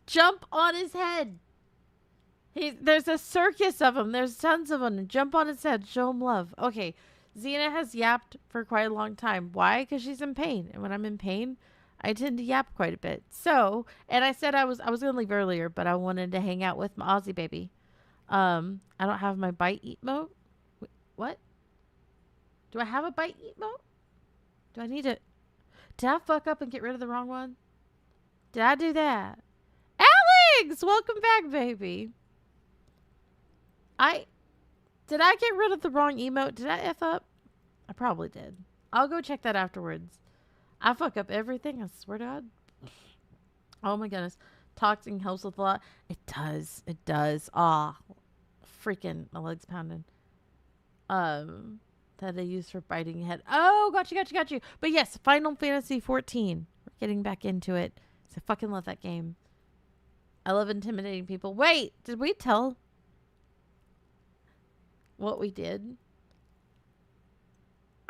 Jump on his head. There's a circus of them. There's tons of them. Jump on his head. Show him love. Okay. Xena has yapped for quite a long time. Why? Because she's in pain. And when I'm in pain, I tend to yap quite a bit. So, and I said I was going to leave earlier, but I wanted to hang out with my Aussie baby. I don't have my bite eat mode. Wait, what? Do I have a bite eat mode? Do I need to... Did I fuck up and get rid of the wrong one? Did I do that? Alex! Welcome back, baby. Did I get rid of the wrong emote? Did I F up? I probably did. I'll go check that afterwards. I fuck up everything, I swear to God. Oh my goodness. Toxing helps with a lot. It does. It does. Ah. Freaking, my leg's pounding. That I use for biting your head. Oh, got you. But yes, Final Fantasy 14. We're getting back into it. I fucking love that game. I love intimidating people. Wait, did we tell what we did?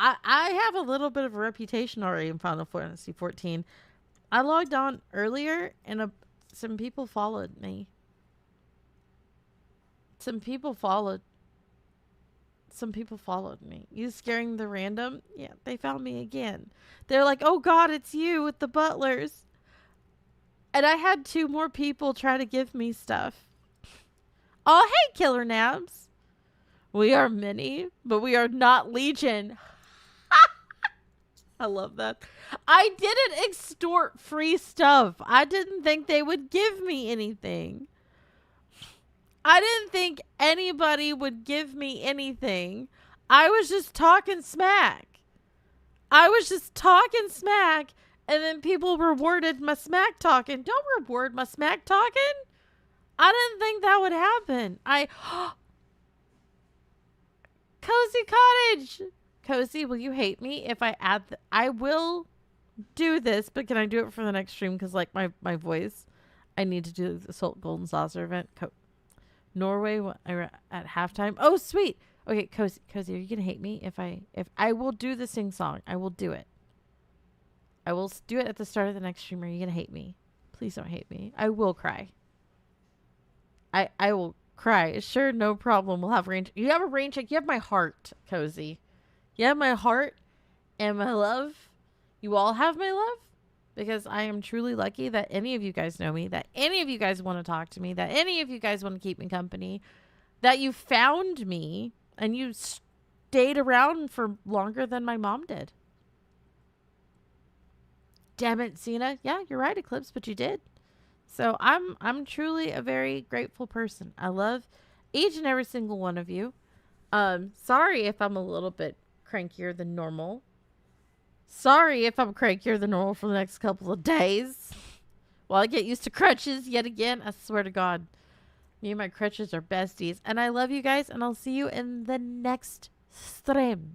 I have a little bit of a reputation already in Final Fantasy 14. I logged on earlier and some people followed me. Some people followed me. You scaring the random? Yeah, they found me again. They're like, oh God, it's you with the butlers. And I had 2 more people try to give me stuff. Oh, hey, Killer Nabs. We are many, but we are not legion. I love that. I didn't extort free stuff. I didn't think they would give me anything. I didn't think anybody would give me anything. I was just talking smack. And then people rewarded my smack talking. Don't reward my smack talking. I didn't think that would happen. Cozy Cottage. Cozy, will you hate me if I add... I will do this, but can I do it for the next stream? Because, like, my voice, I need to do the Salt Golden Saucer event. Norway at halftime. Oh, sweet. Okay, Cozy, are you going to hate me if I will do the sing song? I will do it. I will do it at the start of the next stream. Are you going to hate me? Please don't hate me. I will cry. I will cry. Sure, no problem. We'll have rain. You have a rain check. You have my heart, Cozy. You have my heart and my love. You all have my love because I am truly lucky that any of you guys know me, that any of you guys want to talk to me, that any of you guys want to keep me company, that you found me and you stayed around for longer than my mom did. Damn it, Cena. Yeah, you're right, Eclipse, but you did. So I'm truly a very grateful person. I love each and every single one of you. Sorry if I'm a little bit crankier than normal. Sorry if I'm crankier than normal for the next couple of days. While I get used to crutches yet again. I swear to God. Me and my crutches are besties. And I love you guys. And I'll see you in the next stream.